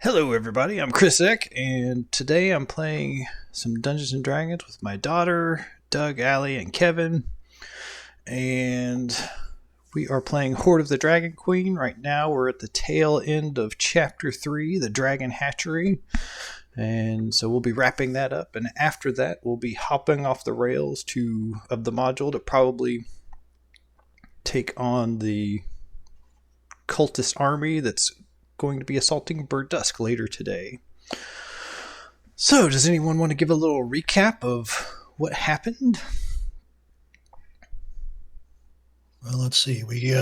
Hello everybody, I'm Chris Eck, and today I'm playing some Dungeons & Dragons with my daughter, Doug, Allie, and Kevin. And we are playing Hoard of the Dragon Queen. Right now we're at the tail end of Chapter 3, the Dragon Hatchery. And so we'll be wrapping that up, and after that we'll be hopping off the rails of the module to probably take on the cultist army that's going to be assaulting Burdusk later today. So, does anyone want to give a little recap of what happened? Well, let's see. We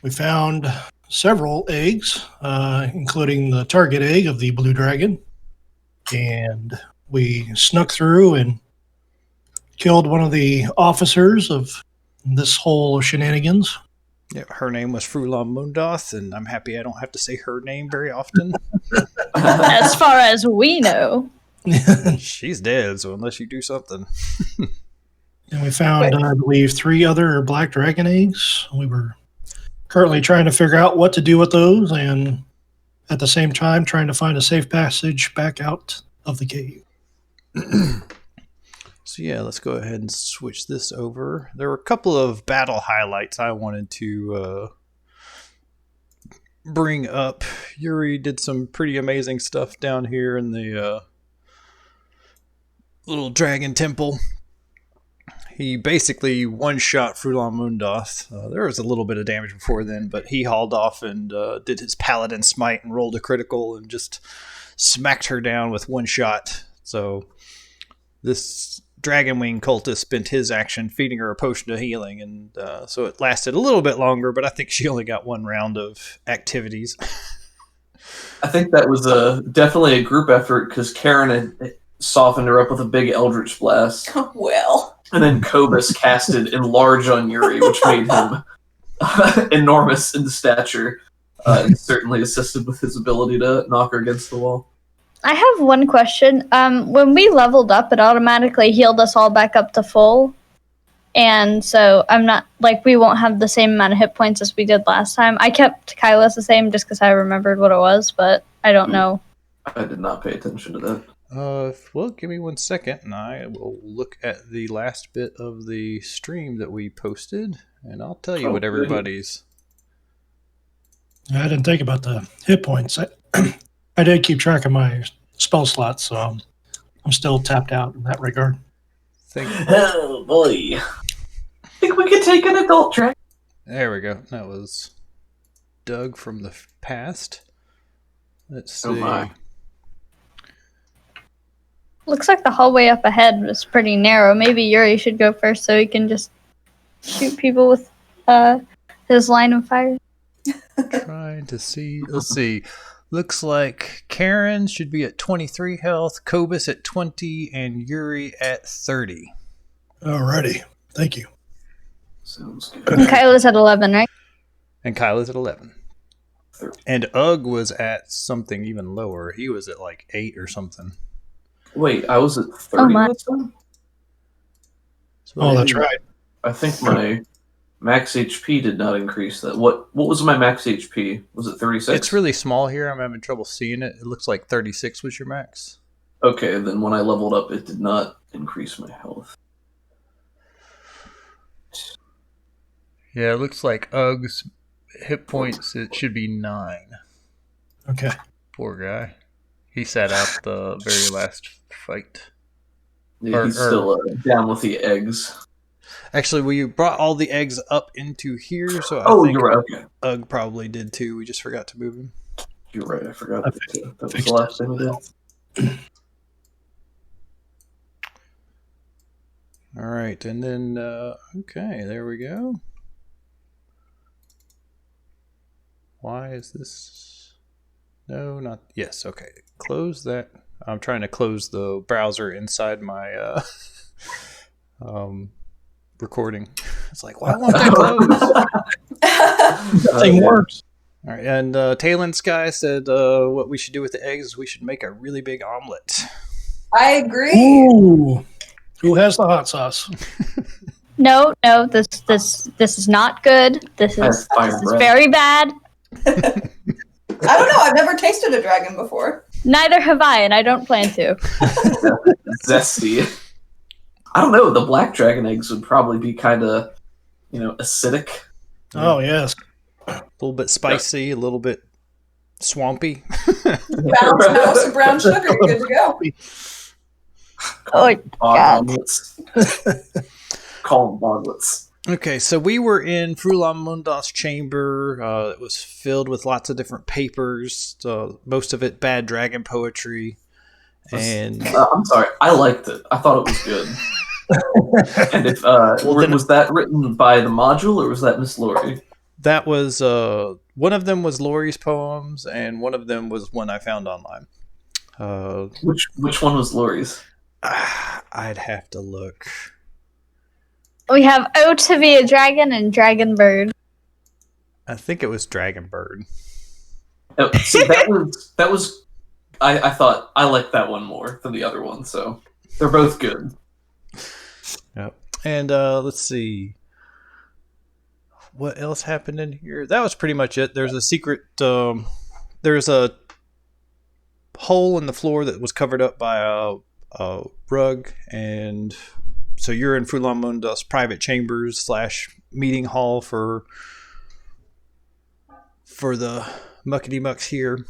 found several eggs, including the target egg of the blue dragon, and we snuck through and killed one of the officers of this whole shenanigans. Yeah, her name was Frulam Mondath, and I'm happy I don't have to say her name very often. As far as we know. She's dead, so unless you do something. And we found, I believe, 3 other black dragon eggs. We were currently trying to figure out what to do with those, and at the same time trying to find a safe passage back out of the cave. So yeah, let's go ahead and switch this over. There were a couple of battle highlights I wanted to bring up. Yuri did some pretty amazing stuff down here in the little dragon temple. He basically one-shot Frulam Mondath. There was a little bit of damage before then, but he hauled off and did his paladin smite and rolled a critical and just smacked her down with one shot. So this Dragon Wing cultist spent his action feeding her a potion of healing, and so it lasted a little bit longer, but I think she only got one round of activities. I think that was definitely a group effort, because Karen had softened her up with a big Eldritch Blast. Well. And then Kobus casted Enlarge on Yuri, which made him enormous in stature, and certainly assisted with his ability to knock her against the wall. I have one question. When we leveled up, it automatically healed us all back up to full. And so I'm not, we won't have the same amount of hit points as we did last time. I kept Kyla's the same just because I remembered what it was, but I don't know. I did not pay attention to that. Well, give me 1 second, and I will look at the last bit of the stream that we posted, and I'll tell you what everybody's... I didn't think about the hit points. I did keep track of my spell slots, so I'm still tapped out in that regard. Oh, boy. I think we could take an adult track. There we go. That was Doug from the past. Let's see. Oh, my. Looks like the hallway up ahead was pretty narrow. Maybe Yuri should go first so he can just shoot people with his line of fire. Trying to see. Let's see. Looks like Karen should be at 23 health, Kobus at 20, and Yuri at 30. Alrighty. Thank you. Sounds good. And Kyla's at 11, right? And Kyla's at 11. 13. And Ugg was at something even lower. He was at 8 or something. Wait, I was at 30 Oh, my. this time? So That's right. I think my max HP did not increase that. What was my max HP? Was it 36? It's really small here. I'm having trouble seeing it. It looks like 36 was your max. Okay, then when I leveled up, it did not increase my health. Yeah, it looks like Ugg's hit points, it should be 9. Okay. Poor guy. He sat out the very last fight. Yeah, he's still down with the eggs. Actually, we brought all the eggs up into here, so I think you're right. Okay. Ugg probably did too. We just forgot to move him. You're right. I forgot. That was the last thing we did. All right, and then okay, there we go. Why is this? No, not yes. Okay, close that. I'm trying to close the browser inside my recording. It's like, why won't that close? Nothing works. All right, and Talon Sky said what we should do with the eggs is we should make a really big omelet. I agree. Ooh. Who has the hot sauce? No, this is not good. This is very bad. I hunted a dragon before. Neither have I, and I don't plan to. Zesty. I don't know. The black dragon eggs would probably be kind of, acidic. Oh, yes. A little bit spicy, a little bit swampy. Bounce house of brown sugar, you're good to go. Oh, God. Call them boglets. Okay, so we were in Frulam Mondath's chamber. It was filled with lots of different papers, most of it bad dragon poetry. And I'm sorry, I liked it. I thought it was good. And if was that written by the module or was that Miss Laurie? that was one of them was Laurie's poems, and one of them was one I found online. Which one was Laurie's? I'd have to look. We have O to be a dragon and Dragon Bird. I think it was Dragon Bird. Oh, see, that was. I thought I liked that one more than the other one, so they're both good. Yep. And let's see. What else happened in here? That was pretty much it. There's a secret. There's a hole in the floor that was covered up by a rug, and so you're in Frulam Mondath's private chambers / meeting hall for the muckety mucks here.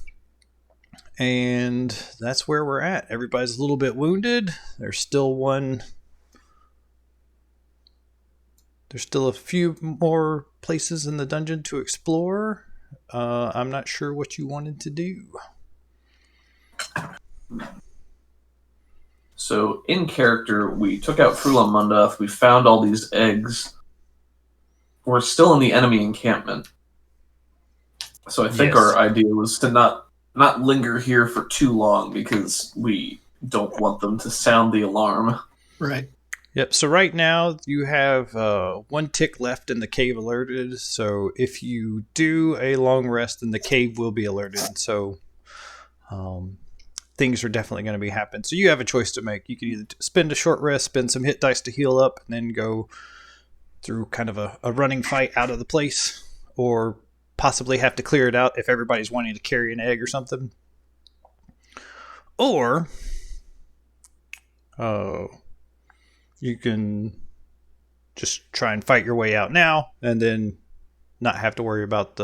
And that's where we're at. Everybody's a little bit wounded. There's still a few more places in the dungeon to explore. I'm not sure what you wanted to do. So, in character, we took out Frulam Mondath, we found all these eggs. We're still in the enemy encampment. So I think our idea was to not linger here for too long because we don't want them to sound the alarm. Right. Yep, so right now you have one tick left in the cave alerted, so if you do a long rest, then the cave will be alerted, so things are definitely going to be happening. So you have a choice to make. You can either spend a short rest, spend some hit dice to heal up, and then go through kind of a running fight out of the place, or possibly have to clear it out if everybody's wanting to carry an egg or something. Or you can just try and fight your way out now and then not have to worry about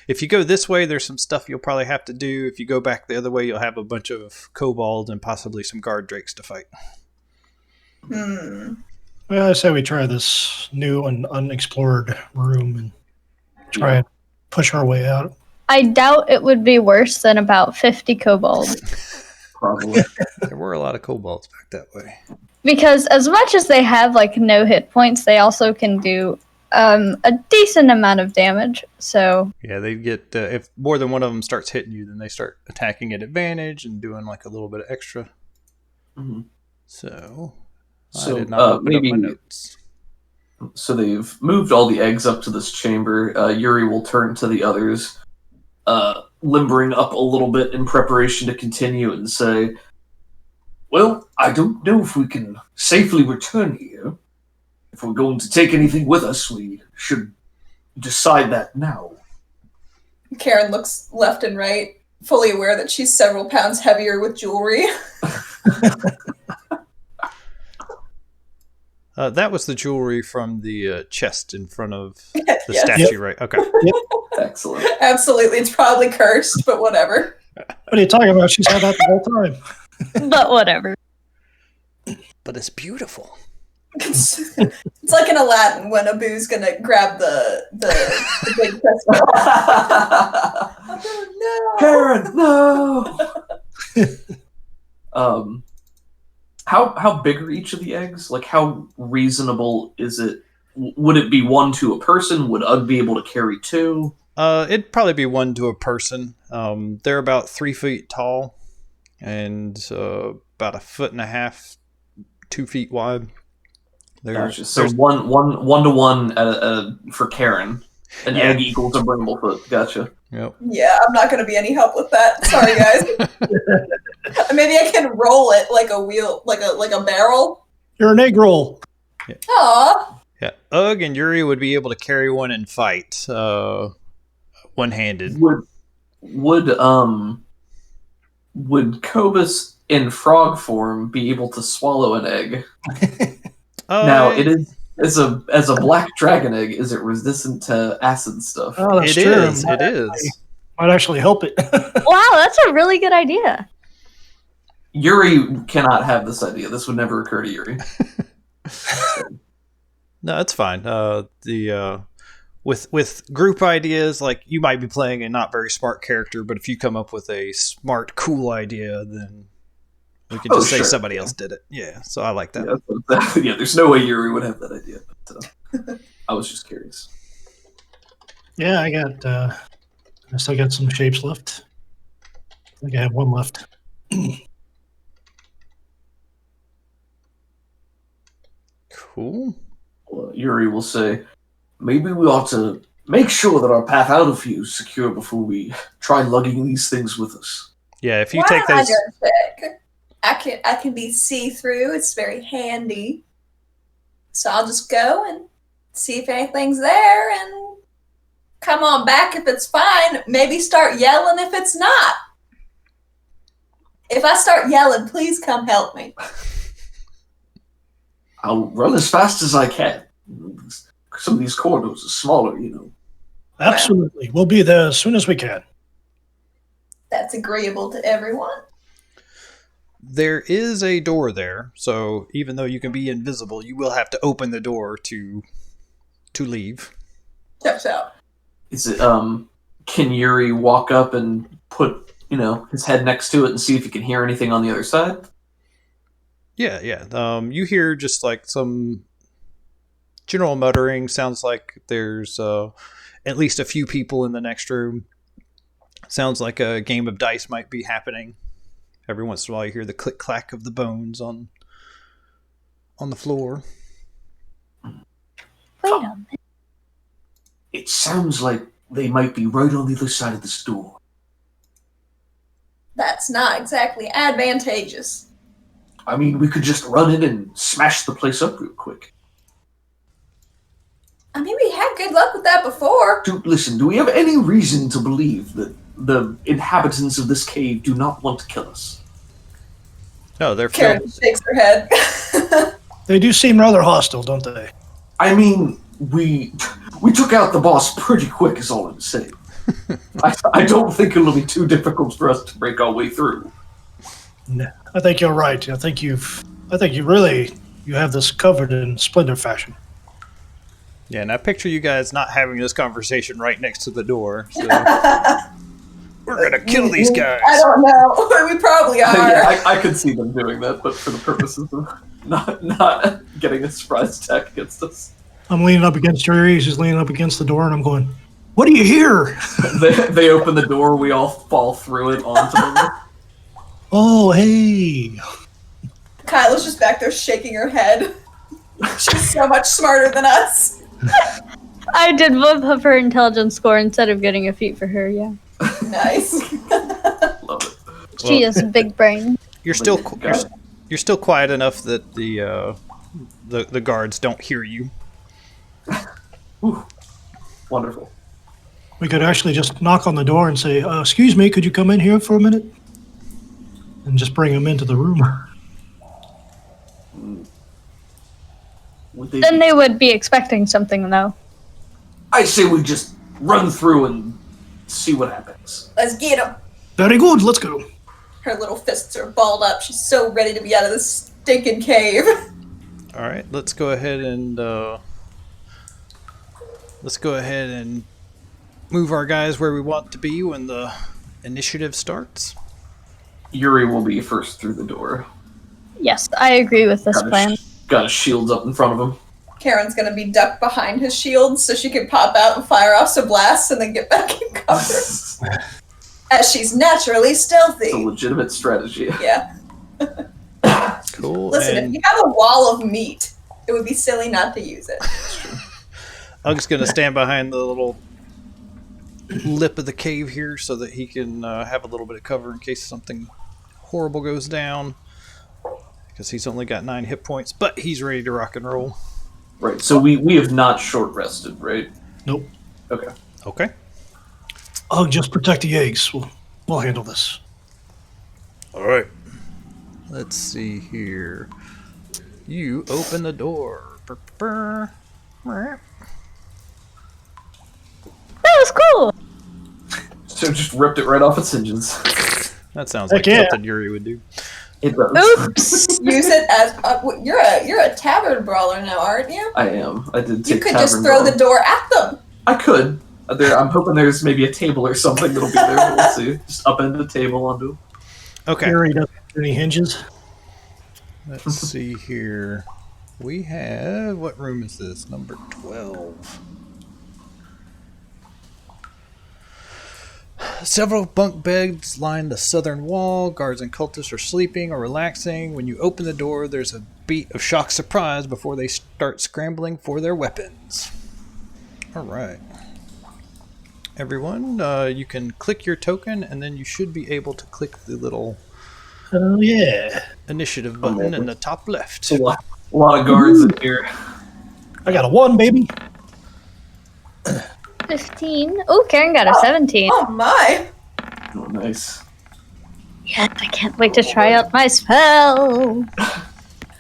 if you go this way, there's some stuff you'll probably have to do. If you go back the other way, you'll have a bunch of kobolds and possibly some guard drakes to fight. Well, I say we try this new and unexplored room and try and push our way out. I doubt it would be worse than about 50 kobolds. Probably. There were a lot of kobolds back that way. Because as much as they have no hit points, they also can do a decent amount of damage. So yeah, they get if more than one of them starts hitting you, then they start attacking at advantage and doing a little bit of extra. Mm-hmm. So So I did not open maybe. up my notes. So they've moved all the eggs up to this chamber. Yuri will turn to the others, limbering up a little bit in preparation to continue and say, "Well, I don't know if we can safely return here. If we're going to take anything with us, we should decide that now." Karen looks left and right, fully aware that she's several pounds heavier with jewelry. That was the jewelry from the chest in front of the Yes. statue, right? Okay. Excellent. Absolutely, it's probably cursed, but whatever. What are you talking about? She's had that the whole time. but whatever. But it's beautiful. It's like in Aladdin when Abu's gonna grab the big crystal. Oh, Karen, no! How big are each of the eggs? Like, how reasonable is it? Would it be one to a person? Would Ugg be able to carry two? It'd probably be one to a person. They're about 3 feet tall and about 1.5 feet, 2 feet wide. Gotcha. So one to one for Karen. An egg equals a bramblefoot. Gotcha. Yep. yeah, I'm not gonna be any help with that. Sorry, guys. Maybe I can roll it like a wheel, like a barrel. You're an egg roll. Aw. Yeah. Ugg and Yuri would be able to carry one and fight one-handed. Would would Cobus in frog form be able to swallow an egg? Now, it is as a black dragon egg. Is it resistant to acid stuff? Oh, that's It true. is. It is. Might actually help it. Wow, that's a really good idea. Yuri cannot have this idea. This would never occur to Yuri. No, that's fine. With group ideas, like you might be playing a not very smart character, but if you come up with a smart, cool idea, then we can just say somebody else did it. Yeah, so I like that. Yeah, there's no way Yuri would have that idea. But, I was just curious. Yeah, I still got some shapes left. I think I have one left. Cool. Well, Yuri will say, maybe we ought to make sure that our path out of here is secure before we try lugging these things with us. Yeah, if you Why take don't I those. go check? I can be see-through. It's very handy. So I'll just go and see if anything's there and come on back if it's fine. Maybe start yelling if it's not. If I start yelling, please come help me. I'll run as fast as I can. Some of these corridors are smaller, you know. Absolutely. We'll be there as soon as we can. That's agreeable to everyone. There is a door there, so even though you can be invisible, you will have to open the door to leave. Chop chop. Is it can Yuri walk up and put, his head next to it and see if he can hear anything on the other side? Yeah. You hear just like some general muttering. Sounds like there's at least a few people in the next room. Sounds like a game of dice might be happening. Every once in a while you hear the click-clack of the bones on the floor. Wait a minute. It sounds like they might be right on the other side of this door. That's not exactly advantageous. I mean, we could just run in and smash the place up real quick. I mean, we had good luck with that before. Listen, do we have any reason to believe that the inhabitants of this cave do not want to kill us? No, they're Karen shakes her head. They do seem rather hostile, don't they? I mean, we took out the boss pretty quick, is all I'm saying. I don't think it'll be too difficult for us to break our way through. No, I think you're right. I think you have this covered in splendid fashion. Yeah, and I picture you guys not having this conversation right next to the door. So we're gonna kill these guys. I don't know. We probably are. Yeah, I could see them doing that, but for the purposes of not getting a surprise attack against us. I'm leaning up against Yuri. She's leaning up against the door, and I'm going, "What do you hear?" They open the door. We all fall through it onto them. Oh, hey. Kyla's just back there shaking her head. She's so much smarter than us. I did bump up her intelligence score instead of getting a feat for her, yeah. Nice. Love it. She is a big brain. You're still quiet enough that the guards don't hear you. Ooh, wonderful. We could actually just knock on the door and say, excuse me, could you come in here for a minute? And just bring them into the room. Then they would be expecting something, though. I say we just run through and see what happens. Let's get him. Very good, let's go. Her little fists are balled up. She's so ready to be out of this stinking cave. All right, let's go ahead and move our guys where we want to be when the initiative starts. Yuri will be first through the door. Yes, I agree with this plan. Got his shields up in front of him. Karen's gonna be ducked behind his shield so she can pop out and fire off some blasts and then get back in cover. As she's naturally stealthy. It's a legitimate strategy. Yeah. Cool. Listen, and if you have a wall of meat, it would be silly not to use it. Ug's gonna stand behind the little lip of the cave here so that he can have a little bit of cover in case something horrible goes down. Because he's only got 9 hit points, but he's ready to rock and roll. Right, so we have not short rested, right? Nope. Okay. Oh, just protect the eggs. We'll handle this. Alright. Let's see here. You open the door. That was cool. So just ripped it right off its hinges. That sounds Heck like yeah. something Yuri would do. It does. Oops. Use it as you're a tavern brawler now, aren't you? I am. I did take You could just tavern throw brawl. the door at them. I could. I'm hoping there's maybe a table or something that'll be there. But we'll see. Just upend the table onto them. Okay. Fury doesn't have any hinges. Let's see here. We have... What room is this? Number 12. Several bunk beds line the southern wall. Guards and cultists are sleeping or relaxing. When you open the door, there's a beat of shocked surprise before they start scrambling for their weapons. Alright. Everyone, you can click your token, and then you should be able to click the little Oh, yeah. initiative button in the top left. A lot of guards in here. I got a 1, baby. 15. Oh, Karen got a 17. Oh my! Oh, nice. Yes, I can't wait to try out my spell.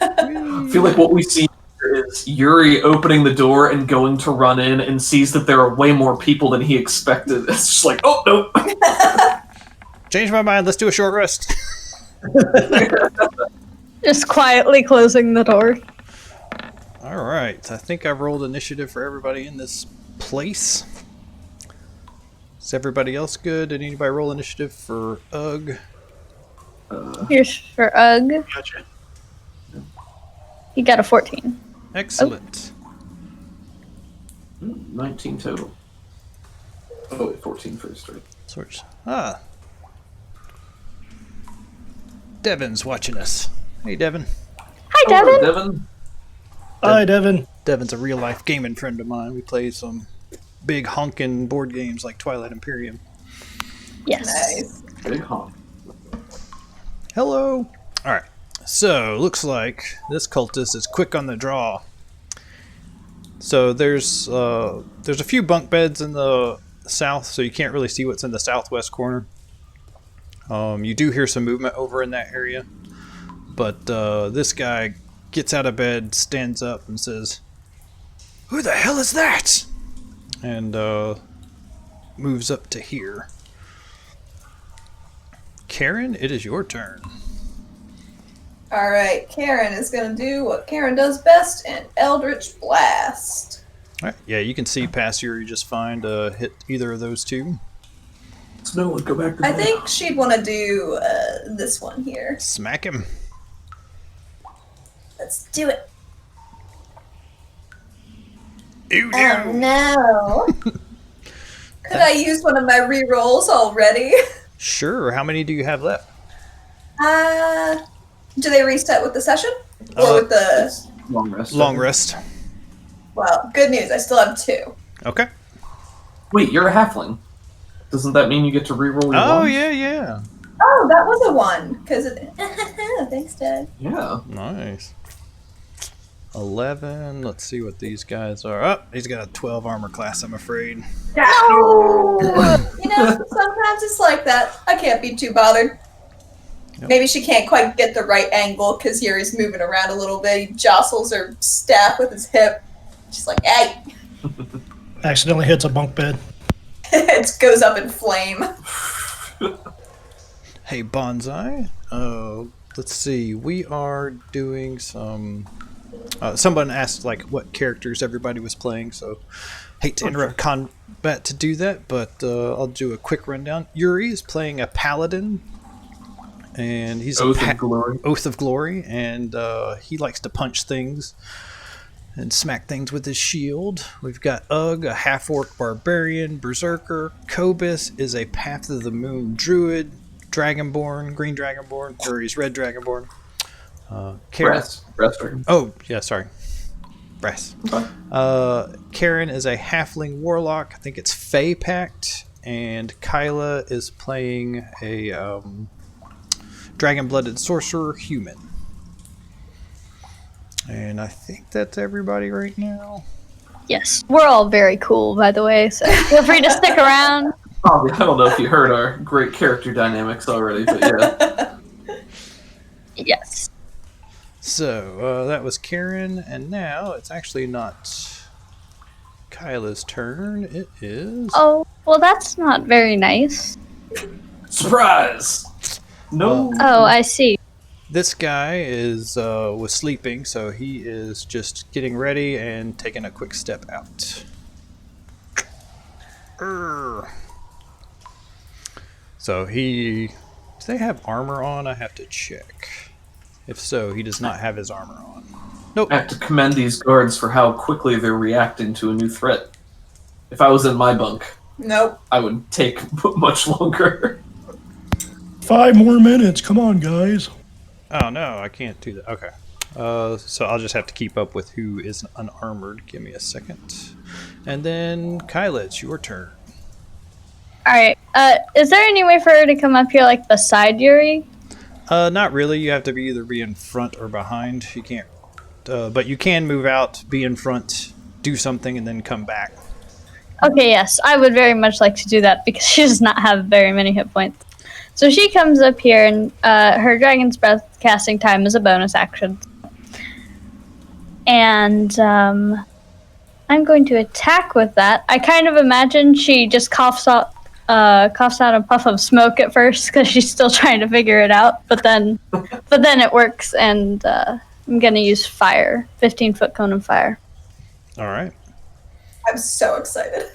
I feel like what we see here is Yuri opening the door and going to run in and sees that there are way more people than he expected. It's just like, oh, no. Change my mind, let's do a short rest. Just quietly closing the door. Alright, I think I've rolled initiative for everybody in this place. Is everybody else good? Did anybody roll initiative for Ugg? Here's for Ugg. Gotcha. He got a 14. Excellent. 19 total. Oh, wait, 14 first, right? Sorts. Ah. Devin's watching us. Hey, Devin. Hi, Devin. Oh, Devin. Hi, Devin. Devin's a real life gaming friend of mine. We play some big honkin' board games like Twilight Imperium. Yes. Nice. Big honk. Hello. Alright. So, looks like this cultist is quick on the draw. So there's a few bunk beds in the south, so you can't really see what's in the southwest corner. You do hear some movement over in that area, but this guy gets out of bed, stands up, and says, "Who the hell is that?" And moves up to here. Karen, it is your turn. Alright, Karen is gonna do what Karen does best and Eldritch Blast. All right. Yeah, you can see past Yuri just fine to hit either of those two. Snow would go back to I bed. think she'd want to do this one here. Smack him. Let's do it. Ew, Oh no! Could I use one of my rerolls already? Sure. How many do you have left? Do they reset with the session? Or with the... Long rest. Long rest. Well, good news, I still have 2. Okay. Wait, you're a halfling. Doesn't that mean you get to reroll your Oh, ones? yeah. Oh, that was a 1. Because it... Thanks, Dad. Yeah. Nice. 11. Let's see what these guys are. Oh, he's got a 12 armor class, I'm afraid. No! You know, sometimes it's like that. I can't be too bothered. Yep. Maybe she can't quite get the right angle because Yuri's moving around a little bit. He jostles her staff with his hip. She's like, hey! Accidentally hits a bunk bed. It goes up in flame. Hey, Bonsai. Let's see. We are doing some... someone asked, like, what characters everybody was playing, so hate to interrupt combat to do that, but I'll do a quick rundown. Yuri is playing a paladin, and he's Oath of Glory. Oath of Glory, and he likes to punch things and smack things with his shield. We've got Ugg, a half-orc barbarian, berserker. Kobus is a Path of the Moon druid, dragonborn, green dragonborn, or he's red dragonborn. Karen, Brass dragon. oh, yeah, sorry. Brass. Okay. Karen is a halfling warlock. I think it's Fey Pact. And Kyla is playing a dragon-blooded sorcerer human. And I think that's everybody right now. Yes. We're all very cool, by the way, so feel free to stick around. Probably. I don't know if you heard our great character dynamics already, but yeah. Yes. So, that was Karen, and now it's actually not Kyla's turn. It is... Oh, well, that's not very nice. Surprise! No. Oh, I see. This guy was sleeping, so he is just getting ready and taking a quick step out. Urgh. So do they have armor on? I have to check. If so, he does not have his armor on. Nope. I have to commend these guards for how quickly they're reacting to a new threat. If I was in my bunk, Nope. I would take much longer. 5 more minutes. Come on, guys. Oh no, I can't do that. Okay. So I'll just have to keep up with who is unarmored. Give me a second. And then Kyla, it's your turn. Alright, is there any way for her to come up here, like, beside Yuri? Not really. You have to either be in front or behind. You can't. But you can move out, be in front, do something, and then come back. Okay, yes, I would very much like to do that because she does not have very many hit points. So she comes up here, and her Dragon's Breath casting time is a bonus action. And I'm going to attack with that. I kind of imagine she just coughs out a puff of smoke at first because she's still trying to figure it out. But then it works, and I'm going to use fire, 15-foot cone of fire. All right. I'm so excited.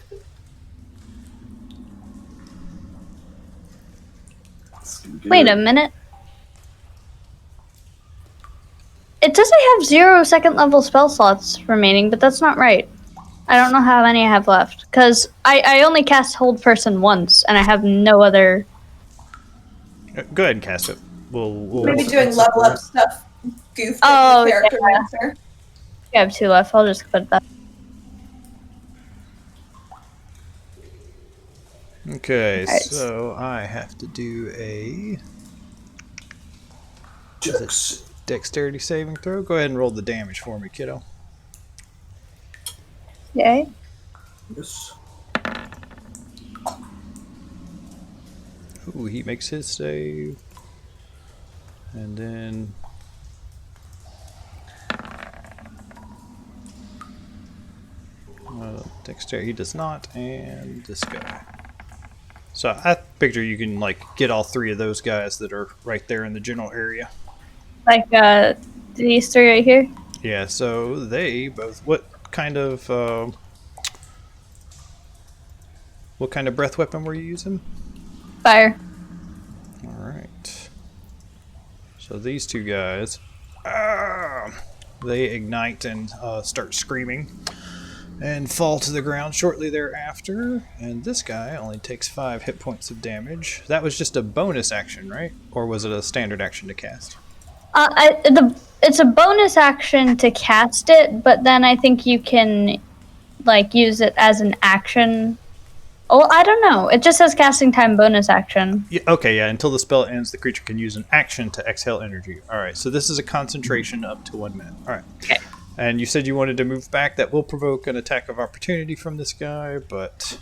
Wait a minute. It says I have 0 second level spell slots remaining, but that's not right. I don't know how many I have left. Because I only cast Hold Person once, and I have no other... Go ahead and cast it. We'll Maybe doing level up stuff. Goof Oh, character yeah. answer. I have 2 left. I'll just put that. Okay, Alright. so I have to do a dexterity saving throw. Go ahead and roll the damage for me, kiddo. Yay. Yes. Ooh, he makes his save. And then... dexterity, he does not, and this guy. So I picture you can like get all 3 of those guys that are right there in the general area. Like, these 3 right here? Yeah, so they both... What kind of breath weapon were you using? Fire. Alright. So these 2 guys... they ignite and start screaming. And fall to the ground shortly thereafter. And this guy only takes 5 hit points of damage. That was just a bonus action, right? Or was it a standard action to cast? It's a bonus action to cast it, but then I think you can, like, use it as an action. Oh, I don't know. It just says casting time bonus action. Yeah, okay, yeah. Until the spell ends, the creature can use an action to exhale energy. Alright, so this is a concentration up to 1 minute. Alright. Okay. And you said you wanted to move back. That will provoke an attack of opportunity from this guy, but...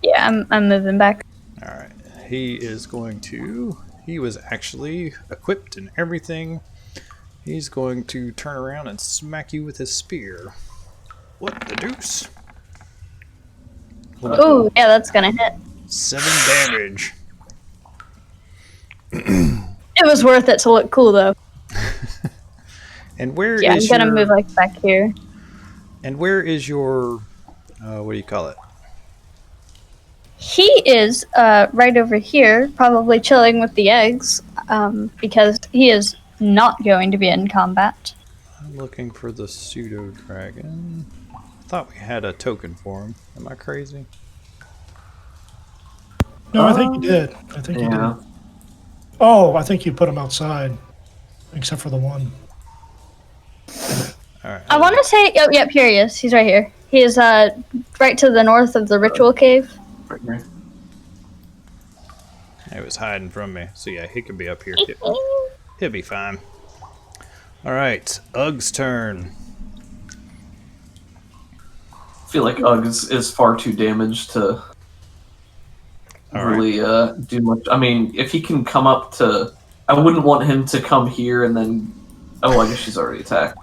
Yeah, I'm moving back. Alright. He is going to... He was actually equipped and everything. He's going to turn around and smack you with his spear. What the deuce? Ooh, yeah, that's gonna hit. 7 damage. It was worth it to look cool, though. And where Yeah, is I'm gonna your... move, like, back here. And where is your... what do you call it? He is right over here, probably chilling with the eggs, because he is not going to be in combat. I'm looking for the pseudo-dragon. I thought we had a token for him. Am I crazy? No, I think you did. I think you did. Oh, I think you put him outside, except for the one. Alright. I want to say, oh, yep, here he is. He's right here. He is right to the north of the ritual cave. Right here. He was hiding from me. So yeah, he could be up here. He'll be fine. Alright, Ugg's turn. I feel like Uggs is far too damaged to really do much. I mean, if he can come up to I wouldn't want him to come here and then. Oh, I guess she's already attacked.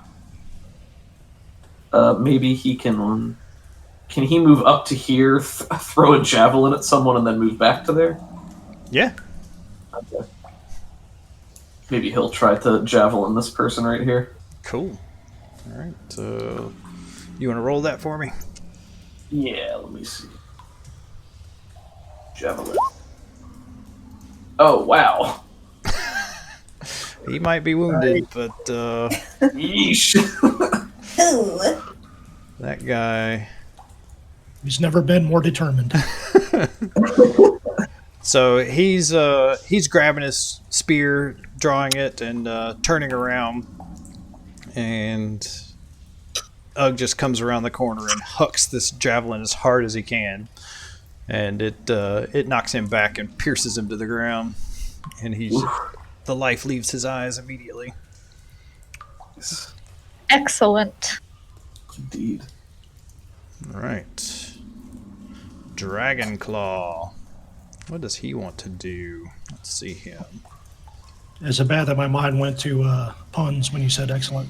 Maybe he can. Can he move up to here, throw a javelin at someone, and then move back to there? Yeah. Okay. Maybe he'll try to javelin this person right here. Cool. All right. So, you want to roll that for me? Yeah, let me see. Javelin. Oh, wow. He might be wounded, but Yeesh. Ooh. that guy. He's never been more determined. So he's grabbing his spear, drawing it, and turning around, and Ugg just comes around the corner and hucks this javelin as hard as he can, and it knocks him back and pierces him to the ground, and the life leaves his eyes immediately. Excellent. Indeed. All right, Dragon Claw. What does he want to do? Let's see him. Is it bad that my mind went to puns when you said excellent?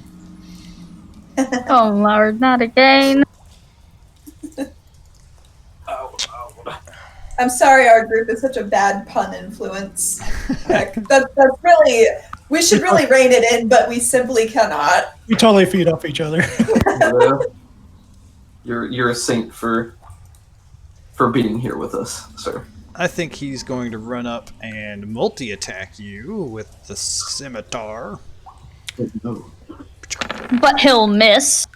Oh Lord, not again. I'm sorry our group is such a bad pun influence. Heck, that's really... We should really rein it in, but we simply cannot. We totally feed off each other. You're a saint for being here with us, sir. I think he's going to run up and multi-attack you with the scimitar. Oh. But he'll miss.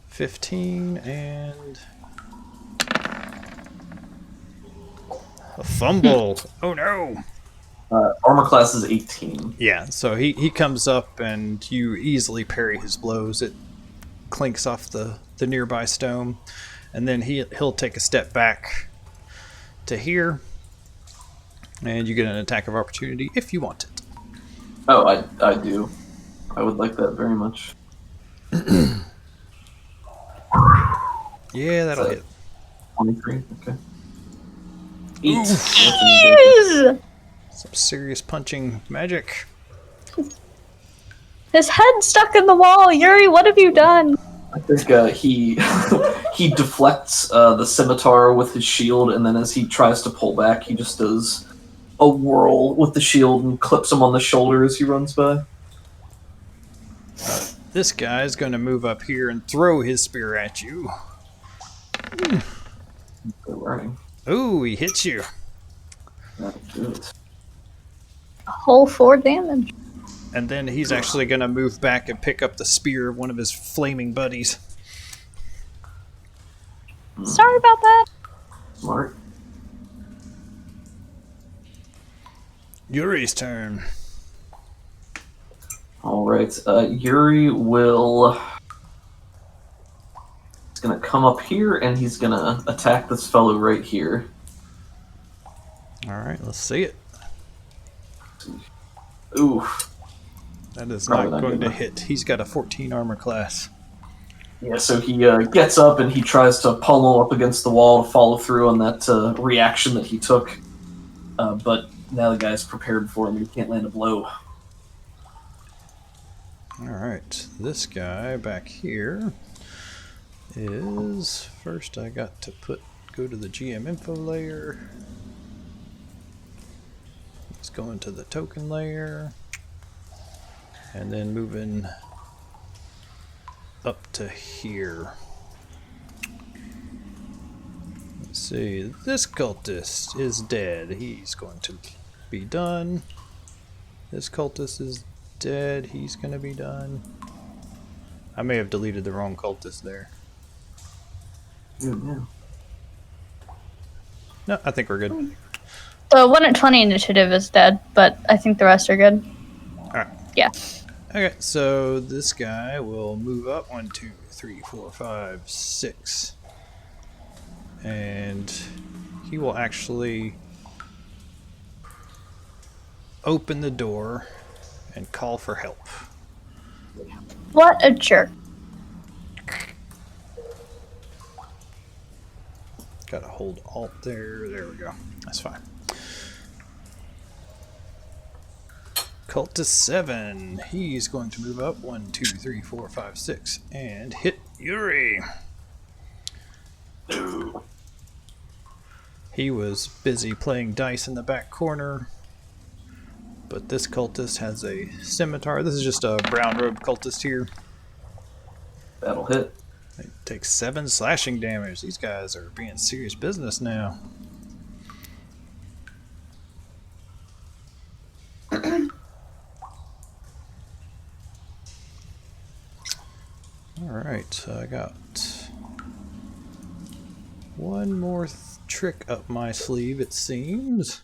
15 and a fumble. Oh no. Armor class is 18. Yeah, so he comes up and you easily parry his blows. It clinks off the nearby stone, and then he'll take a step back to here, and you get an attack of opportunity if you want it. Oh, I do. I would like that very much. Yeah, that'll hit. 23, okay. 8. Jeez! Some serious punching magic. His head's stuck in the wall. Yuri, what have you done? I think he he deflects the scimitar with his shield, and then as he tries to pull back, he just does a whirl with the shield and clips him on the shoulder as he runs by. This guy's going to move up here and throw his spear at you. Good running. Ooh, he hits you. Not good. Whole 4 damage. And then he's actually going to move back and pick up the spear of one of his flaming buddies. Sorry about that. Smart. Yuri's turn. All right. Yuri will. He's gonna come up here and he's gonna attack this fellow right here. All right, let's see it. Ooh. That is Probably not not going good to enough. hit. He's got a 14 armor class. Yeah. So he gets up and he tries to pummel up against the wall to follow through on that reaction that he took. But now the guy's prepared for him. He can't land a blow. All right, this guy back here is first. I got to go to the GM info layer. Let's go into the token layer, and then moving up to here. Let's see. This cultist is dead. He's going to be done. This cultist is dead. He's going to be done. I may have deleted the wrong cultist there. Yeah. No, I think we're good. The 1 at 20 initiative is dead, but I think the rest are good. Alright. Yeah. Okay, so this guy will move up 1, 2, 3, 4, 5, 6. And he will actually open the door and call for help. What a jerk. Gotta hold Alt there. There we go. That's fine. Cultist 7. He's going to move up 1, 2, 3, 4, 5, 6 and hit Yuri. He was busy playing dice in the back corner, but this cultist has a scimitar. This is just a brown robe cultist here. That'll hit. It takes 7 slashing damage. These guys are being serious business now. Alright, so I got one more trick up my sleeve, it seems.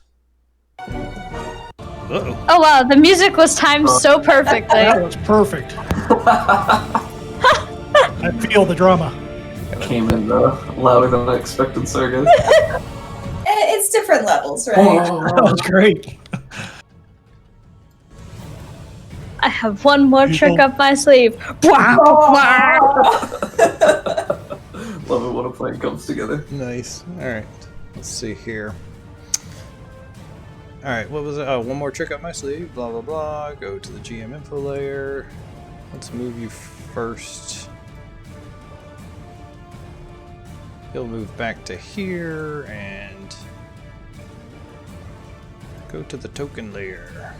Uh-oh. Oh wow, the music was timed so perfectly. That was perfect. I feel the drama. Came in louder than I expected, sorry guys. It's different levels, right? That was great. I have one more trick up my sleeve. Love it when a plan comes together. Nice. Alright, let's see here. Alright, what was it? Oh, one more trick up my sleeve. Blah, blah, blah. Go to the GM info layer. Let's move you first. He'll move back to here and go to the token layer.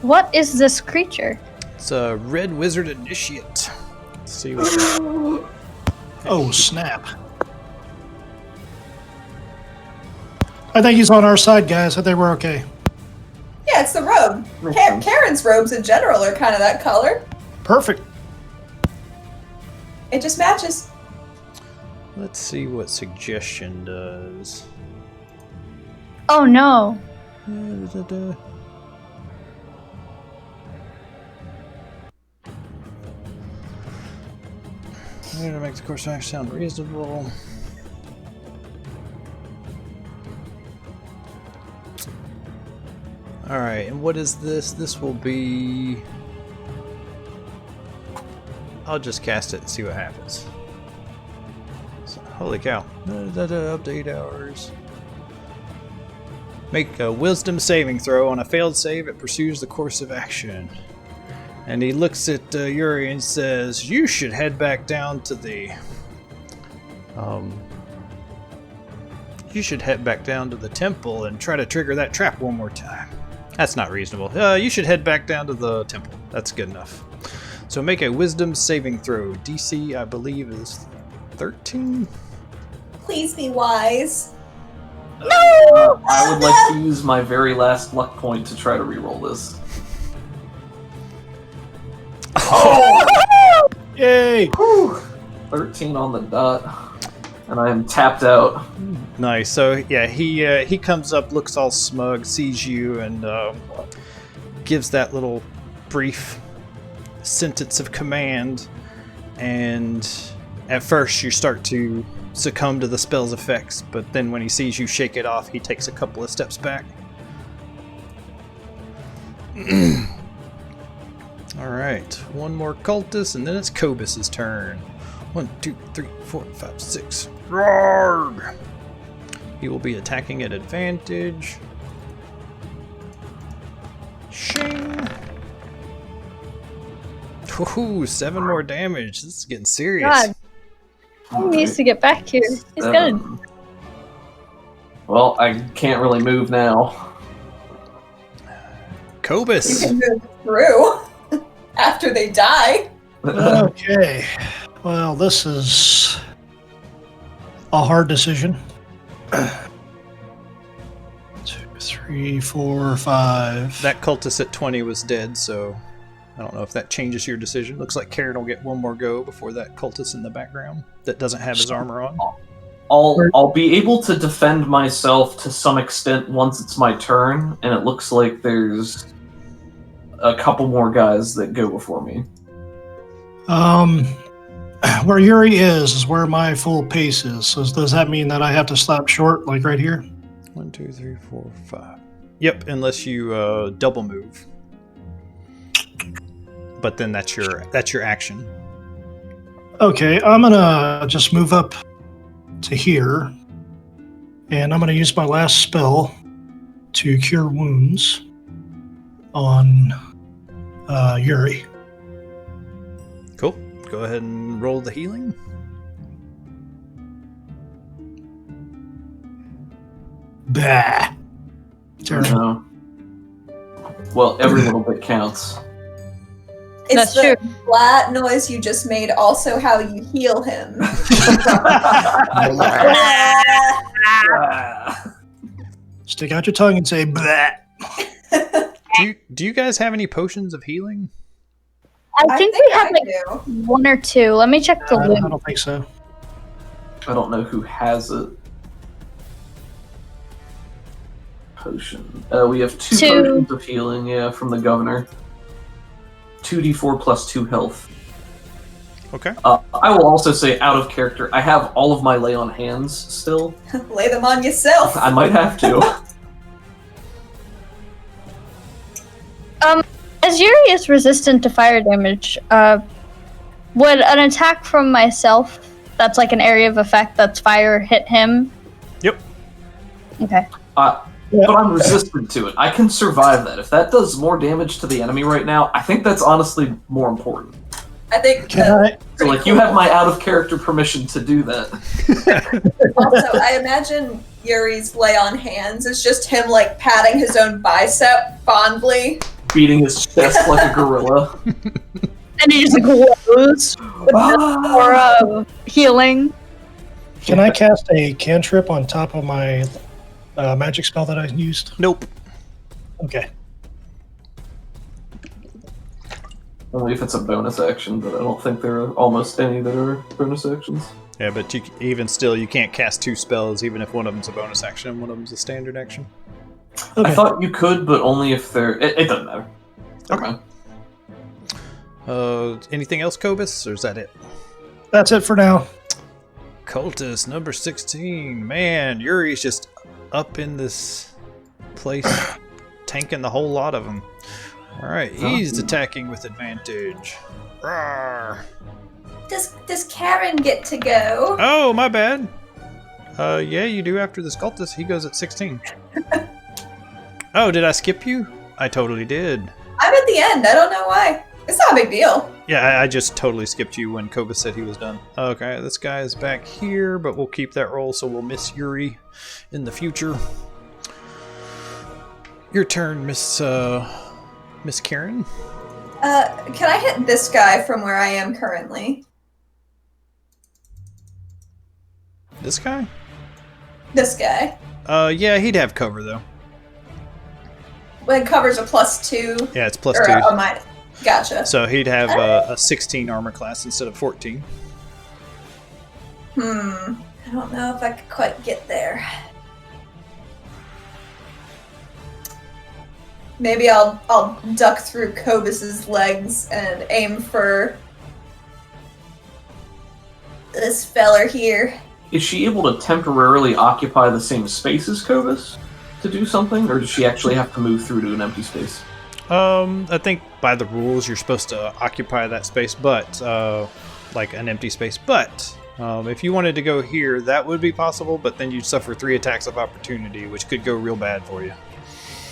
What is this creature? It's a red wizard initiate. Let's see what that. Oh, snap. I think he's on our side, guys. I think we're okay. Yeah, it's the robe. Karen's robes in general are kind of that color. Perfect. It just matches. Let's see what suggestion does. Oh no. To make the course of action sound reasonable. Alright, and what is this? This will be... I'll just cast it and see what happens. So, holy cow. Up to 8 hours. Make a wisdom saving throw. On a failed save, it pursues the course of action. And he looks at Yuri and says, "You should head back down to the... you should head back down to the temple and try to trigger that trap one more time." That's not reasonable. You should head back down to the temple. That's good enough. So make a wisdom saving throw. DC, I believe, is 13? Please be wise. I would like to use my very last luck point to try to reroll this. Oh! Yay! Whew. 13 on the dot. And I am tapped out. Nice. So yeah, he comes up, looks all smug, sees you, and gives that little brief sentence of command. And at first, you start to succumb to the spell's effects, but then when he sees you shake it off, he takes a couple of steps back. All right, one more cultist, and then it's Cobus's turn. 1, 2, 3, 4, 5, 6. Roar! He will be attacking at advantage. Shing! Woohoo! 7 more damage. This is getting serious. God. He needs to get back here. He's gonna. Well, I can't really move now. Cobus! You can move through after they die. Okay. Well, this is a hard decision. 2, 3, 4, 5. That cultist at 20 was dead, so I don't know if that changes your decision. Looks like Karen will get one more go before that cultist in the background that doesn't have his armor on. I'll be able to defend myself to some extent once it's my turn, and it looks like there's a couple more guys that go before me. Where Yuri is where my full pace is. So does that mean that I have to stop short, like right here? 1, 2, 3, 4, 5. Yep, unless you double move. But then that's your action. Okay, I'm gonna just move up to here, and I'm gonna use my last spell to cure wounds on Yuri. Cool. Go ahead and roll the healing. Bah. Terrible. No. Well, every little bit counts. Is That's the true. flat noise you just made also how you heal him? Stick out your tongue and say bah. Do you guys have any potions of healing? I think we have I like do. one or two. Let me check the I loot. don't think so. I don't know who has it. Potion. We have two potions of healing, yeah, from the governor. 2d4 plus 2 health. Okay. I will also say, out of character, I have all of my lay on hands still. Lay them on yourself. I might have to. As Yuri is resistant to fire damage, would an attack from myself that's like an area of effect that's fire hit him? Yep. Okay. But I'm resistant to it. I can survive that. If that does more damage to the enemy right now, I think that's honestly more important. I think. Can I? So, like, you have my out of character permission to do that. Also, I imagine Yuri's lay on hands is just him like patting his own bicep fondly. Beating his chest like a gorilla. And he just glows for healing. Can I cast a cantrip on top of my magic spell that I used? Nope. Okay. Only if it's a bonus action, but I don't think there are almost any that are bonus actions. Yeah, but even still, you can't cast two spells, even if one of them's a bonus action and one of them's a standard action. Okay. I thought you could, but only if they're... It doesn't matter. Okay. Anything else, Kobus, or is that it? That's it for now. Cultist number 16. Man, Yuri's just up in this place, tanking the whole lot of them. Alright, he's attacking with advantage. Rawr. Does Karen get to go? Oh, my bad. Yeah, you do after this cultist. He goes at 16. Oh, did I skip you? I totally did. I'm at the end. I don't know why. It's not a big deal. Yeah, I just totally skipped you when Kobus said he was done. Okay, this guy is back here, but we'll keep that roll, so we'll miss Yuri in the future. Your turn, Miss Karen. Can I hit this guy from where I am currently? This guy? This guy. Yeah, he'd have cover, though. When covers a +2. Yeah, it's plus Or 2. a minus. Gotcha. So he'd have a 16 armor class instead of 14. I don't know if I could quite get there. Maybe I'll duck through Kobus's legs and aim for this feller here. Is she able to temporarily occupy the same space as Kobus to do something, or does she actually have to move through to an empty space? I think by the rules you're supposed to occupy that space, but like an empty space. But if you wanted to go here, that would be possible. But then you'd suffer 3 attacks of opportunity, which could go real bad for you.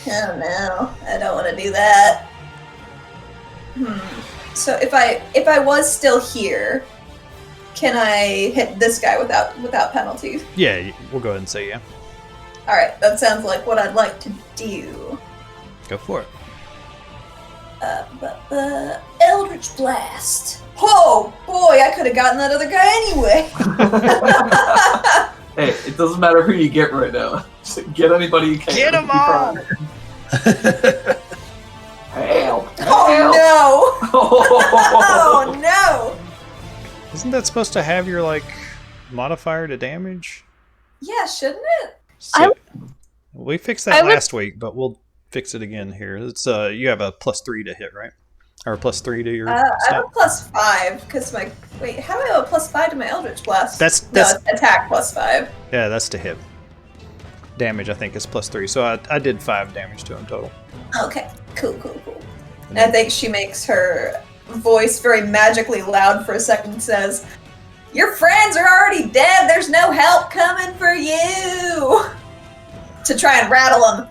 Oh no, I don't want to do that. So if I was still here, can I hit this guy without penalties? Yeah, we'll go ahead and say yeah. All right, that sounds like what I'd like to do. Go for it. Eldritch Blast. Oh boy, I could have gotten that other guy anyway. Hey, it doesn't matter who you get right now. Just get anybody you can. Get 'em all! Help! Oh no! Oh no! Isn't that supposed to have your like modifier to damage? Yeah, shouldn't it? So, we fixed that last week, but we'll fix it again here. It's you have a +3 to hit, right? Or a +3 to your I have stat? a +5 because my how do I have a +5 to my Eldritch Blast? That's no, it's attack +5. Yeah, that's to hit. Damage, I think, is +3. So I did 5 damage to him total. Okay, cool. And I think she makes her voice very magically loud for a second and says, "Your friends are already dead, there's no help coming for you!" To try and rattle them.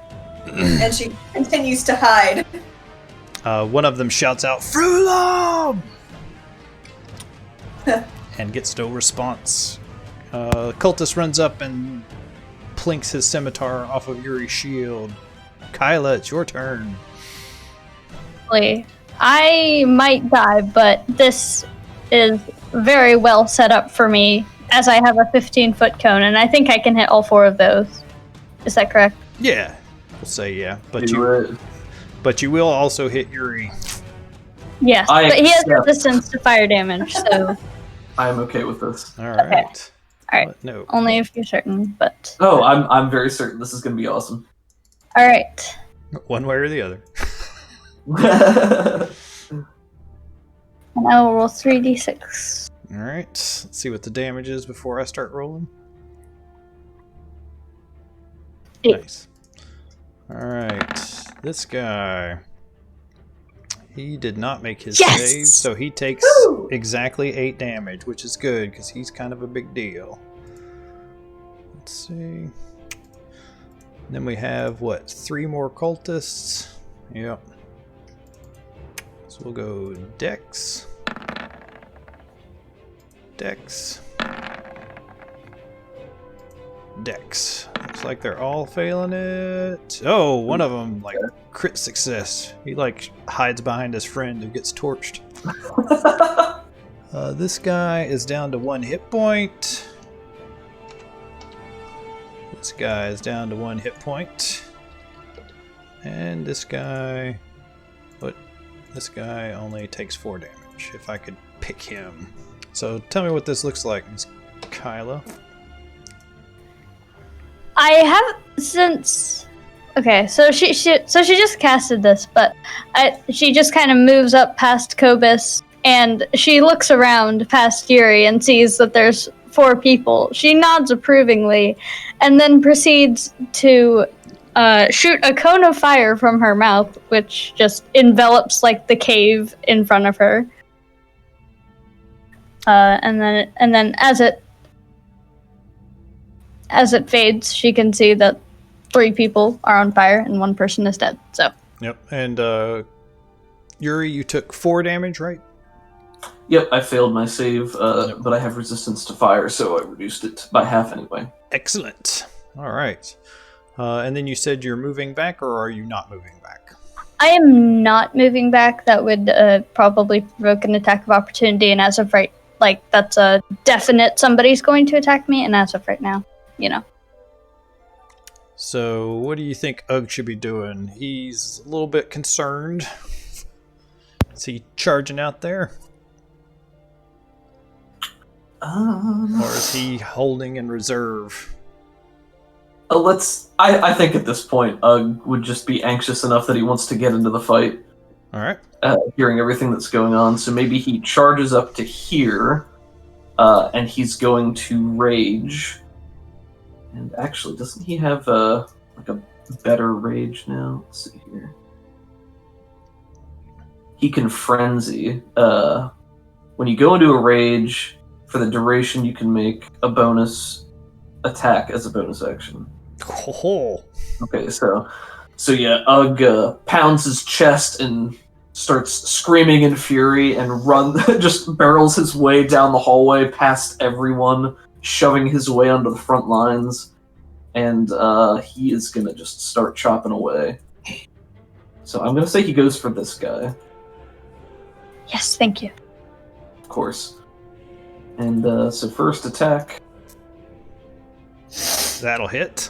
And she continues to hide. One of them shouts out, Frulam! And gets no response. Cultist runs up and plinks his scimitar off of Yuri's shield. Kyla, it's your turn. I might die, but this is very well set up for me, as I have a 15-foot cone, and I think I can hit all 4 of those. Is that correct? Yeah, we'll say yeah. But Do you will also hit Yuri. Yes, I but he has accept. resistance to fire damage, so I am okay with this. All right. All right. No. only if you're certain, but... Oh, I'm very certain this is going to be awesome. Alright. One way or the other. And I will roll 3d6. All right. Let's see what the damage is before I start rolling. 8. Nice. All right. This guy. He did not make his Yes! save, so he takes Woo! exactly 8 damage, which is good because he's kind of a big deal. Let's see. Then we have, what, 3 more cultists? Yep. So we'll go Dex. Dex. Dex. Looks like they're all failing it. Oh, one of them, like, crit success. He, like, hides behind his friend who gets torched. This guy is down to 1 hit point. This guy is down to 1 hit point. And this guy... What? This guy only takes 4 damage, if I could pick him. So tell me what this looks like, Miss Kyla. I have since... Okay, so she just casted this, but she just kind of moves up past Kobus, and she looks around past Yuri and sees that there's 4 people. She nods approvingly, and then proceeds to shoot a cone of fire from her mouth, which just envelops like the cave in front of her. And then as it fades, she can see that 3 people are on fire and 1 person is dead. So. Yep, and Yuri, you took 4 damage, right? Yep, I failed my save, but I have resistance to fire, so I reduced it by half anyway. Excellent. All right. And then you said you're moving back, or are you not moving back? I am not moving back. That would probably provoke an attack of opportunity, and as of right, like, that's a definite somebody's going to attack me, and as of right now, you know. So what do you think Ugg should be doing? He's a little bit concerned. Is he charging out there? Or is he holding in reserve? I think at this point, Ugg would just be anxious enough that he wants to get into the fight. All right. Hearing everything that's going on, so maybe he charges up to here, and he's going to rage. And actually, doesn't he have like a better rage now? Let's see here. He can frenzy. When you go into a rage, for the duration, you can make a bonus attack as a bonus action. Oh. Okay, so yeah, Ugg pounds his chest and starts screaming in fury and just barrels his way down the hallway past everyone, shoving his way onto the front lines, and he is gonna just start chopping away. So I'm gonna say he goes for this guy, Yes, thank you. of course. And so first attack. That'll hit.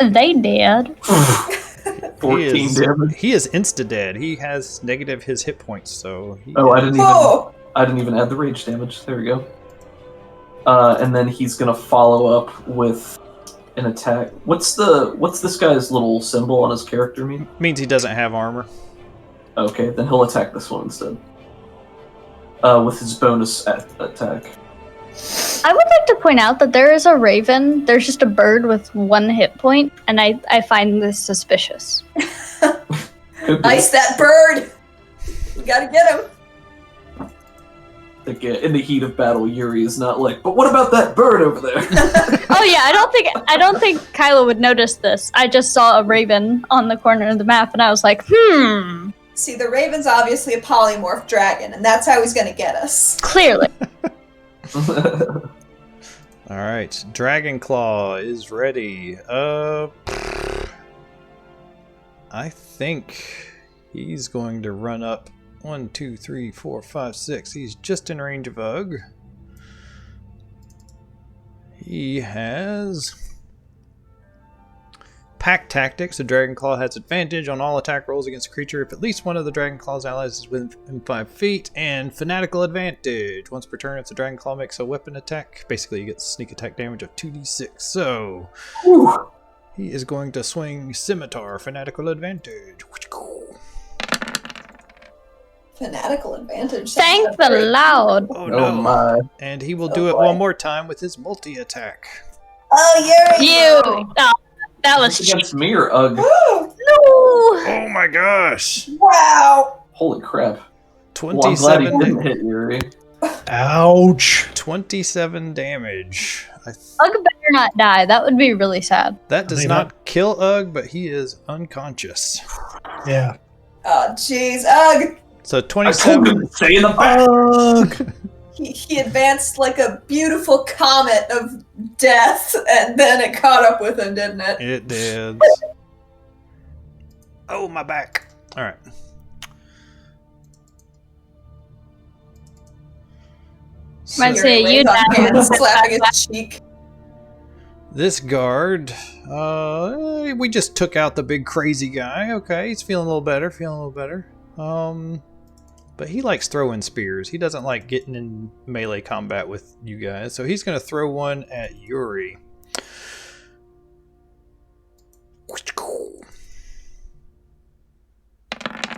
They did. 14 damage. He is insta-dead. He has negative his hit points, so... I didn't Whoa! even add the rage damage. There we go. And then he's gonna follow up with an attack. What's this guy's little symbol on his character mean? Means he doesn't have armor. Okay, then he'll attack this one instead. With his bonus attack. I would like to point out that there is a raven. There's just a bird with 1 hit point, and I find this suspicious. Could be. Ice that bird! We gotta get him. Like, in the heat of battle, Yuri is not like, but what about that bird over there? Oh yeah, I don't think Kyla would notice this. I just saw a raven on the corner of the map, and I was like, See, the Raven's obviously a polymorph dragon, and that's how he's going to get us. Clearly. All right, Dragon Claw is ready. I think he's going to run up 1, 2, 3, 4, 5, 6. He's just in range of Ugg. He has Pack Tactics. The Dragon Claw has advantage on all attack rolls against a creature if at least one of the Dragon Claw's allies is within 5 feet. And Fanatical Advantage. Once per turn, if the Dragon Claw makes a weapon attack, basically you get sneak attack damage of 2d6. So he is going to swing Scimitar. Fanatical Advantage. Fanatical Advantage. Thank the Lord. Oh no. Oh my. And he will do it one more time with his multi-attack. Oh, Yuri! You. Oh, that was Is this against me or Ugg? No. Oh my gosh! Wow! Holy crap. Well, I'm glad he 27, didn't hit Yuri. Ouch. 27 damage. Ugg better not die. That would be really sad. That does Maybe not kill Ugg, but he is unconscious. Yeah. Oh, jeez. Ugh! So I told 27. him to stay in the back. Ugh. He advanced like a beautiful comet of death, and then it caught up with him, didn't it? It did. Oh, my back. All right. Might So say you Lennithon died. hands slapping his cheek. this guard, we just took out the big crazy guy. Okay, he's feeling a little better. But he likes throwing spears. He doesn't like getting in melee combat with you guys. So he's going to throw one at Yuri.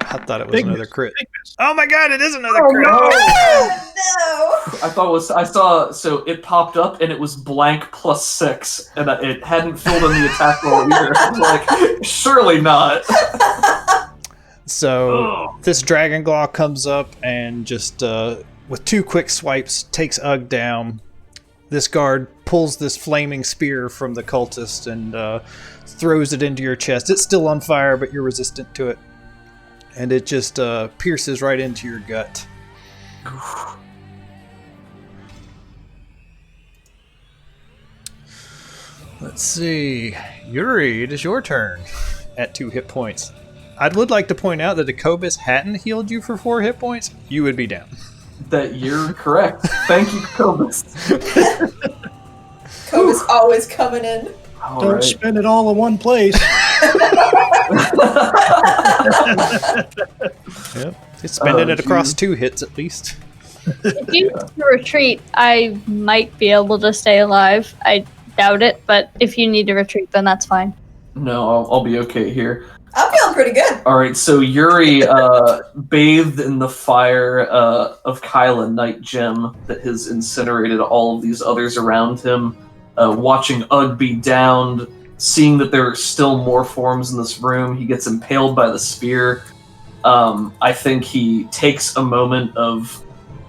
I thought it was another crit. Oh my god, it is another crit! Oh, no! I thought it was. I saw. So it popped up and it was blank +6, and it hadn't filled in the attack roll either. I was like, surely not. So this Dragon Claw comes up and just with 2 quick swipes takes Ugg down. This guard pulls this flaming spear from the cultist and throws it into your chest. It's still on fire, but you're resistant to it. And it just pierces right into your gut. Let's see. Yuri, it is your turn at 2 hit points. I would like to point out that if Cobus hadn't healed you for 4 hit points, you would be down. That you're correct. Thank you, Cobus. Koba's always coming in. Don't spend it all in one place. Yep. It's spending Oh, it across geez. 2 hits at least. If you need to retreat, I might be able to stay alive. I doubt it, but if you need to retreat, then that's fine. No, I'll be okay here. I'm feeling pretty good. All right, so Yuri bathed in the fire of Kyla Night Gem that has incinerated all of these others around him, watching Ugg be downed, seeing that there are still more forms in this room. He gets impaled by the spear. I think he takes a moment of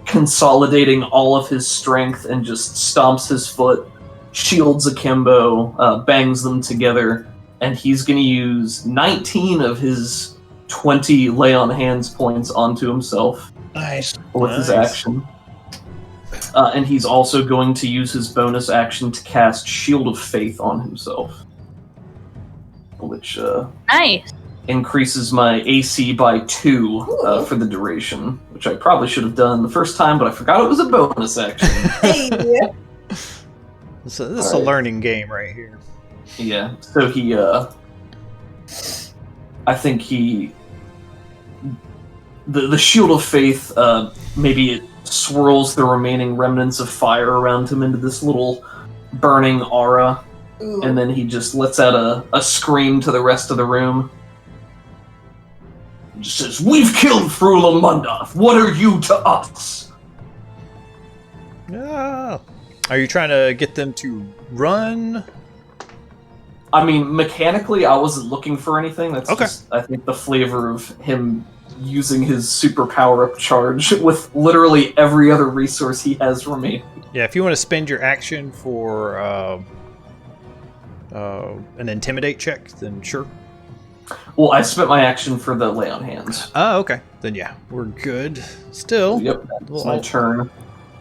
consolidating all of his strength and just stomps his foot, shields akimbo, bangs them together, and he's going to use 19 of his 20 lay on hands points onto himself Nice. with his Nice. action. And he's also going to use his bonus action to cast Shield of Faith on himself, which Nice. increases my AC by 2 for the duration, which I probably should have done the first time, but I forgot it was a bonus action. Hey, So this is a Alright. learning game right here. Yeah, so he, I think he, the Shield of Faith, maybe it swirls the remaining remnants of fire around him into this little burning aura, Ooh. and then he just lets out a scream to the rest of the room. He just says, "We've killed Frulam Mondath. What are you to us?" Ah. Are you trying to get them to run? I mean, mechanically, I wasn't looking for anything. That's Okay. just, I think, the flavor of him using his super power-up charge with literally every other resource he has remaining. Yeah, if you want to spend your action for an intimidate check, then sure. Well, I spent my action for the lay on hands. Oh, okay. Then yeah, we're good. Still, Yep, that's my I'll, turn.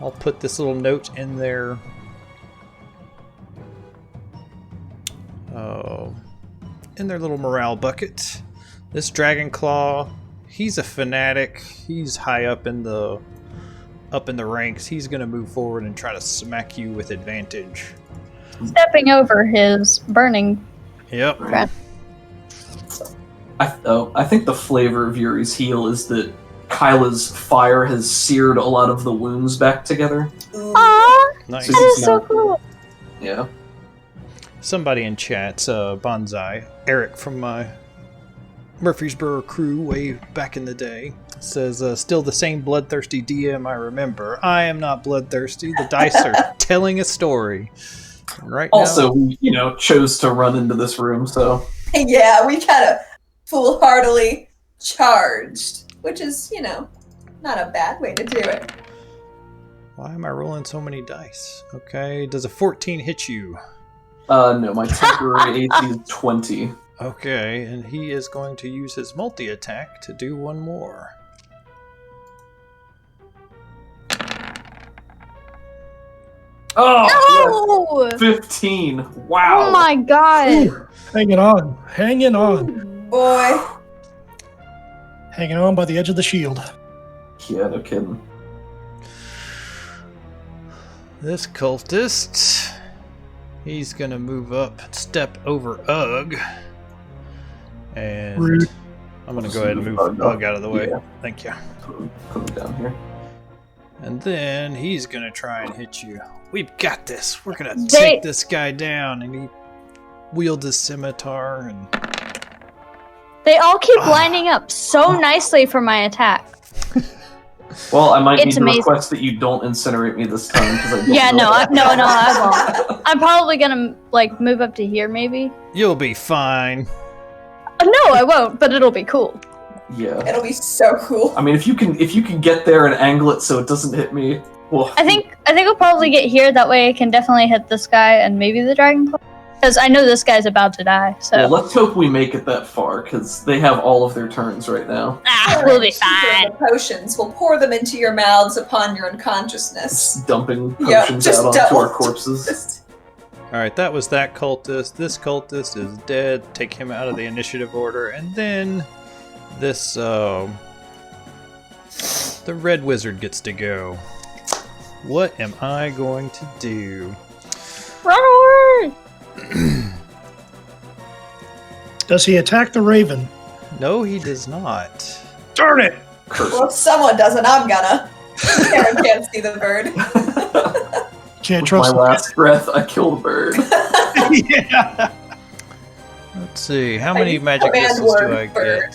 I'll put this little note in there. Oh, in their little morale bucket. This Dragon Claw, he's a fanatic. He's high up in the ranks. He's gonna move forward and try to smack you with advantage. Stepping over his burning Yep. breath. I think the flavor of Yuri's heal is that Kyla's fire has seared a lot of the wounds back together. Ooh. Aww, Nice. So that he's is so not- cool. Yeah. Somebody in chat's Bonsai, Eric from my Murfreesboro crew way back in the day, says, still the same bloodthirsty DM I remember. I am not bloodthirsty. The dice are telling a story. And right Also, now, we, chose to run into this room, so Yeah, we kind of foolhardily charged, which is, not a bad way to do it. why am I rolling so many dice? Okay, does a 14 hit you? no, my temporary AC is 20. Okay, and he is going to use his multi-attack to do one more. Oh, No! 15. Wow. Oh my god. Hanging on. Hanging on. Boy. Hanging on by the edge of the shield. Yeah, no kidding. This cultist, he's gonna move up, step over Ugg, and Rude. I'm gonna go ahead and move Ugg up. Ugg out of the way. Yeah. Thank you. Put him down here. And then he's gonna try and hit you. We've got this. We're gonna They- take this guy down, and he wields his scimitar and. They all keep lining up so nicely for my attack. Well, I might It's need to amazing. request that you don't incinerate me this time because I don't Yeah, know that. I won't. I'm probably gonna move up to here, maybe. You'll be fine. No, I won't, but it'll be cool. Yeah. It'll be so cool. I mean, if you can get there and angle it so it doesn't hit me. Well, I think I'll probably get here. That way, I can definitely hit this guy and maybe the dragon claw. Because I know this guy's about to die. So well, let's hope we make it that far because they have all of their turns right now. we'll be Speaking fine. of the potions, we'll pour them into your mouths upon your unconsciousness. Just dumping Yeah, potions just out onto double. our corpses. Just- Alright, that was that cultist. This cultist is dead. Take him out of the initiative order. And then this, the red wizard gets to go. What am I going to do? Run away! Does he attack the raven? No, he does not. Darn it! Well, if someone doesn't, I'm gonna. Karen can't see the bird. Can't With trust my last breath, I kill the bird. Yeah. Let's see, how I many use magic command missiles do word I bird.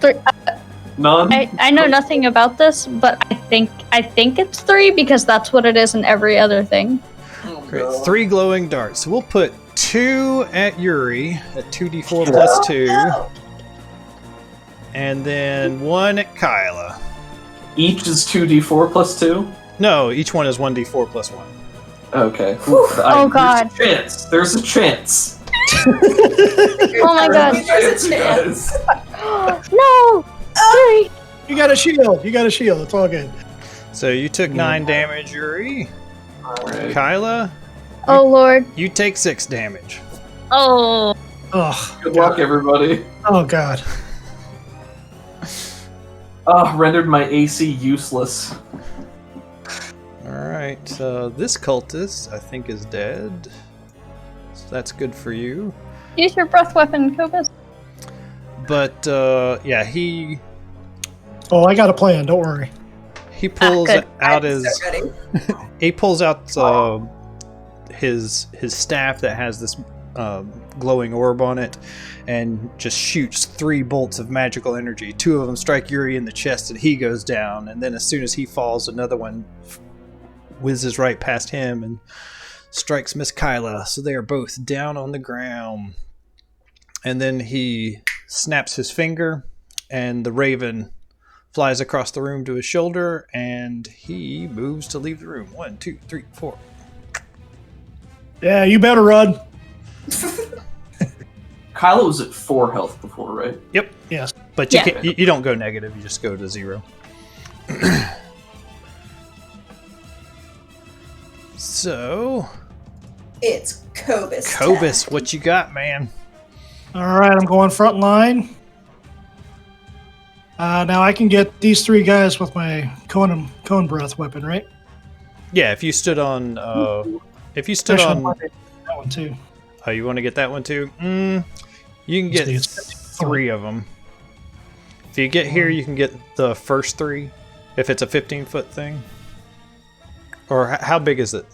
get? None. I know nothing about this, but I think it's 3 because that's what it is in every other thing. Oh, Great, no. 3 glowing darts. So we'll put 2 at Yuri, at 2d4 plus 2, No. and then 1 at Kyla. Each is 2d4 plus 2? No, each one is 1d4 plus 1. Okay. Whew. Oh, God. There's a chance. There's a chance. Oh my God. There's a chance. No! Sorry. You got a shield. You got a shield. It's all good. So you took 9 damage, Yuri. Alright. Kyla, Oh Lord. you take 6 damage. Oh. Oh, Good luck, everybody. oh God. Rendered my AC useless. Alright, this cultist, I think, is dead. So that's good for you. Use your breath weapon, Kobus. But, yeah, he Oh, I got a plan. Don't worry. pulls good. out I'm his... so ready. He pulls out his staff that has this glowing orb on it, and just shoots 3 bolts of magical energy. 2 of them strike Yuri in the chest, and he goes down. And then, as soon as he falls, another one whizzes right past him and strikes Miss Kyla. So they are both down on the ground. And then he snaps his finger, and the raven flies across the room to his shoulder, and he moves to leave the room. 1, 2, 3, 4. Yeah, you better run. Kylo was at 4 health before, right? Yep. Yes. But you, Yeah. can't, you don't go negative. You just go to 0. So, It's Cobus. Cobus, what you got, man? All right, I'm going front line. Now I can get these 3 guys with my cone breath weapon, right? Yeah, if you stood on, if you stood Actually, I on, wanted that one too. oh, you want to get that one too? You can get See, it's 3 of them. If you get here, you can get the first 3, if it's a 15-foot thing. Or how big is it?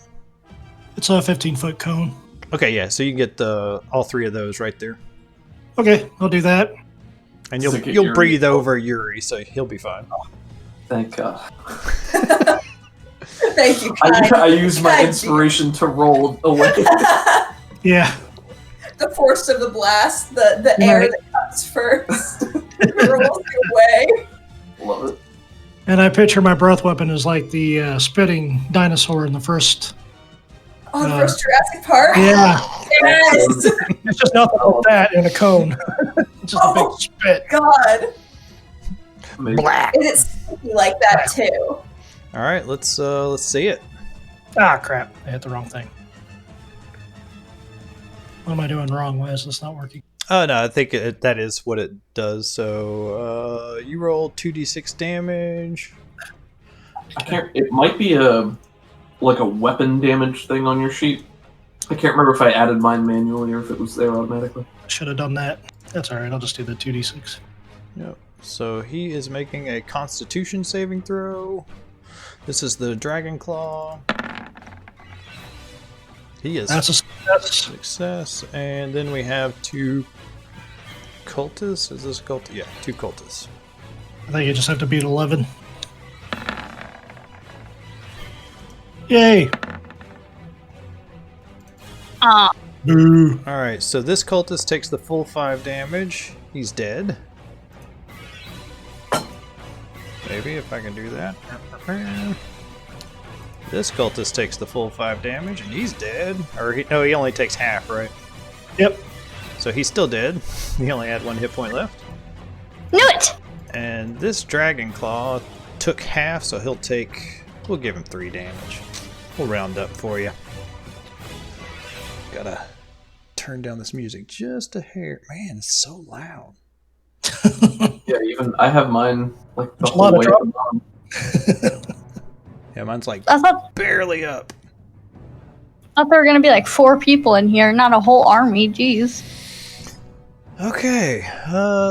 It's a 15-foot cone. Okay, yeah, so you can get all 3 of those right there. Okay, I'll do that. And Does it get you'll Yuri? breathe over Yuri, so he'll be fine. Thank God. Thank you, I kind. used my Kind inspiration to roll away. Yeah. The force of the blast, the Right. air that comes first, rolls you away. Love it. And I picture my breath weapon as like the spitting dinosaur in the first. On the first Jurassic Park? Yeah. Yes! It's just nothing like that in a cone. It's just a big Oh. spit. God. Amazing. And it's sticky like that, too. All right, let's see it. Ah, crap. I hit the wrong thing. What am I doing wrong? Why is this not working? Oh no, I think that is what it does. So you roll 2d6 damage. I can't. It might be a weapon damage thing on your sheet. I can't remember if I added mine manually or if it was there automatically. I should have done that. That's all right. I'll just do the 2d6. Yep. So he is making a Constitution saving throw. This is the Dragon Claw. He is That's a success. success, and then we have 2 cultists. Is this a cultist? Yeah, 2 cultists. I think you just have to beat 11. Yay! Boo. All right, so this cultist takes the full 5 damage. He's dead. Maybe if I can do that. This cultist takes the full 5 damage, and he's dead. Or no, he only takes half, right? Yep. So he's still dead. He only had 1 hit point left. Knew it! And this Dragon Claw took half, so he'll take... We'll give him 3 damage. We'll round up for you. Gotta turn down this music just a hair. Man, it's so loud. Yeah, even I have mine like the There's a whole lot of way trouble. down. Yeah, mine's like I thought barely up. there were gonna be like 4 people in here, not a whole army. Jeez. Okay,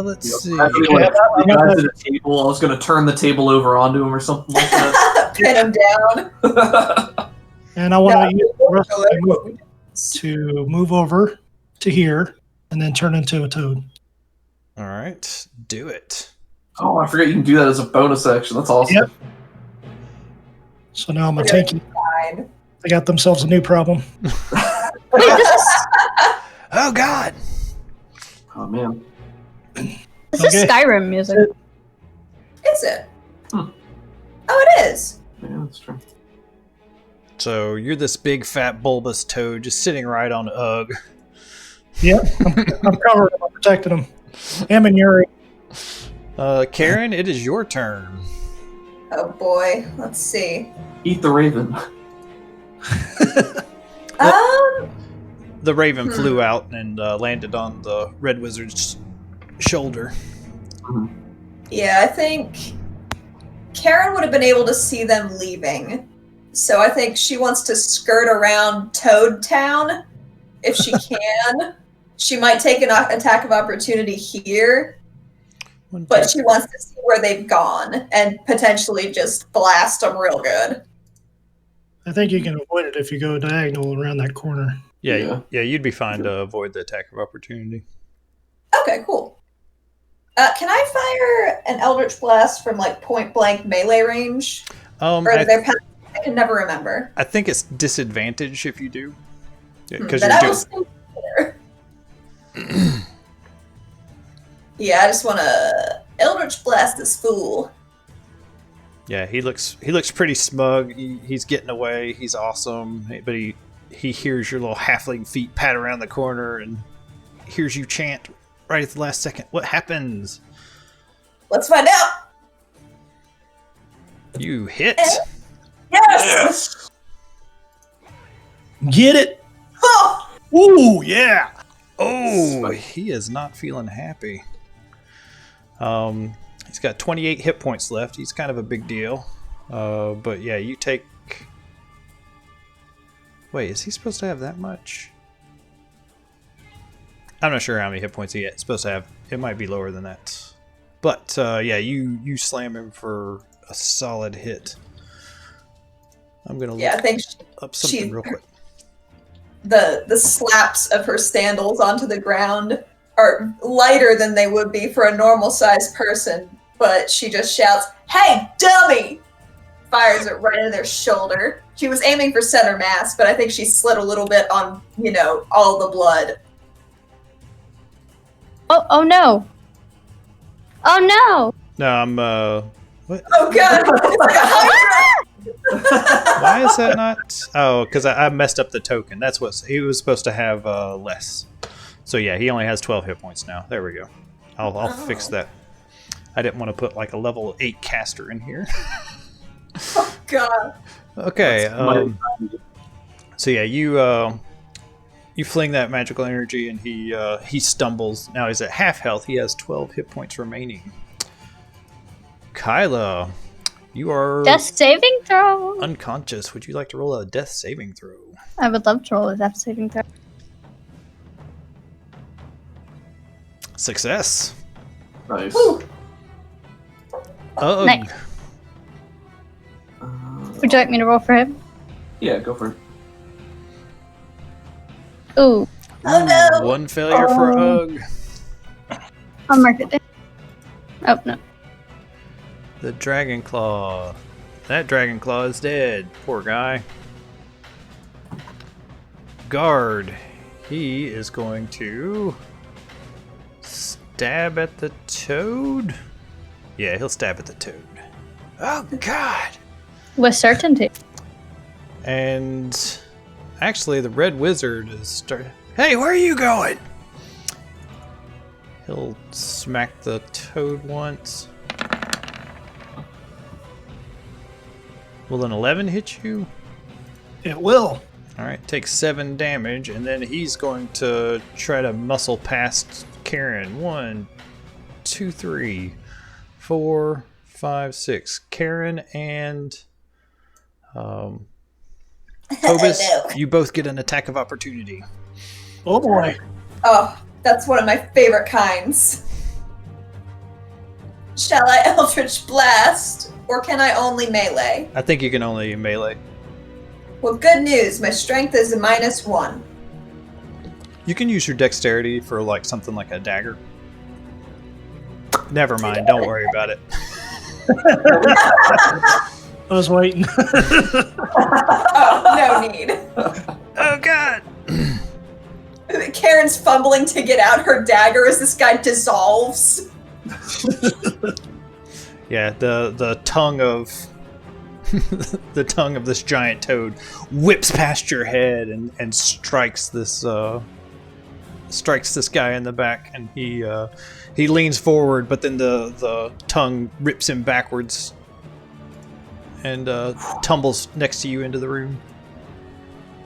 let's see. Actually, like, the guys at a table, I was gonna turn the table over onto him or something like that. Pin him down. And I want Yeah. to use the rest of my movement to move over to here and then turn into a toad. All right, do it. Oh, I forget you can do that as a bonus action. That's awesome. Yep. So now I'm a Okay. tanky. Fine. They got themselves a new problem. Wait, this is Oh God! Oh man. this is Okay. Skyrim music. Is it? Hmm. Oh, it is. Yeah, that's true. So you're this big fat bulbous toad just sitting right on Ugg. Yep. I'm covered. I'm protecting them. Him and Yuri. Karen, it is your turn. Oh boy. Let's see. Eat the raven. The raven flew out and landed on the Red Wizard's shoulder. Yeah, I think Karen would have been able to see them leaving. So I think she wants to skirt around Toad Town if she can. She might take an attack of opportunity here, but she wants to see where they've gone and potentially just blast them real good. I think you can avoid it if you go diagonal around that corner. Yeah, you'd be fine to avoid the attack of opportunity. Okay, cool. Can I fire an Eldritch Blast from like point blank melee range? Or their I can never remember. I think it's disadvantage if you do. Because Then I will stay here. Yeah, I just want to Eldritch Blast this fool. Yeah, he looks pretty smug. He's getting away. He's awesome. But he hears your little halfling feet pat around the corner, and hears you chant right at the last second. What happens? Let's find out. You hit. Yes. Get it? Oh, Ooh, yeah. Oh, he is not feeling happy. He's got 28 hit points left. He's kind of a big deal. But yeah, you take... Wait, is he supposed to have that much? I'm not sure how many hit points he's supposed to have. It might be lower than that. But yeah, you slam him for a solid hit. I'm going to yeah. I look think up something real quick. the slaps of her sandals onto the ground are lighter than they would be for a normal sized person, but she just shouts, "Hey, dummy!" Fires it right in their shoulder. She was aiming for center mass, but I think she slid a little bit on, all the blood. Oh no. Oh no. No, I'm what? Oh god! It's like a hydra! Why is that not? Oh, because I messed up the token. That's what he was supposed to have less. So yeah, he only has 12 hit points now. There we go. I'll fix that. I didn't want to put like a level 8 caster in here. Oh god. Okay. So yeah, you fling that magical energy, and he stumbles. Now he's at half health. He has 12 hit points remaining. Kyla, you are Death saving throw. unconscious. Would you like to roll a death saving throw? I would love to roll a death saving throw. Success. Nice. Woo. Ugh. Nice. Would you like me to roll for him? Yeah, go for it. Ooh, Oh no! One failure for Ugg. I'll mark it down. Oh no. The Dragon Claw. That Dragon Claw is dead. Poor guy. Guard. He is going to stab at the toad. Yeah, he'll stab at the toad. Oh god. With certainty. And actually the Red Wizard is Hey, where are you going? He'll smack the toad once. Will an 11 hit you? It will. Alright, takes 7 damage, and then he's going to try to muscle past Karen. 1, 2, 3, 4, 5, 6. Karen and Phobos, No. you both get an attack of opportunity. Oh boy. Oh, that's one of my favorite kinds. Shall I Eldritch Blast, or can I only melee? I think you can only melee. Well, good news. My strength is a -1. You can use your dexterity for like something like a dagger. Never mind, don't worry about it. I was waiting. Oh, no need. Oh god! Karen's fumbling to get out her dagger as this guy dissolves. Yeah, the tongue of the tongue of this giant toad whips past your head and strikes this guy in the back, and he leans forward, but then the tongue rips him backwards and tumbles next to you into the room.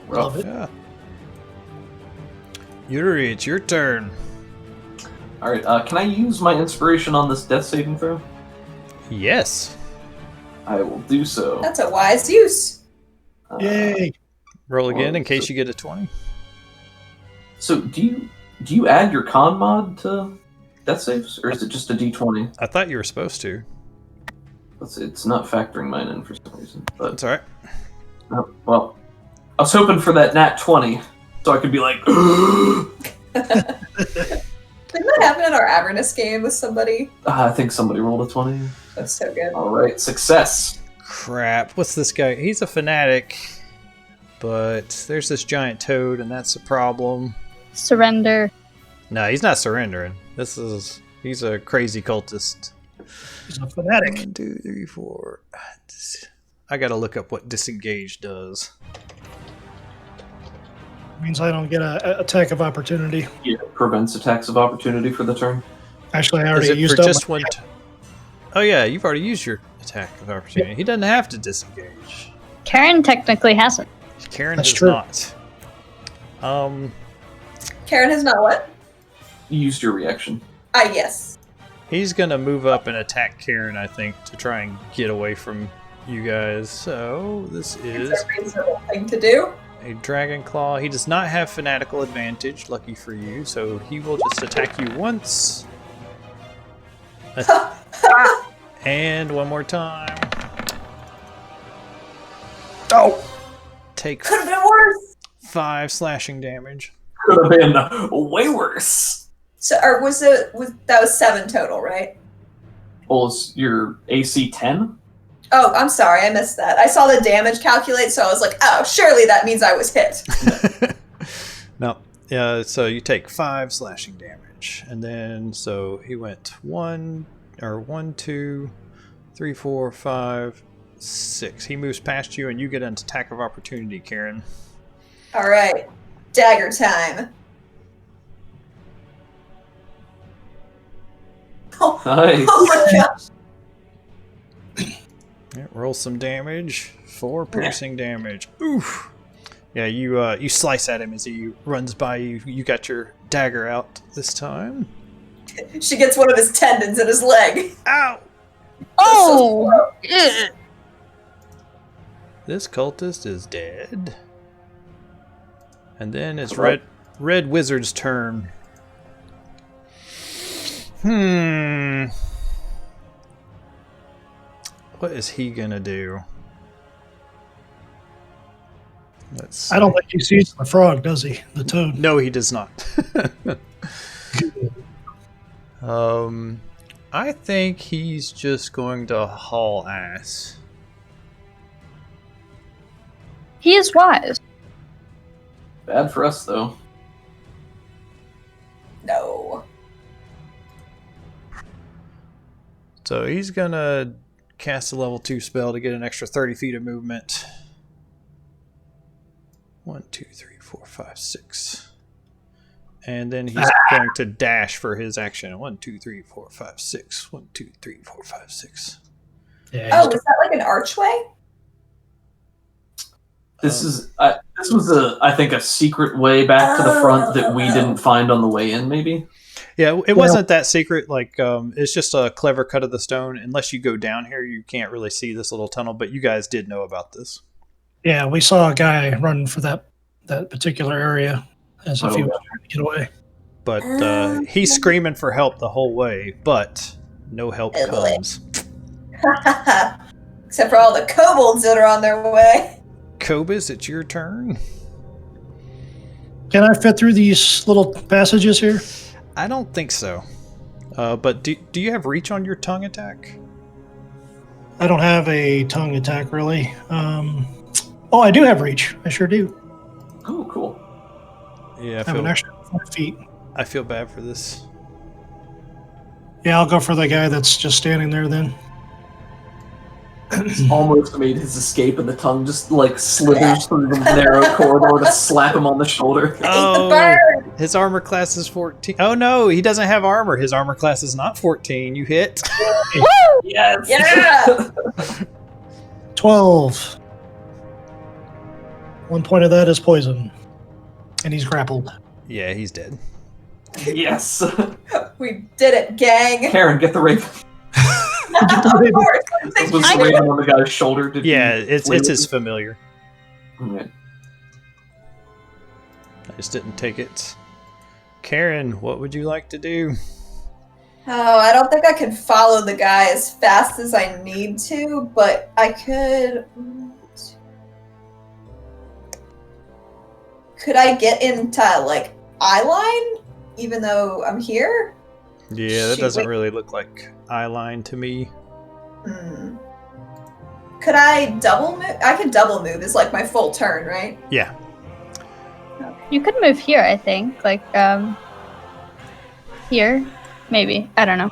Love it. Yeah. Yuri, it's your turn. Alright, can I use my inspiration on this death saving throw? Yes. I will do so. That's a wise use. Yay. Roll again in case you get a 20. So, do you add your con mod to death saves, or is it just a d20? I thought you were supposed to. It's not factoring mine in for some reason. But That's alright. well, I was hoping for that nat 20, so I could be like, Didn't that happen in our Avernus game with somebody? I think somebody rolled a 20. That's so good. Alright, success. Crap. What's this guy? He's a fanatic, but there's this giant toad, and that's a problem. Surrender. No, he's not surrendering. He's a crazy cultist. He's a fanatic. 1, 2, 3, 4. I gotta look up what disengage does. Means I don't get a attack of opportunity. Yeah, it prevents attacks of opportunity for the turn. Actually, I Is already it used for up just my- one? Oh yeah, you've already used your attack of opportunity. He doesn't have to disengage. Karen technically hasn't. Karen That's has true. not. Karen has not what? You used your reaction. Ah, yes. He's gonna move up and attack Karen, I think, to try and get away from you guys. So this is It's a reasonable thing to do. a Dragon Claw. He does not have Fanatical Advantage, lucky for you, so he will just attack you once. And one more time. Oh! Could Take have been worse. 5 slashing damage. Could have been way worse. So, or that was 7 total, right? Well, is your AC 10? Oh, I'm sorry, I missed that. I saw the damage calculate, so I was like, oh, surely that means I was hit. No. So you take 5 slashing damage. And then, so he went 1, 2, 3, 4, 5, 6. He moves past you, and you get an attack of opportunity, Karen. All right, dagger time. Oh, Nice. oh my gosh. Yeah, roll some damage. 4 piercing damage. Oof. Yeah, you slice at him as he runs by you. You got your dagger out this time. She gets one of his tendons in his leg. Ow! Oh! This cultist is dead. And then it's Red Wizard's turn. What is he gonna do? Let's see. I don't think he sees the frog, does he? The toad. No, he does not. I think he's just going to haul ass. He is wise. Bad for us, though. No. So he's gonna cast a level 2 spell to get an extra 30 feet of movement. 1, 2, 3, 4, 5, 6. And then he's going to dash for his action. 1, 2, 3, 4, 5, 6. 1, 2, 3, 4, 5, 6. Yeah, Oh, was that like an archway? This was I think a secret way back to the front that we didn't find on the way in. Maybe. Yeah, it wasn't that secret. Like, it's just a clever cut of the stone. Unless you go down here, you can't really see this little tunnel. But you guys did know about this. Yeah, we saw a guy running for that particular area as if he was trying to get away. But he's screaming for help the whole way. But no help Oh, boy. comes. Except for all the kobolds that are on their way. Cobus, it's your turn. Can I fit through these little passages here? I don't think so. But do you have reach on your tongue attack? I don't have a tongue attack, really. Oh, I do have reach. I sure do. Oh, cool. Yeah, I have an extra 4 feet. I feel bad for this. Yeah, I'll go for the guy that's just standing there then. Almost made his escape, and the tongue just like slithers through the narrow corridor to slap him on the shoulder. Oh, bird. his armor class is 14. Oh no, he doesn't have armor. His armor class is not 14. You hit. Yes. Yeah. 12. 1 point of that is poison. And he's grappled. Yeah, he's dead. Yes. We did it, gang. Karen, get the raven. Of course. Was the raven on the guy's shoulder? Did Yeah, you it's flee his it? familiar. Okay. I just didn't take it. Karen, what would you like to do? Oh, I don't think I can follow the guy as fast as I need to, but I could. Could I get into like eye line, even though I'm here? Yeah, that Shoot, doesn't wait. really look like eyeline to me. Hmm. Could I double move? I could double move. It's like my full turn, right? Yeah. You could move here, I think. Like, here. Maybe. I don't know.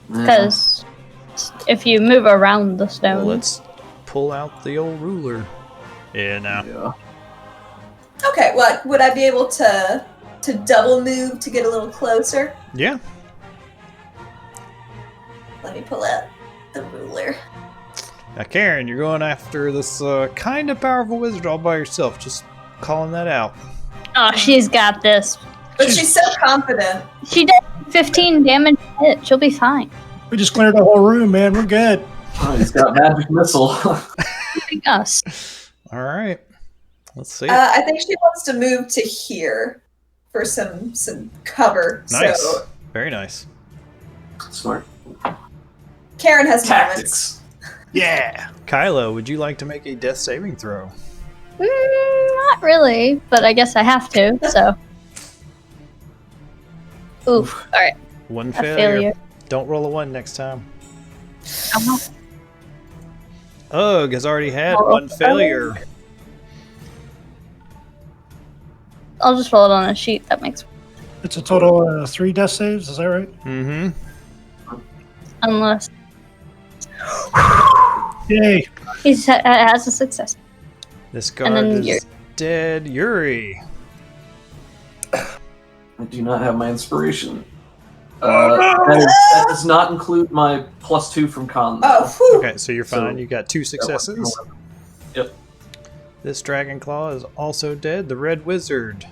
Because if you move around the stone. Well, let's pull out the old ruler. Yeah, no. Yeah. Okay, what would I be able to double move to get a little closer? Yeah. Let me pull out the ruler. Now, Karen, you're going after this kind of powerful wizard all by yourself. Just calling that out. Oh, she's got this. But she's so confident. She did 15 damage hit. She'll be fine. We just cleared the whole room, man. We're good. Oh, he's got magic missile. Like us. All right. Let's see. I think she wants to move to here for some cover. Nice. So Very nice. Smart. Karen has moments. Tactics. Yeah. Kylo, would you like to make a death saving throw? Not really, but I guess I have to, so. Oof. Alright. One A failure. failure. Don't roll a 1 next time. I won't. Ugh has already had Oh, one failure. I'll just roll it on a sheet. That makes. It's a total of 3 death saves. Is that right? Mm-hmm. Unless Yay. he has a success. This And guard then is Yuri. dead. Yuri. I do not have my inspiration. That does not include my +2 from con. Oh, whew. Okay, so you're fine. You got 2 successes. Yep. This dragon claw is also dead. The red wizard.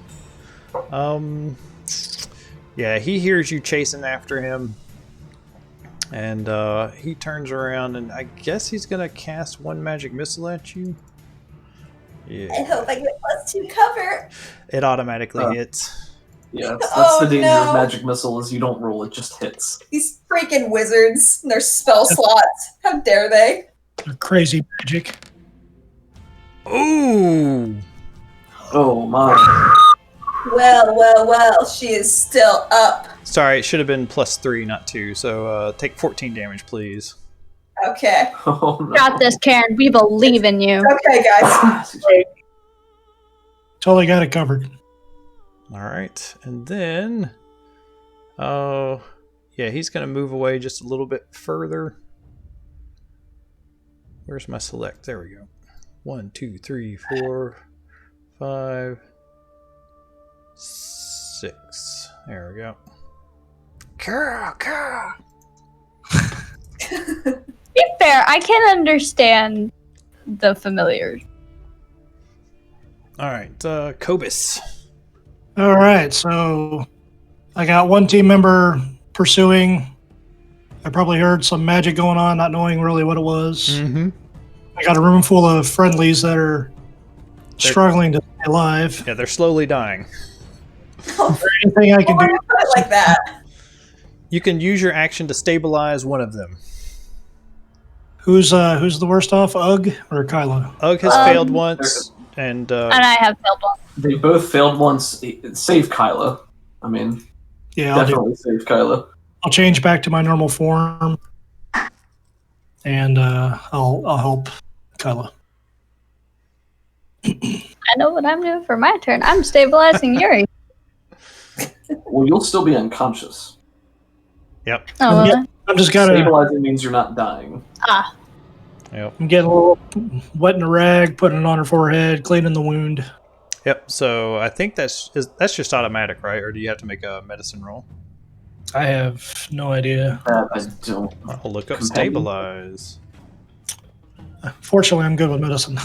Yeah, he hears you chasing after him. And he turns around and I guess he's gonna cast 1 magic missile at you. I Yeah. hope I get +2 cover. It automatically hits. Yeah, that's Oh, the danger no. of magic missile is you don't roll, it just hits. These freaking wizards and their spell slots. How dare they? They're crazy magic. Ooh! Oh my. Well, she is still up. Sorry, it should have been +3, not 2. So take 14 damage, please. Okay. Oh no. Got this, Karen. We believe in you. Okay, guys. Totally got it covered. All right, and then, oh, yeah, he's gonna move away just a little bit further. Where's my select? There we go. 1, 2, 3, 4, 5, 6. There we go. Kara. Be fair, I can understand the familiar. All right, Kobus. All right, so I got 1 team member pursuing. I probably heard some magic going on, not knowing really what it was. Mm-hmm. I got a room full of friendlies that are struggling to stay alive. Yeah, they're slowly dying. Is there anything I can Why do? you put it like that? You can use your action to stabilize one of them. Who's the worst off, Ugg or Kylo? Ugg has failed once, and And I have failed one. They both failed once. Save Kylo. I mean, Yeah, I'll definitely save Kylo. I'll change back to my normal form, and I'll help Kylo. I know what I'm doing for my turn. I'm stabilizing Yuri. Well, you'll still be unconscious. yep. Oh, Yeah. I'm just gotta. Stabilizing means you're not dying. Yep. I'm getting a little wet in a rag, putting it on her forehead, cleaning the wound. Yep. So I think that's just automatic, right? Or do you have to make a medicine roll? I have no idea. I don't. I'll look up Companion. stabilize. Fortunately, I'm good with medicine.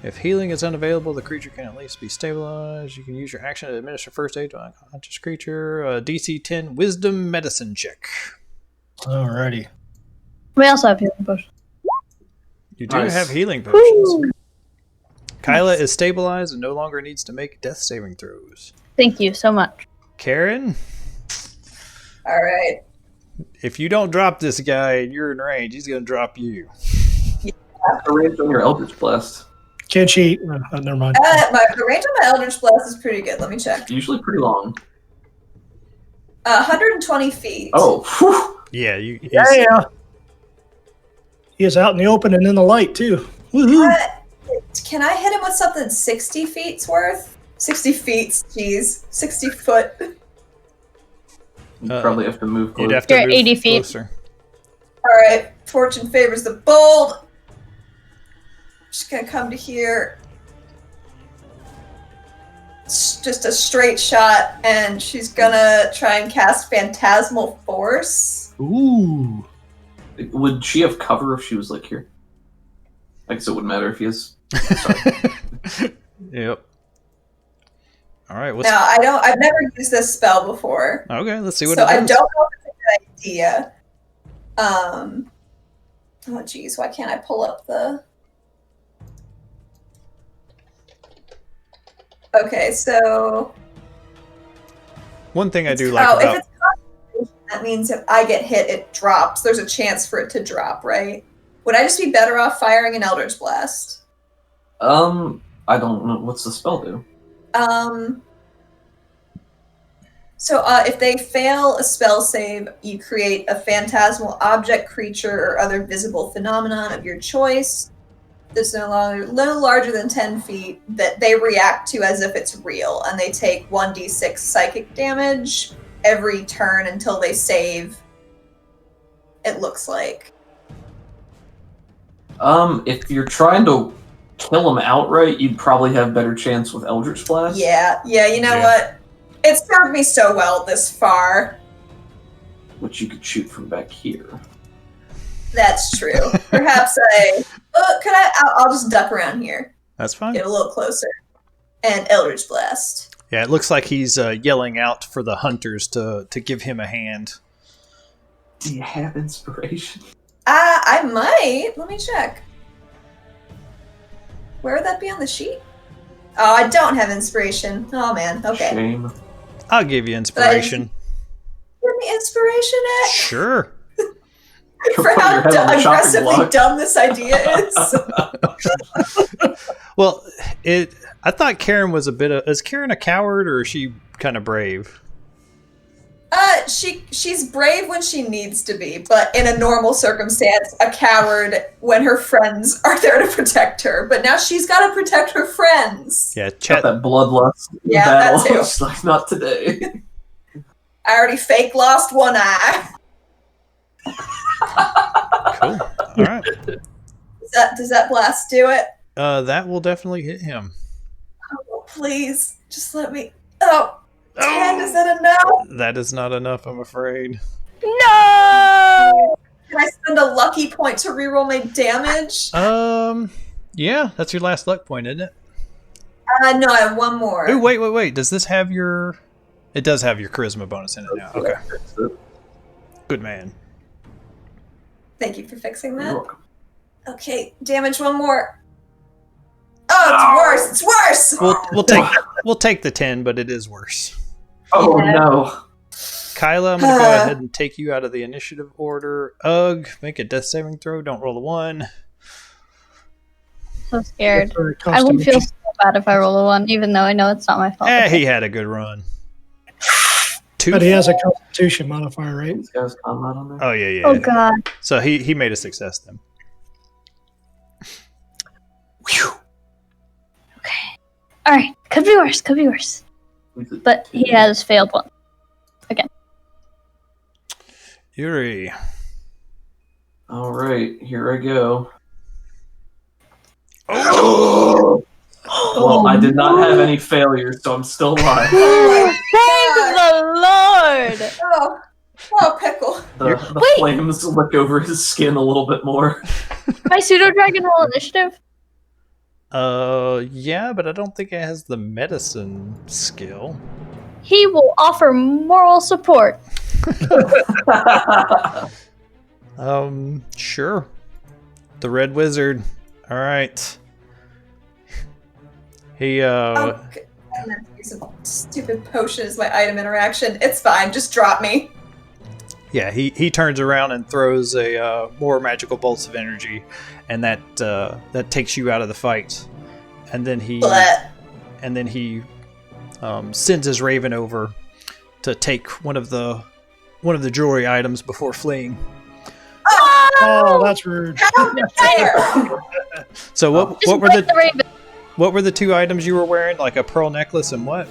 If healing is unavailable, the creature can at least be stabilized. You can use your action to administer first aid to an unconscious creature. DC 10 Wisdom Medicine check. Alrighty. we also have healing potions. You do Nice. have healing potions. Kyla is stabilized and no longer needs to make death saving throws. Thank you so much. Karen, All right. if you don't drop this guy and you're in range, he's going to drop you. The range on your Eldritch Blast. Can't cheat. Never mind. The range of my Eldritch Blast is pretty good. Let me check. Usually pretty long. 120 feet. Oh, whew. Yeah, Yeah. He is out in the open and in the light too. Woohoo! Can I hit him with something 60 feet's worth? 60 feet, jeez. 60 foot. You probably have to move close. You'd have to You're at move 80 feet. closer. All right. Fortune favors the bold. She's gonna come to here. It's just a straight shot, and she's gonna try and cast Phantasmal Force. Ooh. Would she have cover if she was like here? I guess it wouldn't matter if he is. Sorry. Yep. All right. Now, I've never used this spell before. Okay, let's see what So it I does. don't know if it's a good idea. Oh geez, why can't I pull up the... Okay, so... One thing I do like if about... it's concentration, that means if I get hit, it drops. There's a chance for it to drop, right? Would I just be better off firing an Eldritch Blast? I don't know. What's the spell do? So if they fail a spell save, you create a phantasmal object, creature, or other visible phenomenon of your choice that's no larger than 10 feet that they react to as if it's real, and they take 1d6 psychic damage every turn until they save, it looks like. If you're trying to kill him outright, you'd probably have better chance with Eldritch Blast. Yeah, you know what? It's served me so well this far. Which you could shoot from back here. That's true. Perhaps I'll just duck around here. That's fine. Get a little closer. And Eldritch Blast. Yeah, it looks like he's yelling out for the hunters to give him a hand. Do you have inspiration? I might. Let me check. Where would that be on the sheet? Oh, I don't have inspiration. Oh, man. Okay. Shame. I'll give you inspiration. Give me inspiration, Nick? Sure. For how Put your head on the chopping aggressively block. dumb this idea is. Well, I thought Karen was is Karen a coward or is she kind of brave? She's brave when she needs to be, but in a normal circumstance, a coward when her friends are there to protect her. But now she's got to protect her friends. Yeah, Got chat. that bloodlust in Yeah, that battle. too. It's like, not today. I already fake lost one eye. Cool. All right. Does that blast do it? That will definitely hit him. Oh, please, just let me. Oh, 10, is that enough? That is not enough, I'm afraid. No! Can I spend a lucky point to reroll my damage? Yeah, that's your last luck point, isn't it? No, I have one more. Oh, wait. Does this have your... It does have your charisma bonus in it now. Okay. Good man. Thank you for fixing You're that. welcome. Okay, damage one more. Oh, it's worse. It's worse. We'll take the 10, but it is worse. Oh, Yeah. no. Kyla, I'm going to go ahead and take you out of the initiative order. Ugh, make a death saving throw. Don't roll a 1. So scared. For I would feel constitution. so bad if I roll a 1, even though I know it's not my fault. He had a good run. 2. But he has a constitution modifier, right? These guys comment on there. Oh, yeah. Oh god. So he made a success then. Whew. Alright, could be worse. But he has failed one. Yuri. All right, here I go. Oh! Well, I did not have any failures, so I'm still alive. Oh Thank the Lord! Oh, pickle. The Wait. flames lick over his skin a little bit more. My pseudo dragon roll initiative? Yeah, but I don't think it has the medicine skill. He will offer moral support. Sure. The Red Wizard. All right. He I'm gonna use a stupid potion as my item interaction. It's fine. Just drop me. Yeah, he turns around and throws a more magical bolts of energy, and that takes you out of the fight. And then he sends his raven over to take one of the jewelry items before fleeing. Oh, that's rude. How dare! So what Just were break the raven. what were the 2 items you were wearing? Like a pearl necklace and what?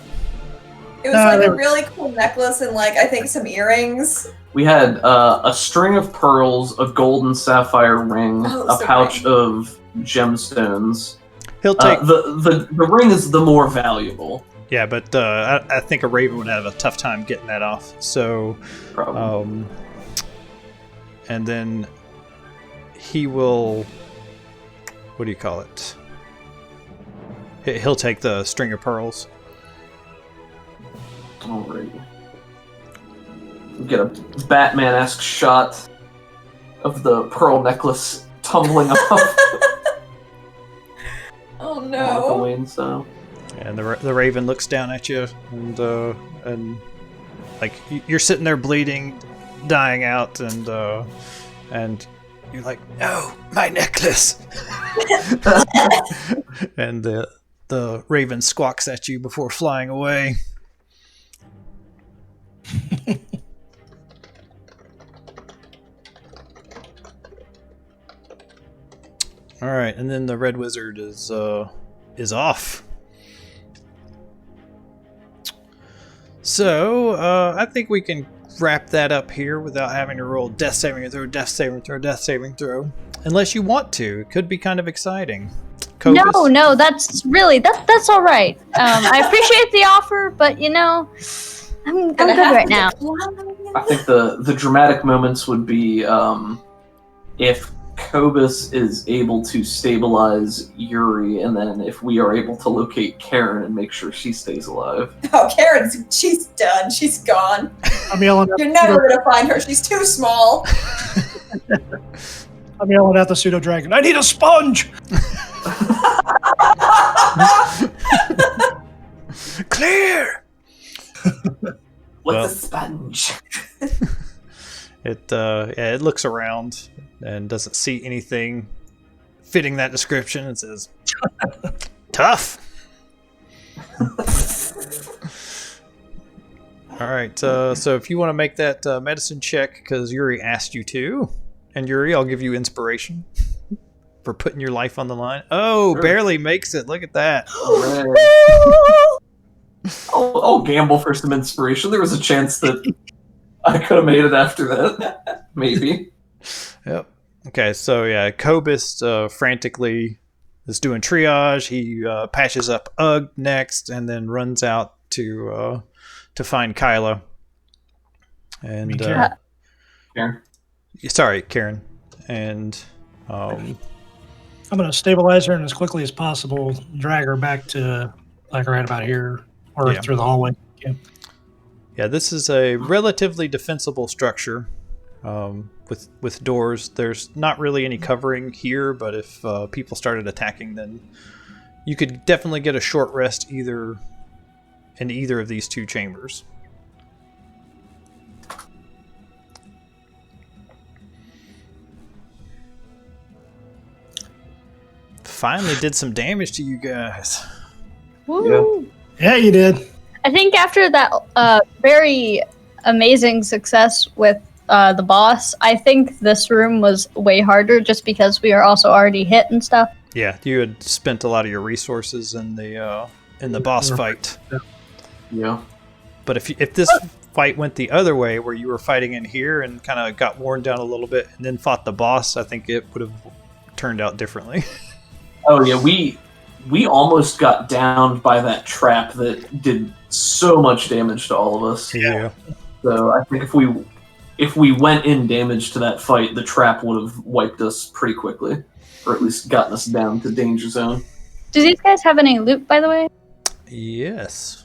It was like a really cool necklace and like I think some earrings. We had a string of pearls, a gold and sapphire ring, a pouch of gemstones. He'll take the ring is the more valuable. Yeah, but I think a raven would have a tough time getting that off. So, and then he will. What do you call it? He'll take the string of pearls. Alrighty. Get a Batman-esque shot of the pearl necklace tumbling off. Oh no! Wayne, so. And the raven looks down at you, and like you're sitting there bleeding, dying out, and you're like, "No, my necklace!" And the raven squawks at you before flying away. All right, and then the red wizard is off. So I think we can wrap that up here without having to roll death saving throw, death saving throw, death saving throw. Unless you want to, it could be kind of exciting. Cobus? No, that's all right. I appreciate the offer, but I'm good right now. I think the dramatic moments would be if Cobus is able to stabilize Yuri, and then if we are able to locate Karen and make sure she stays alive. Oh, she's done. She's gone. I'm yelling. You're never gonna find her. She's too small. I'm yelling at the pseudo dragon. I need a sponge. Clear. What's a sponge? It looks around and doesn't see anything fitting that description. It says, "Tough." All right. So if you want to make that medicine check, because Yuri asked you to, and Yuri, I'll give you inspiration for putting your life on the line. Oh, sure. Barely makes it. Look at that. I'll gamble for some inspiration. There was a chance that I could have made it after that. Maybe. Yep. Okay, so yeah, Cobus frantically is doing triage. He patches up Ugg next, and then runs out to find Kyla. And Karen. Sorry, Karen. And I'm gonna stabilize her and as quickly as possible drag her back to like right about here or through the hallway. Yeah, this is a relatively defensible structure. With doors. There's not really any covering here, but if people started attacking, then you could definitely get a short rest in either of these two chambers. Finally did some damage to you guys. Woo. Yeah, you did. I think after that very amazing success with the boss, I think this room was way harder just because we are also already hit and stuff. Yeah, you had spent a lot of your resources in the boss fight. Yeah. But if this fight went the other way, where you were fighting in here and kind of got worn down a little bit and then fought the boss, I think it would have turned out differently. Oh yeah, we almost got downed by that trap that did so much damage to all of us. Yeah. So I think if we went in damage to that fight, the trap would have wiped us pretty quickly, or at least gotten us down to danger zone. Do these guys have any loot, by the way? Yes.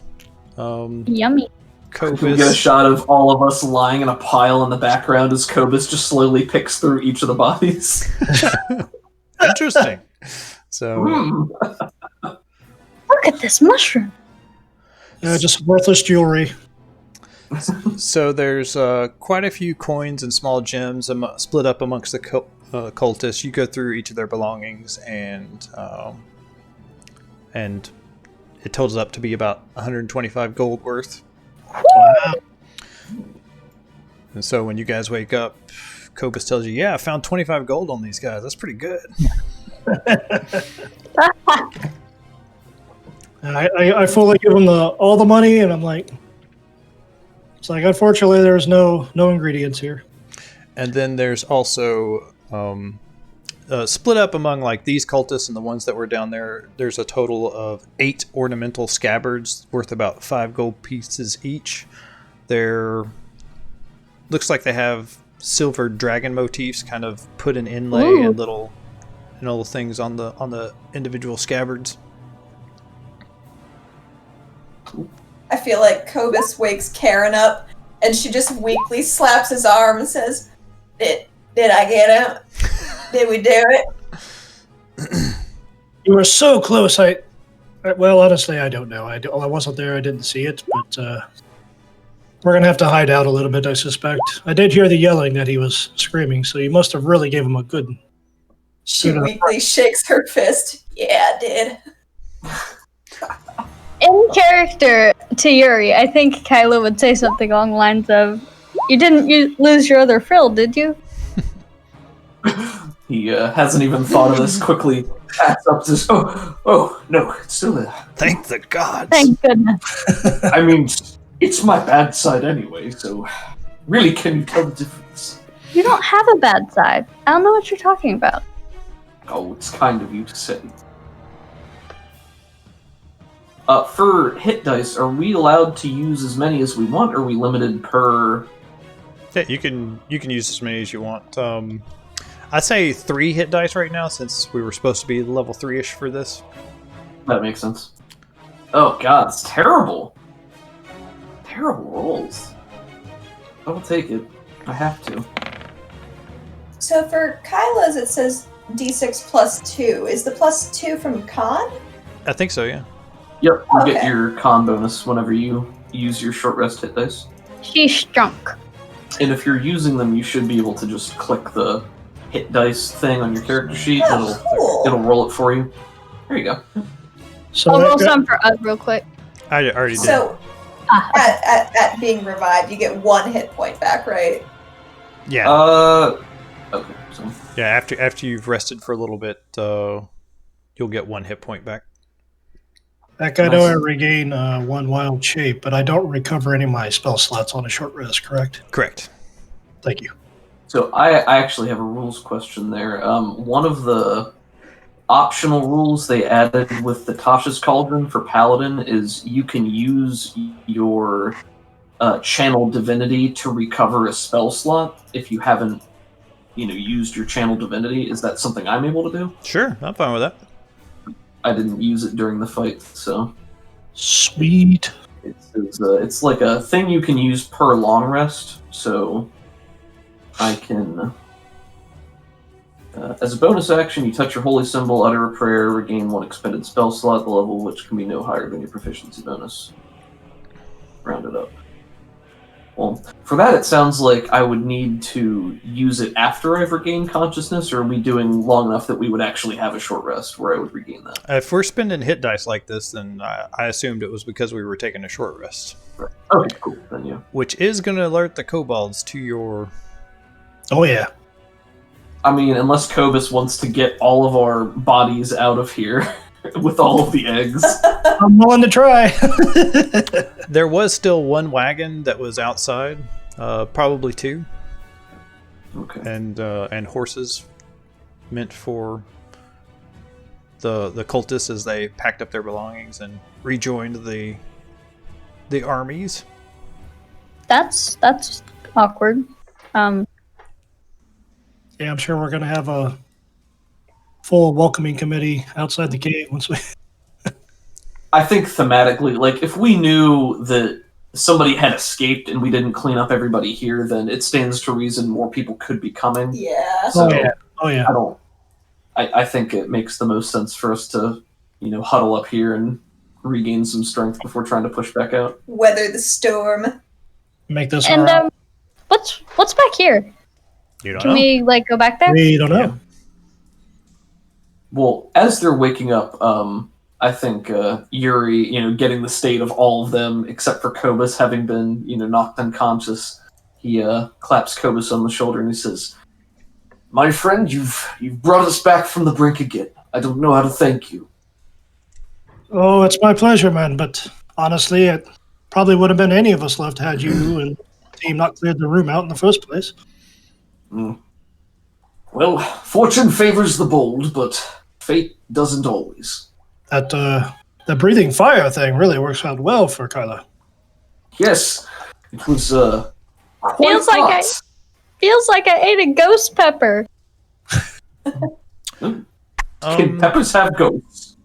Yummy. Cobus. We get a shot of all of us lying in a pile in the background as Cobus just slowly picks through each of the bodies. Interesting. So. Look at this mushroom. Just worthless jewelry. So there's quite a few coins and small gems split up amongst the cultists. You go through each of their belongings, and it totals up to be about 125 gold worth. Wow. And so when you guys wake up, Cobus tells you, "Yeah, I found 25 gold on these guys. That's pretty good." I fully give them all the money, and I'm like, It's like, unfortunately, there's no ingredients here. And then there's also split up among like these cultists and the ones that were down there. There's a total of 8 ornamental scabbards worth about 5 gold pieces each. They're looks like they have silver dragon motifs kind of put in inlay Ooh. and little things on the individual scabbards. I feel like Cobus wakes Karen up, and she just weakly slaps his arm and says, Did I get him? Did we do it? You were so close. Well, honestly, I don't know. I wasn't there. I didn't see it, but we're going to have to hide out a little bit, I suspect. I did hear the yelling that he was screaming, so you must have really gave him a good... She weakly shakes her fist. Yeah, I did. In character to Yuri, I think Kylo would say something along the lines of, "You didn't lose your other frill, did you?" He hasn't even thought of this. Quickly packs up this. Oh, no, it's still there. Thank the gods. Thank goodness. I mean, it's my bad side anyway, so really can you tell the difference? You don't have a bad side. I don't know what you're talking about. Oh, it's kind of you to say. For hit dice, are we allowed to use as many as we want, or are we limited per... Yeah, you can use as many as you want. I'd say 3 hit dice right now, since we were supposed to be level 3-ish for this. That makes sense. Oh god, it's terrible. Terrible rolls. I'll take it. I have to. So for Kyla's, it says D6 plus 2. Is the plus 2 from con? I think so, yeah. Yep, you get Okay. your con bonus whenever you use your short rest hit dice. She's drunk. And if you're using them, you should be able to just click the hit dice thing on your character sheet. Oh, cool. It'll roll it for you. There you go. So I'll that roll guy- some for us real quick. I already did. So at being revived, you get 1 hit point back, right? Yeah. Okay, so... Yeah, after you've rested for a little bit, you'll get 1 hit point back. That guy, I regain 1 wild shape, but I don't recover any of my spell slots on a short rest, correct? Correct. Thank you. So I actually have a rules question there. One of the optional rules they added with the Tasha's Cauldron for Paladin is you can use your channel divinity to recover a spell slot if you haven't, used your channel divinity. Is that something I'm able to do? Sure, I'm fine with that. I didn't use it during the fight, so Sweet. it's like a thing you can use per long rest. So I can, as a bonus action, you touch your holy symbol, utter a prayer, regain 1 expended spell slot, the level of which can be no higher than your proficiency bonus. Round it up. Well, for that, it sounds like I would need to use it after I've regained consciousness, or are we doing long enough that we would actually have a short rest where I would regain that? If we're spending hit dice like this, then I assumed it was because we were taking a short rest. Okay, cool. Then yeah. Which is going to alert the kobolds to your... Oh, yeah. I mean, unless Cobus wants to get all of our bodies out of here with all of the eggs. I'm willing to try. There was still 1 wagon that was outside, probably 2, Okay. and horses meant for the cultists as they packed up their belongings and rejoined the armies. That's awkward. Yeah, I'm sure we're going to have a full welcoming committee outside the gate once we... I think thematically, like, if we knew that somebody had escaped and we didn't clean up everybody here, then it stands to reason more people could be coming. Yeah. So Oh, yeah. I think it makes the most sense for us to, huddle up here and regain some strength before trying to push back out. Weather the storm. Make this And our... what's back here? You don't Can know. we go back there? We don't know. Yeah. Well, as they're waking up, I think Yuri, getting the state of all of them, except for Cobus having been, knocked unconscious, he claps Cobus on the shoulder and he says, "My friend, you've brought us back from the brink again. I don't know how to thank you." Oh, it's my pleasure, man, but honestly, it probably would have been any of us left had you and the team not cleared the room out in the first place. Mm. Well, fortune favors the bold, but fate doesn't always. That the breathing fire thing really works out well for Kyla. Yes, it was quite Feels like hot. Feels like I ate a ghost pepper. Can peppers have ghosts?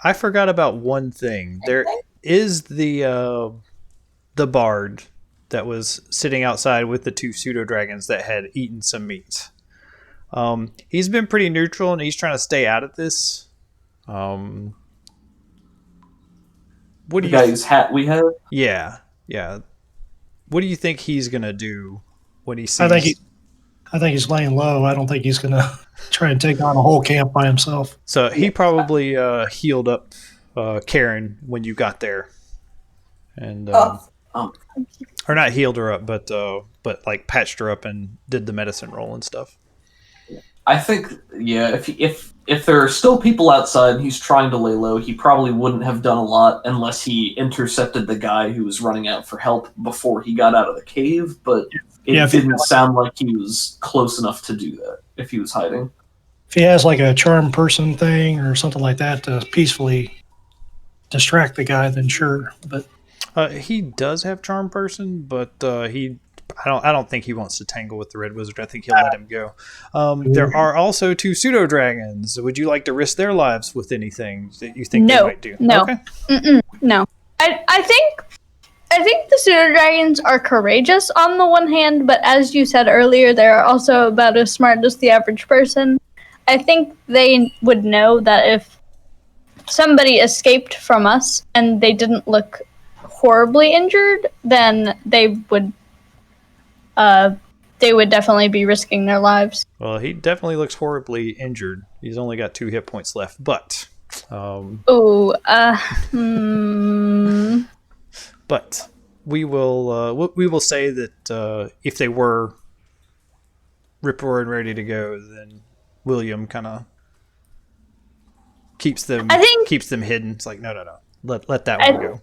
I forgot about one thing. There is the bard that was sitting outside with the two pseudo dragons that had eaten some meat. He's been pretty neutral and he's trying to stay out of this. What do The you? guy whose hat we have. Yeah. What do you think he's gonna do when he sees? I think he's laying low. I don't think he's going to try and take on a whole camp by himself. So he probably healed up Karen when you got there, and or not healed her up, but like patched her up and did the medicine roll and stuff. I think, yeah, if there are still people outside and he's trying to lay low, he probably wouldn't have done a lot unless he intercepted the guy who was running out for help before he got out of the cave, but it didn't sound like he was close enough to do that if he was hiding. If he has like a charm person thing or something like that to peacefully distract the guy, then sure. But he does have charm person, but I don't think he wants to tangle with the red wizard. I think he'll let him go. There are also two pseudo dragons. Would you like to risk their lives with anything that you think they might do? No. Okay. No. I think the pseudo dragons are courageous on the one hand, but as you said earlier, they're also about as smart as the average person. I think they would know that if somebody escaped from us and they didn't look horribly injured, then they would definitely be risking their lives. Well, he definitely looks horribly injured. He's only got 2 hit points left, but but we will say that if they were rip roaring ready to go, then William kind of keeps them hidden. It's like no, let that one go.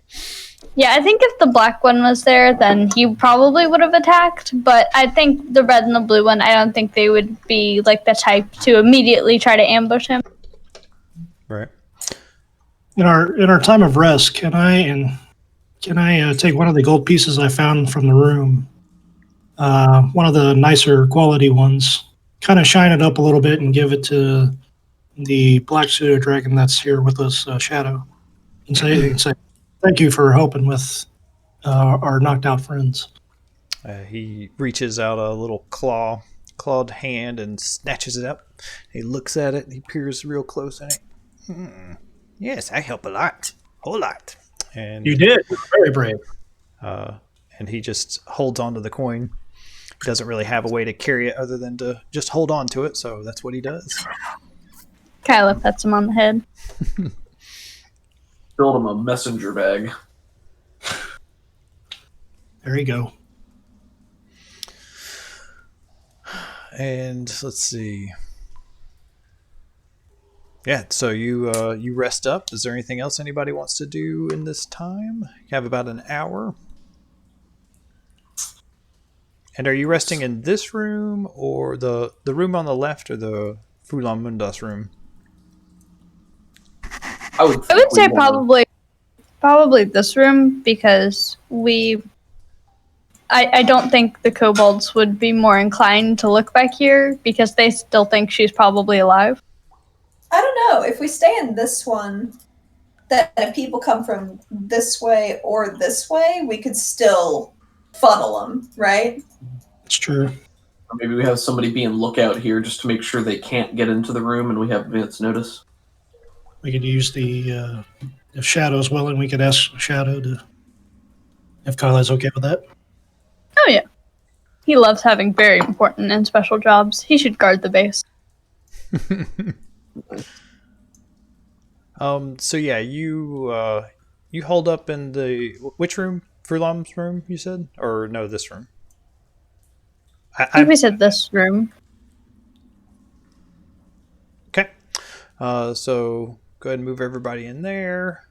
Yeah, I think if the black one was there, then he probably would have attacked. But I think the red and the blue one, I don't think they would be like the type to immediately try to ambush him. Right. in our time of rest, can I take one of the gold pieces I found from the room, one of the nicer quality ones, kind of shine it up a little bit and give it to the black pseudo dragon that's here with us, Shadow, and say thank you for helping with our knocked out friends. He reaches out a little clawed hand and snatches it up. He looks at it. He peers real close in it. Yes, I help a lot, whole lot. And You did. You're very brave. and he just holds on to the coin. He doesn't really have a way to carry it other than to just hold on to it, so that's what he does. Kyla pets him on the head. Build him a messenger bag. There you go. And let's see. Yeah, so you rest up. Is there anything else anybody wants to do in this time? You have about an hour. And are you resting in this room or the room on the left or the Frulam Mondath room? I would say probably this room because I don't think the kobolds would be more inclined to look back here because they still think she's probably alive. I don't know. If we stay in this one, that if people come from this way or this way, we could still funnel them, right? It's true. Or maybe we have somebody be in lookout here just to make sure they can't get into the room and we have advance notice. We could use if Shadow's willing, we could ask Shadow if Kyla's okay with that. Oh yeah. He loves having very important and special jobs. He should guard the base. So yeah, you hold up in which room? Frulam's room, you said? Or no, this room? I think we said this room. Okay. So go ahead and move everybody in there.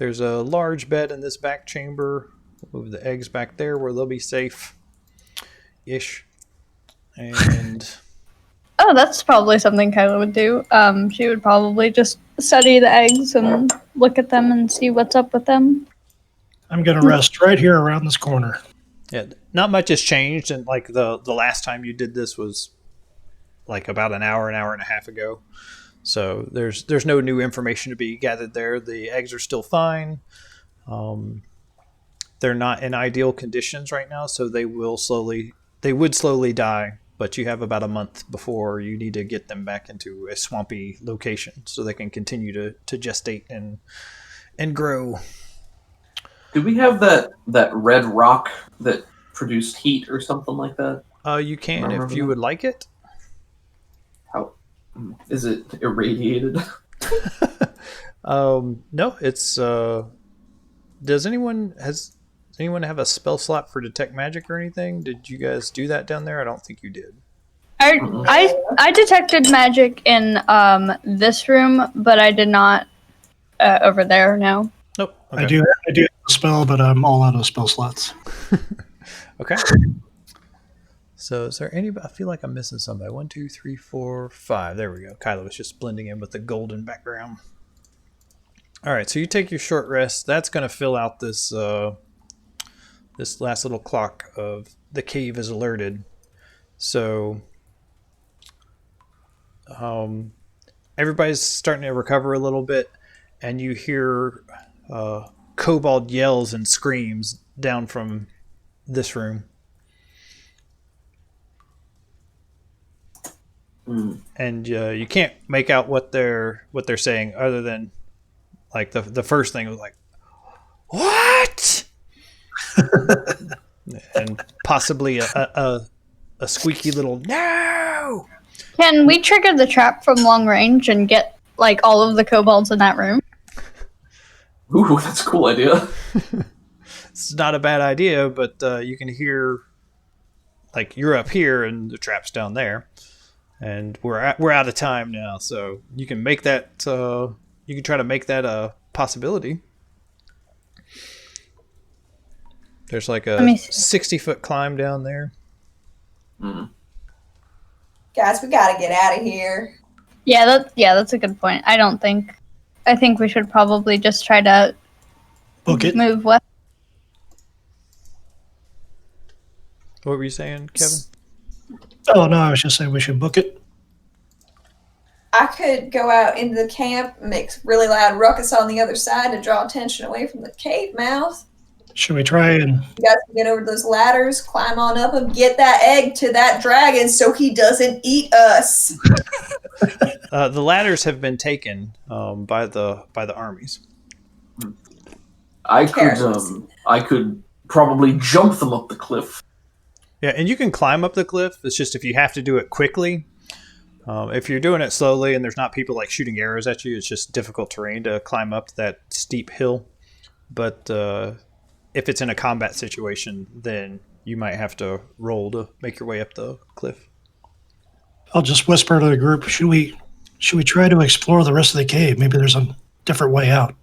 There's a large bed in this back chamber. We'll move the eggs back there where they'll be safe-ish. And Oh, that's probably something Kyla would do. She would probably just study the eggs and look at them and see what's up with them. I'm going to rest right here around this corner. yeah, not much has changed. And like the last time you did this was like about an hour and a half ago. So there's no new information to be gathered there. The eggs are still fine. They're not in ideal conditions right now, so they would slowly die. But you have about a month before you need to get them back into a swampy location so they can continue to gestate and grow. Do we have that red rock that produced heat or something like that? You can if you would like it. How is it irradiated? No, it's does anyone have a spell slot for detect magic or anything? Did you guys do that down there? I don't think you did. I detected magic in this room, but I did not over there. No. Nope. Okay. I do have a spell, but I'm all out of spell slots. Okay. So is there anybody? I feel like I'm missing somebody. 1, 2, 3, 4, 5. There we go. Kyla was just blending in with the golden background. All right. So you take your short rest. That's going to fill out this this last little clock of the cave is alerted. So everybody's starting to recover a little bit, and you hear kobold yells and screams down from this room. And you can't make out what they're saying, other than like the first thing was like, "What?" and possibly a squeaky little "No." Can we trigger the trap from long range and get like all of the kobolds in that room? Ooh, that's a cool idea. It's not a bad idea, but you can hear, like, you're up here and the trap's down there, and we're out of time now. So you can make that. You can try to make that a possibility. There's like a 60-foot climb down there. Guys, we gotta get out of here. Yeah, that's a good point. I think we should probably just try to Book it. move west. What were you saying, Kevin? Oh, no, I was just saying we should book it. I could go out into the camp and make really loud ruckus on the other side to draw attention away from the cave mouth. Should we try and... You guys can get over those ladders, climb on up and get that egg to that dragon so he doesn't eat us. The ladders have been taken by the armies. I could probably jump them up the cliff. Yeah, and you can climb up the cliff. It's just if you have to do it quickly. If you're doing it slowly and there's not people like shooting arrows at you, it's just difficult terrain to climb up that steep hill. But if it's in a combat situation, then you might have to roll to make your way up the cliff. I'll just whisper to the group, should we try to explore the rest of the cave? Maybe there's a different way out.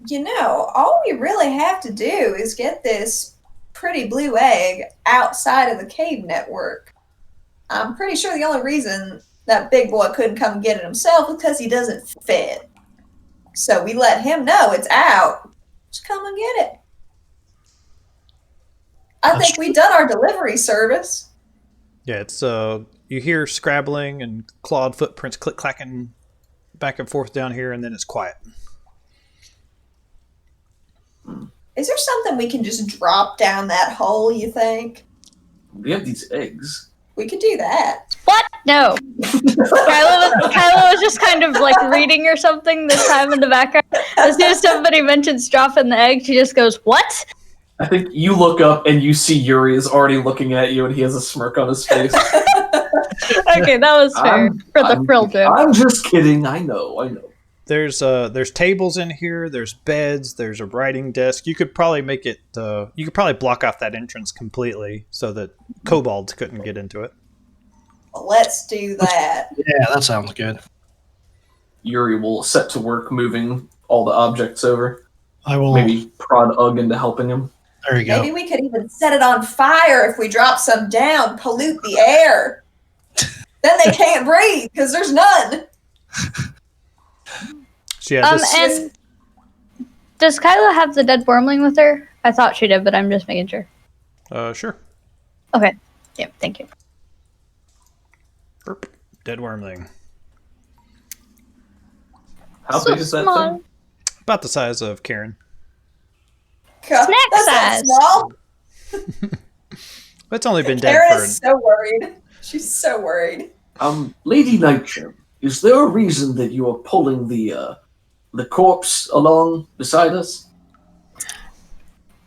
You know, all we really have to do is get this pretty blue egg outside of the cave network. I'm pretty sure the only reason that big boy couldn't come and get it himself was because he doesn't fit. So we let him know it's out. Just come and get it. I think we've done our delivery service. Yeah, it's you hear scrabbling and clawed footprints click-clacking back and forth down here, and then it's quiet. Is there something we can just drop down that hole, you think? We have these eggs. We could do that. What? No. Kyla was just kind of like reading or something this time in the background. As soon as somebody mentions dropping the egg, she just goes, "What?" I think you look up and you see Yuri is already looking at you and he has a smirk on his face. Okay, that was fair for the frill joke. I'm just kidding. I know. There's tables in here. There's beds. There's a writing desk. You could probably make it. You could probably block off that entrance completely so that kobolds couldn't get into it. Let's do that. Yeah, that sounds good. Yuri will set to work moving all the objects over. I will. Maybe prod Ugg into helping him. There you go. Maybe we could even set it on fire if we drop some down, pollute the air. Then they can't breathe because there's none. So yeah, this, And does Kyla have the dead wormling with her? I thought she did, but I'm just making sure. sure. Okay. Yeah, thank you. Burp. Dead wormling. How So big is that small. thing? About the size of Karen. God, Snack that's not size. small. It's only been dead Karen for... is so worried. She's so worried. Lady Nightshade, is there a reason that you are pulling the corpse along beside us?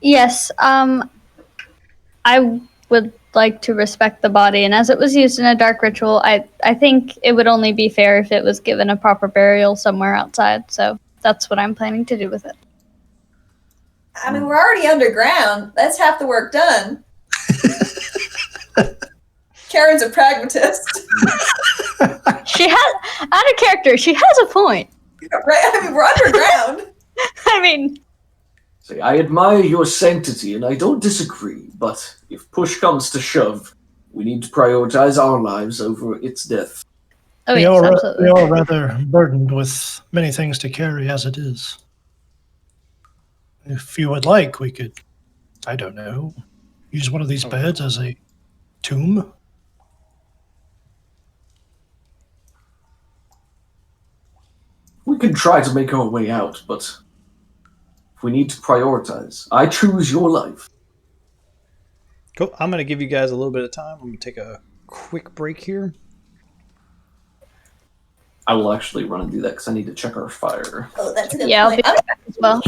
Yes, I would like to respect the body, and as it was used in a dark ritual, I think it would only be fair if it was given a proper burial somewhere outside, so that's what I'm planning to do with it. I mean, we're already underground. That's half the work done. Karen's a pragmatist. She has, out of character, she has a point. Right? I mean, we're underground. I mean, Say, I admire your sanctity, and I don't disagree, but if push comes to shove, we need to prioritize our lives over its death. oh we, yes, are, absolutely. we are rather burdened with many things to carry as it is. If you would like, we could, I don't know, use one of these beds as a tomb. We can try to make our way out, but we need to prioritize. I choose your life. Cool. I'm going to give you guys a little bit of time. I'm going to take a quick break here. I will actually run and do that because I need to check our fire. Oh, that's a good Yeah, I'll point. be back as well.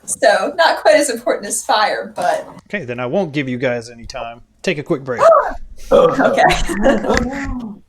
So, not quite as important as fire, but Okay, then I won't give you guys any time. Take a quick break. okay. Oh, no.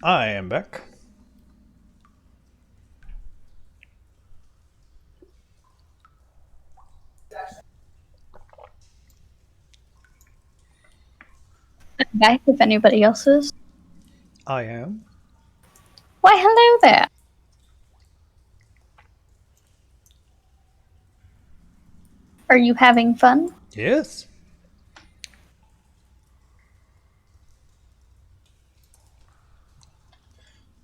I am back. Back if anybody else is. I am. Why, hello there. Are you having fun? Yes.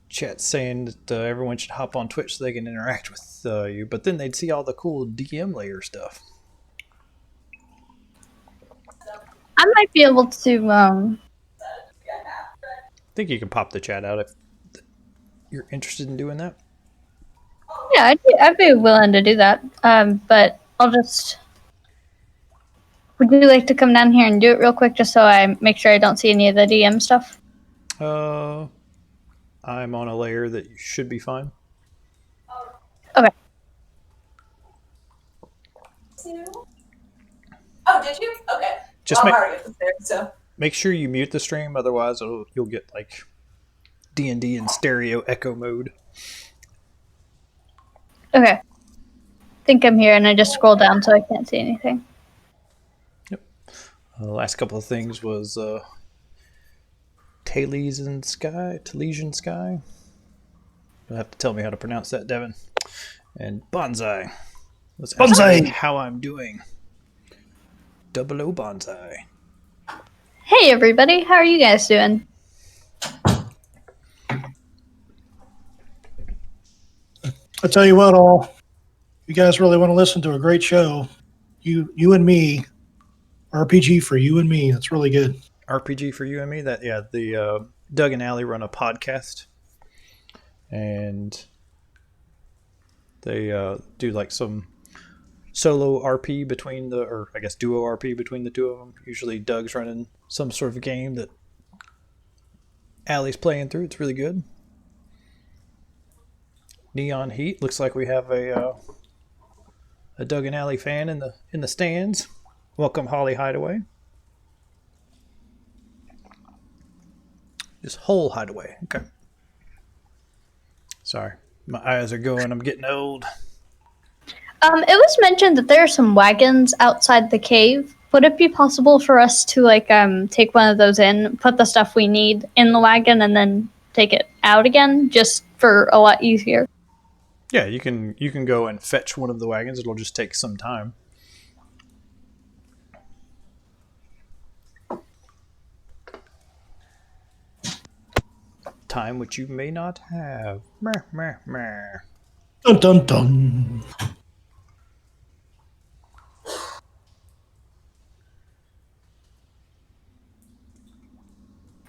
Chat's saying that everyone should hop on Twitch so they can interact with you, but then they'd see all the cool DM layer stuff. I might be able to, I think you can pop the chat out if you're interested in doing that. yeah, I'd be willing to do that. But I'll just... Would you like to come down here and do it real quick just so I make sure I don't see any of the DM stuff? I'm on a layer that should be fine. Okay. Oh, did you? Okay. Just well, make I'm already up there, so. make sure you mute the stream, otherwise you'll get like D&D in stereo echo mode. Okay. think I'm here, and I just scroll down so I can't see anything. The last couple of things was Talesian Sky. You'll have to tell me how to pronounce that, Devin. And Bonsai. Let's ask Bonsai. me how I'm doing. 00 Bonsai. Hey, everybody. How are you guys doing? I tell you what, all you guys really want to listen to a great show. You and me, RPG for you and me. That's really good. RPG for you and me. The Doug and Allie run a podcast, and they do like some solo RP between or I guess duo RP between the two of them. Usually Doug's running some sort of game that Allie's playing through. It's really good. Neon Heat. Looks like we have a Doug and Allie fan in the stands. Welcome, Holly Hideaway. Just whole Hideaway. Okay. Sorry, my eyes are going. I'm getting old. It was mentioned that there are some wagons outside the cave. Would it be possible for us to take one of those in, put the stuff we need in the wagon, and then take it out again, just for a lot easier? Yeah, you can go and fetch one of the wagons. It'll just take some time. Time which you may not have. Meh, meh, meh. Dun dun dun.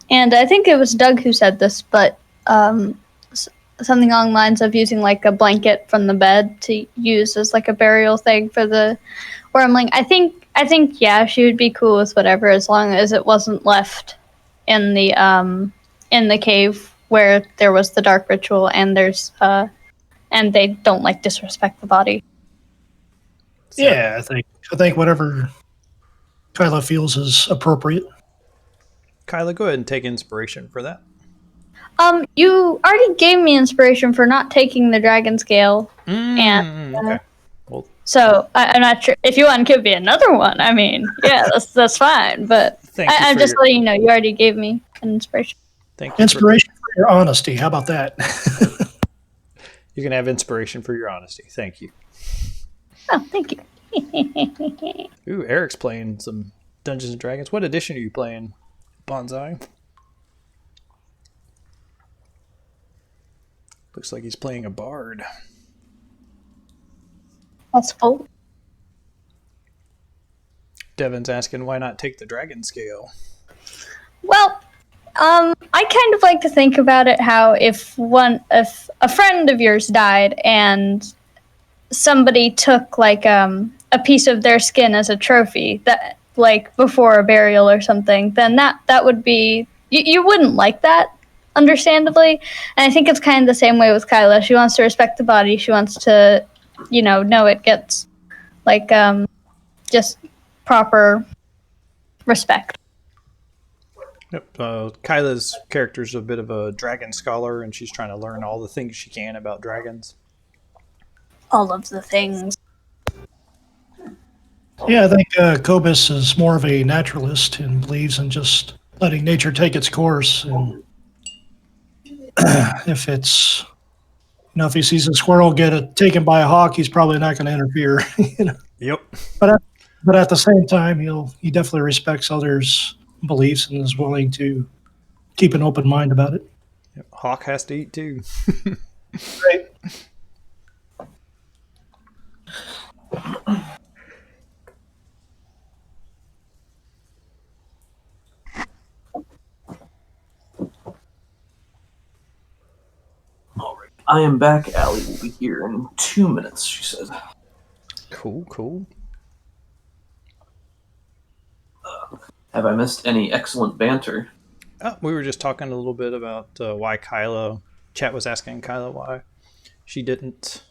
And I think it was Doug who said this, but something along the lines of using like a blanket from the bed to use as like a burial thing for the wormling. I think yeah, she would be cool with whatever, as long as it wasn't left in the cave where there was the dark ritual, and there's and they don't like disrespect the body. Yeah, I think whatever Kyla feels is appropriate. Kyla, go ahead and take inspiration for that. You already gave me inspiration for not taking the dragon scale, and Okay. Well, so I'm not sure if you want to give me another one. I mean, yeah, that's fine. But I'm just letting you know you already gave me an inspiration. Thank you. Inspiration for your honesty. How about that? You can have inspiration for your honesty. Thank you. Oh, thank you. Ooh, Eric's playing some Dungeons and Dragons. What edition are you playing? Bonsai. Looks like he's playing a bard. That's cool. Devin's asking why not take the dragon scale. Well, I kind of like to think about it how if a friend of yours died and somebody took like a piece of their skin as a trophy, that like before a burial or something, then that would be you wouldn't like that, understandably. And I think it's kind of the same way with Kyla. She wants to respect the body. She wants to, know it gets like just proper respect. Yep. Kyla's character's a bit of a dragon scholar, and she's trying to learn all the things she can about dragons. All of the things. Yeah, I think Kobus is more of a naturalist and believes in just letting nature take its course. And if it's, if he sees a squirrel get taken by a hawk, he's probably not going to interfere. Yep. But at the same time, he definitely respects others' beliefs and is willing to keep an open mind about it. Yep. Hawk has to eat too. Right. All right. I am back. Allie will be here in 2 minutes, she said. Cool. Have I missed any excellent banter? We were just talking a little bit about why Kyla... Chat was asking Kyla why she didn't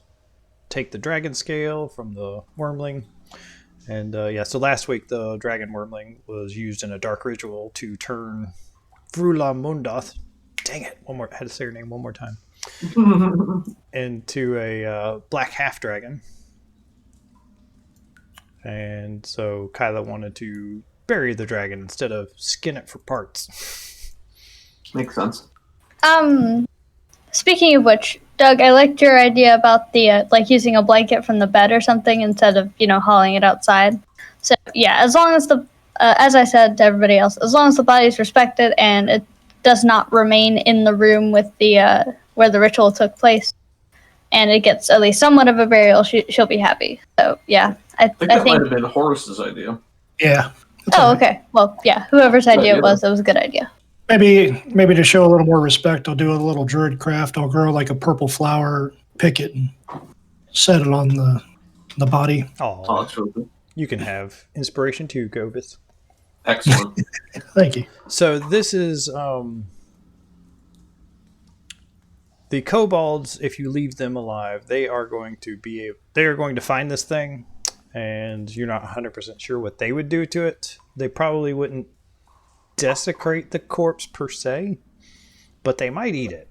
take the dragon scale from the wormling. And so last week the dragon wormling was used in a dark ritual to turn Frulam Mondath, dang it, I had to say her name one more time, into a black half dragon. And so Kyla wanted to bury the dragon instead of skin it for parts. Makes sense. Speaking of which, Doug, I liked your idea about the like using a blanket from the bed or something instead of hauling it outside. So yeah, as long as as I said to everybody else, as long as the body is respected and it does not remain in the room with the where the ritual took place, and it gets at least somewhat of a burial, she'll be happy. So yeah, I think that might have been Horace's idea. Yeah. Oh, okay. Well, yeah, whoever's idea it was a good idea. Maybe to show a little more respect, I'll do a little druid craft. I'll grow like a purple flower, pick it, and set it on the body. Oh, that's really good. You can have inspiration too, Govis. Excellent. Thank you. So this is the kobolds. If you leave them alive, they are going to find this thing, and you're not 100% sure what they would do to it. They probably wouldn't desecrate the corpse per se, but they might eat it.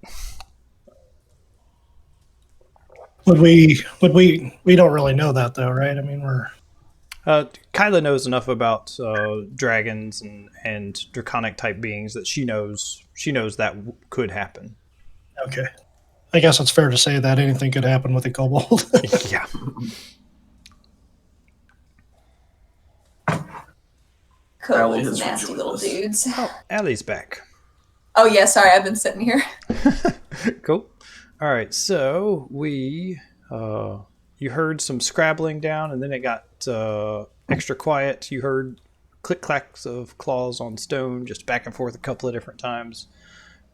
We don't really know that though, right? I mean, Kyla knows enough about dragons and draconic type beings that she knows that could happen. Okay. I guess it's fair to say that anything could happen with a kobold. Yeah. Kobolds, nasty little dudes. Oh, Allie's back. Oh yeah, sorry, I've been sitting here. Cool. All right, so we you heard some scrabbling down, and then it got extra quiet. You heard click clacks of claws on stone, just back and forth a couple of different times,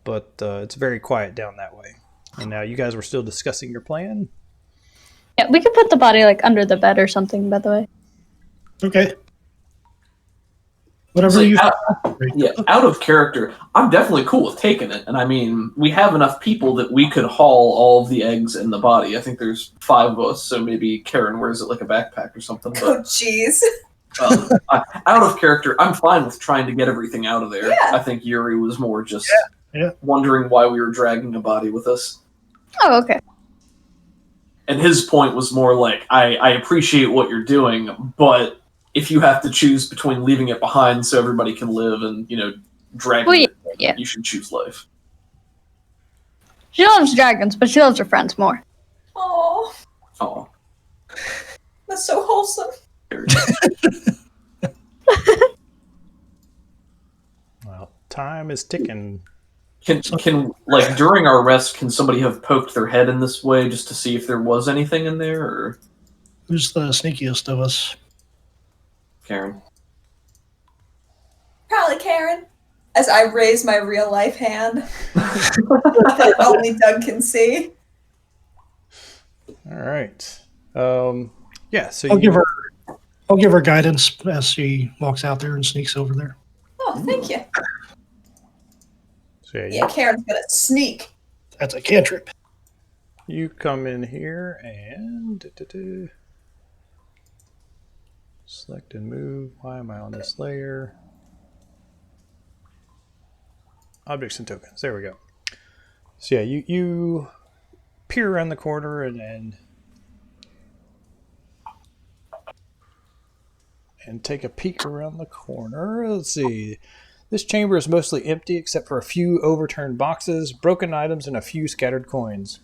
but it's very quiet down that way. And now you guys were still discussing your plan. Yeah, we could put the body like under the bed or something. By the way. Okay. Whatever you. Out of character, I'm definitely cool with taking it. And I mean, we have enough people that we could haul all of the eggs in the body. I think there's 5 of us, so maybe Karen wears it like a backpack or something. But, oh, jeez. Out of character, I'm fine with trying to get everything out of there. Yeah. I think Yuri was more just wondering why we were dragging a body with us. Oh, okay. And his point was more like, I appreciate what you're doing, but if you have to choose between leaving it behind so everybody can live and, dragging it, you should choose life. She loves dragons, but she loves her friends more. Oh, that's so wholesome. Well, time is ticking. Can like during our rest, can somebody have poked their head in this way just to see if there was anything in there? Or who's the sneakiest of us? Karen. Probably Karen. As I raise my real life hand that only Doug can see. All right. Yeah. So I'll give her guidance as she walks out there and sneaks over there. Oh, thank you. So yeah, Karen's gonna sneak. That's a cantrip. You come in here and select and move. Why am I on this layer? Objects and tokens. There we go. So yeah, you peer around the corner and take a peek around the corner. Let's see. This chamber is mostly empty except for a few overturned boxes, broken items, and a few scattered coins.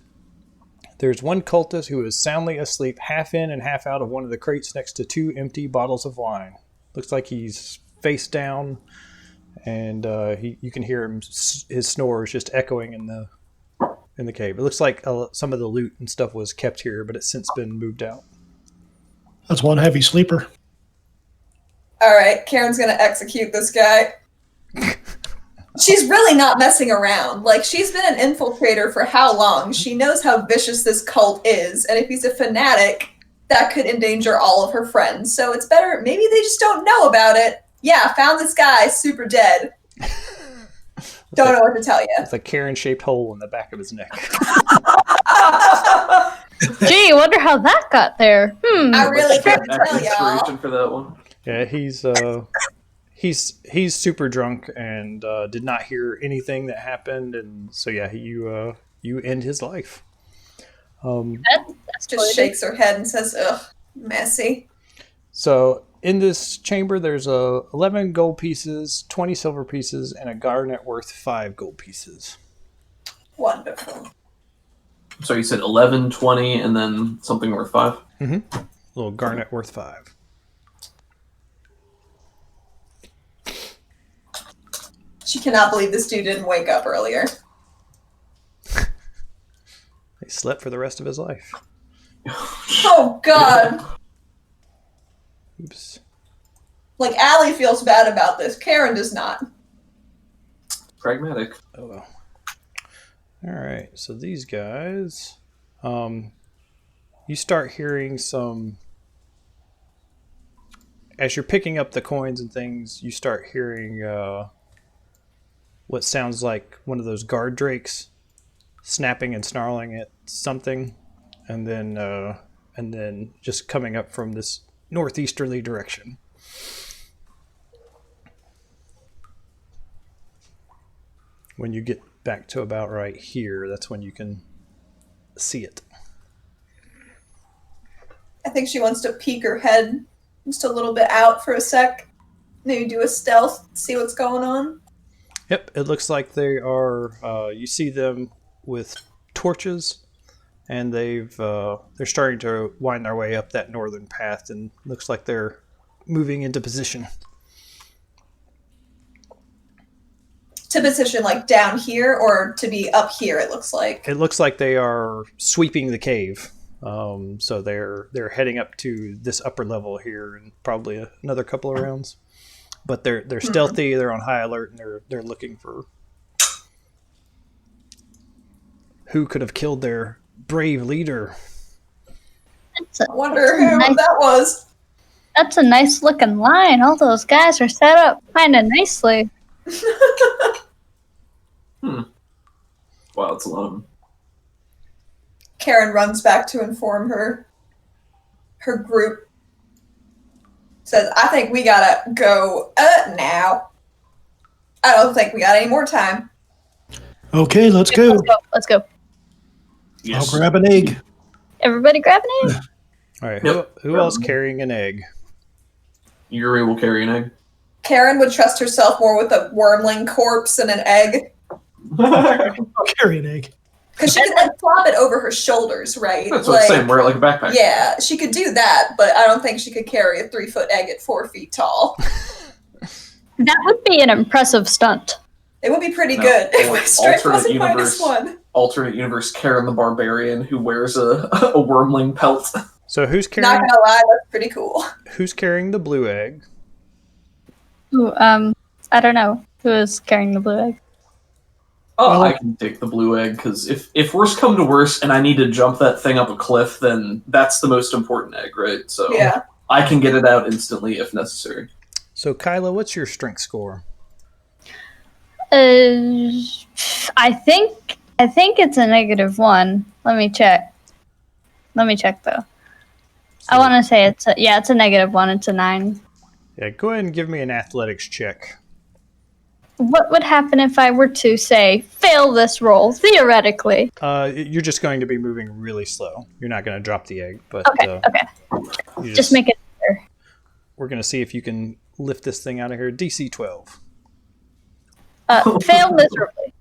There's one cultist who is soundly asleep, half in and half out of one of the crates next to 2 empty bottles of wine. Looks like he's face down, and you can hear his snores just echoing in the cave. It looks like some of the loot and stuff was kept here, but it's since been moved out. That's one heavy sleeper. All right, Karen's gonna execute this guy. She's really not messing around. Like, she's been an infiltrator for how long? She knows how vicious this cult is, and if he's a fanatic, that could endanger all of her friends. So it's better, maybe they just don't know about it. Yeah, found this guy, super dead. Don't know what to tell you. It's a Karen-shaped hole in the back of his neck. Gee, wonder how that got there. I really can't tell y'all. For that one. Yeah, he's super drunk and did not hear anything that happened, and so yeah, you end his life. Just shakes her head and says, "Ugh, messy." So in this chamber, there's 11 gold pieces, 20 silver pieces, and a garnet worth 5 gold pieces. Wonderful. So you said 11, 20, and then something worth 5? Mm-hmm. A little garnet worth 5. She cannot believe this dude didn't wake up earlier. He slept for the rest of his life. Oh, God. Oops. Like, Allie feels bad about this. Karen does not. Pragmatic. Oh, well. All right. So these guys, you start hearing some... As you're picking up the coins and things, you start hearing what sounds like one of those guard drakes snapping and snarling at something, and then just coming up from this northeasterly direction. When you get back to about right here, that's when you can see it. I think she wants to peek her head just a little bit out for a sec. Maybe do a stealth, see what's going on. Yep, it looks like they are. You see them with torches, and they're starting to wind their way up that northern path, and looks like they're moving into position. To position like down here or to be up here, it looks like. It looks like they are sweeping the cave. So they're heading up to this upper level here in probably another couple of rounds. But they're stealthy, they're on high alert, and they're looking for who could have killed their brave leader. I wonder who that was. That's a nice looking line. All those guys are set up kind of nicely. Wow, that's a lot of them. Karen runs back to inform her group. Says, I think we gotta go now. I don't think we got any more time. Okay, let's go. Let's go. Yes. I'll grab an egg. Everybody grab an egg. All right, Yep. who else carrying an egg? Yuri will carry an egg. Karen would trust herself more with a wormling corpse and an egg. I'll carry an egg. Because she could like flop it over her shoulders, right? That's what I'm saying, wear it like a backpack. Yeah, she could do that, but I don't think she could carry a 3-foot egg at 4 feet tall. That would be an impressive stunt. It would be pretty No, good if or my strength alternate wasn't -1. Alternate universe Karen the Barbarian who wears a wormling pelt. So who's Not carrying? gonna lie, that's pretty cool. Who's carrying the blue egg? Ooh, I don't know who is carrying the blue egg. Oh, Well, I can take the blue egg, because if worse come to worse and I need to jump that thing up a cliff, then that's the most important egg, right? So Yeah. I can get it out instantly if necessary. So Kyla, what's your strength score? I think it's a -1. Let me check. Though. I want to say it's a -1. It's a 9. Yeah, go ahead and give me an athletics check. What would happen if I were to say fail this roll theoretically? You're just going to be moving really slow. You're not going to drop the egg, but Okay. you Just make it better. We're going to see if you can lift this thing out of here. DC 12. Fail miserably.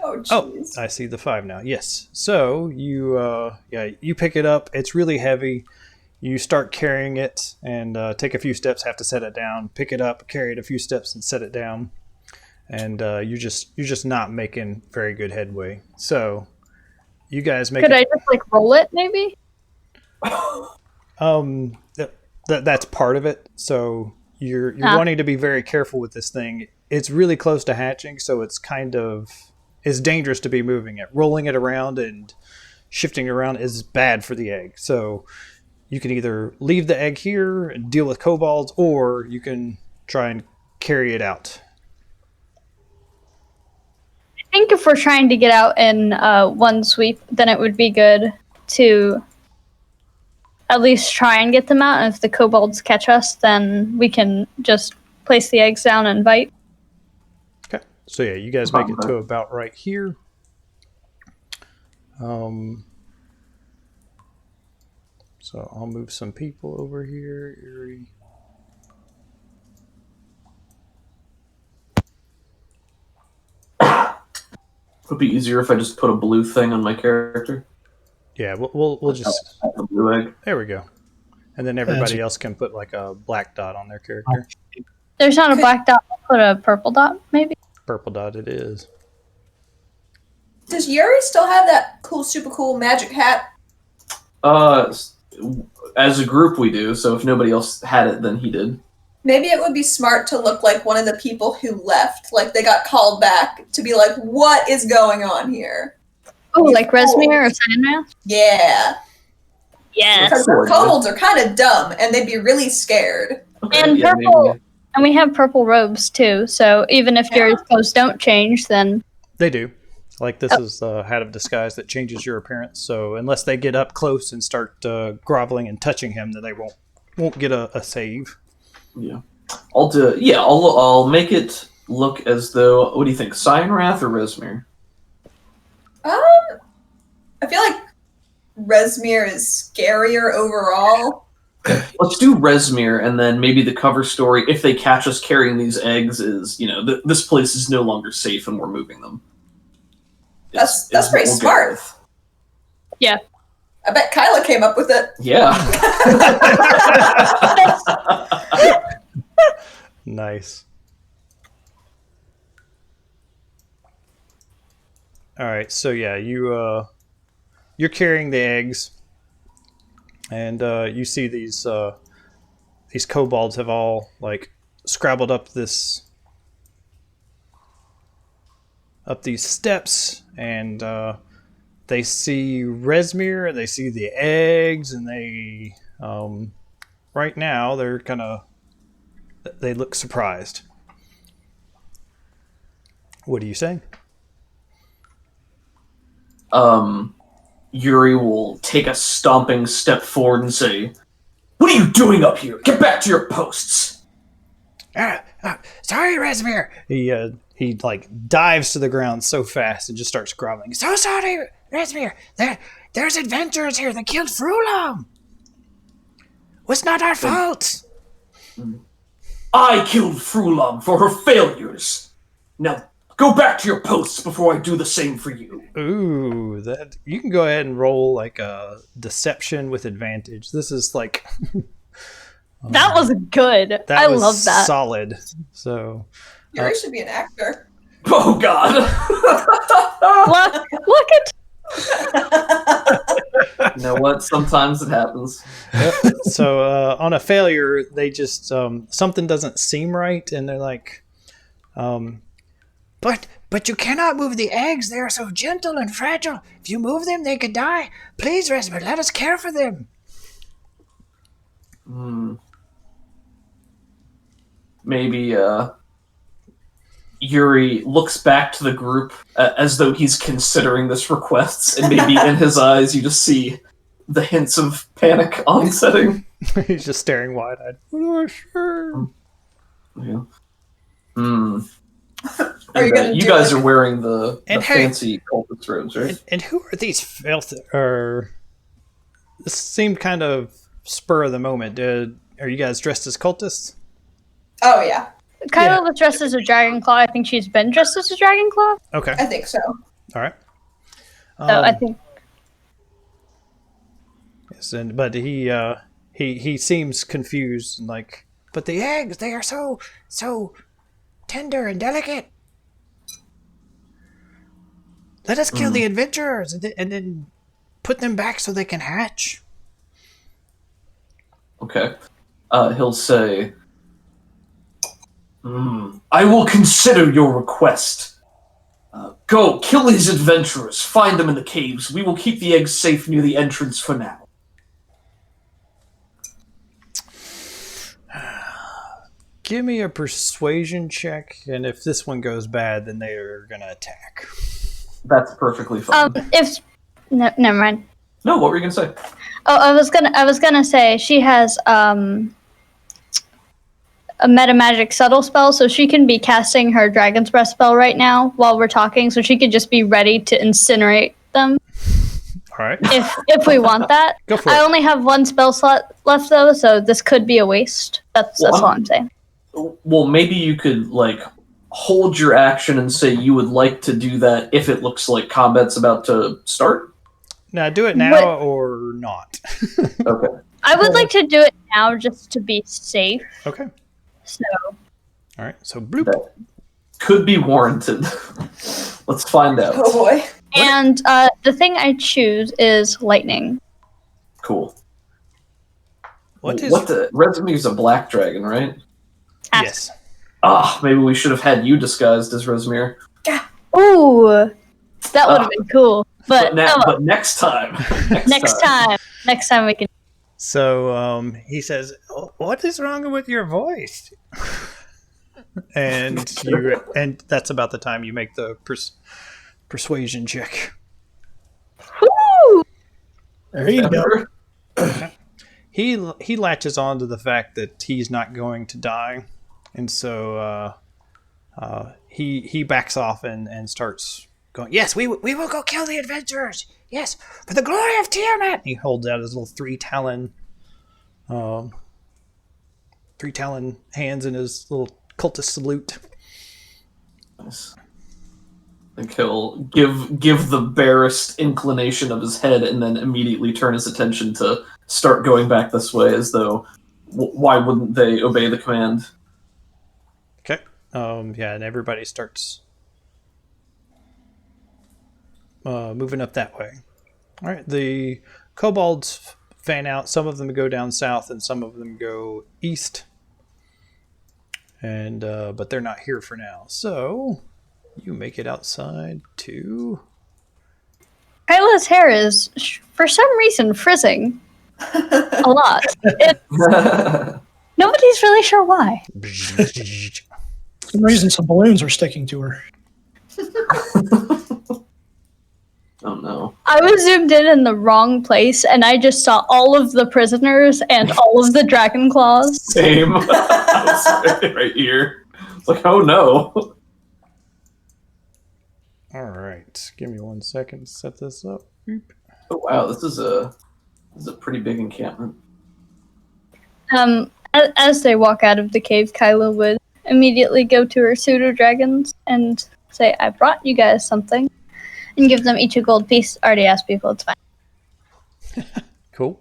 Oh, Oh, jeez. I see the 5 now. Yes. So you pick it up. It's really heavy. You start carrying it and take a few steps. Have to set it down. Pick it up, carry it a few steps, and set it down. And you're just not making very good headway. So you guys make. Could I just like roll it maybe? That's part of it. So you're wanting to be very careful with this thing. It's really close to hatching, so it's dangerous to be moving it. Rolling it around and shifting it around is bad for the egg. So you can either leave the egg here and deal with kobolds, or you can try and carry it out. I think if we're trying to get out in one sweep, then it would be good to at least try and get them out. And if the kobolds catch us, then we can just place the eggs down and bite. Okay. So yeah, you guys make it to about right here. So I'll move some people over here. Yuri. Would be easier if I just put a blue thing on my character. Yeah, we'll just... The blue egg. There we go. And then everybody else can put like a black dot on their character. There's not a black dot. I'll put a purple dot, maybe. Purple dot it is. Does Yuri still have that cool, super cool magic hat? As a group we do, so if nobody else had it, then he did. Maybe it would be smart to look like one of the people who left, like they got called back, to be like, what is going on here? Oh, like Resmir or Sandmath? Yeah. Yes. Because the kobolds are kind of dumb, and they'd be really scared. Okay, And yeah, purple, maybe. and we have purple robes too. So even if your clothes don't change, then They do. Like this is the hat of disguise that changes your appearance. So unless they get up close and start groveling and touching him, then they won't get a save. Yeah. I'll make it look as though, what do you think, Cyanrath or Resmir? I feel like Resmir is scarier overall. Let's do Resmir, and then maybe the cover story, if they catch us carrying these eggs, is, this place is no longer safe and we're moving them. That's Is pretty what we'll go smart. with. yeah. I bet Kyla came up with it. Yeah. Nice. All right, so yeah, you're carrying the eggs, and you see these kobolds have all like scrabbled up these steps, and they see Resmir, and they see the eggs, and they right now they look surprised. What do you say? Yuri will take a stomping step forward and say, "What are you doing up here? Get back to your posts!" Sorry, Resmir. He like dives to the ground so fast and just starts groveling. So sorry, Resmir. There's adventurers here that killed Frulam. Was not our fault. I killed Frulam for her failures. Now go back to your posts before I do the same for you. Ooh, that you can go ahead and roll like a deception with advantage. This is like That was good. I love that. Solid. So Yuri should be an actor. Oh God! Look at You know what? Sometimes it happens. so on a failure, they just something doesn't seem right, and they're like, but you cannot move the eggs. They are so gentle and fragile. If you move them, they could die. Please, Resmir, let us care for them. Maybe Yuri looks back to the group as though he's considering this request, and maybe in his eyes you just see the hints of panic onsetting. He's just staring wide-eyed. Sure. Yeah. Are you gonna You do guys it? are wearing the And hey- fancy cultist robes, right? And who are these filth? This seemed kind of spur of the moment. Are you guys dressed as cultists? Oh, yeah. Kyla was dressed as a dragon claw. I think she's been dressed as a dragon claw. Okay. I think so. All right. So I think Yes, but he seems confused and like. But the eggs, they are so tender and delicate. Let us kill the adventurers and then put them back so they can hatch. Okay. He'll say, I will consider your request. Go, kill these adventurers. Find them in the caves. We will keep the eggs safe near the entrance for now. Give me a persuasion check, and if this one goes bad, then they are going to attack. That's perfectly fine. never mind. No, what were you going to say? Oh, I was gonna say she has a meta magic subtle spell, so she can be casting her dragon's breath spell right now while we're talking, so she could just be ready to incinerate them. All right. If we want that. Go for I it. only have one spell slot left though, so this could be a waste. That's all I'm saying. Well, maybe you could hold your action and say you would like to do that if it looks like combat's about to start. Now, do it now or not. Okay. I would like to do it now just to be safe. Okay. So. All right. So bloop. That could be warranted. Let's find out. Oh boy. And the thing I choose is lightning. Cool. What the Resume's a black dragon, right? Yes. Maybe we should have had you disguised as Resume. Ooh, that would have been cool. But next time. Next time we can. So he says, "What is wrong with your voice?" and that's about the time you make the persuasion check. Woo! There you go. He latches on to the fact that he's not going to die, and so he backs off and starts going. Yes, we will go kill the adventurers. Yes, for the glory of Tiamat. He holds out his little three talon hands in his little cultist salute. Nice. I think he'll give the barest inclination of his head and then immediately turn his attention to start going back this way, as though why wouldn't they obey the command? Okay. Yeah, and everybody starts moving up that way. All right. The kobolds fan out. Some of them go down south, and some of them go east. And but they're not here for now. So you make it outside to. Kyla's hair is, for some reason, frizzing a lot. Nobody's really sure why. For some reason, some balloons are sticking to her. Oh no. I was zoomed in the wrong place, and I just saw all of the prisoners and all of the dragon claws. Same. I was right here. It's like, oh no. All right. Give me 1 second to set this up. Boop. Oh wow, this is a pretty big encampment. As they walk out of the cave, Kyla would immediately go to her pseudo dragons and say, "I brought you guys something," and give them each a gold piece. Already asked people, it's fine. Cool.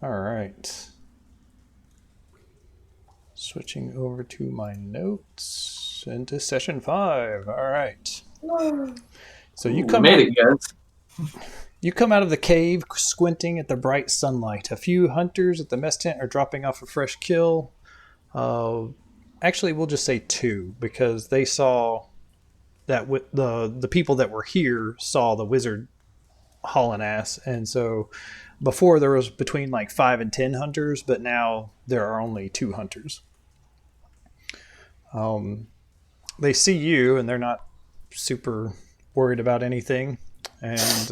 All right. Switching over to my notes into session 5. All right. So you come made it, guys. You come out of the cave, squinting at the bright sunlight. A few hunters at the mess tent are dropping off a fresh kill. Actually, we'll just say 2, because they saw that the people that were here saw the wizard hauling ass, and so before there was between 5 and 10 hunters, but now there are only 2 hunters. They see you, and they're not super worried about anything, and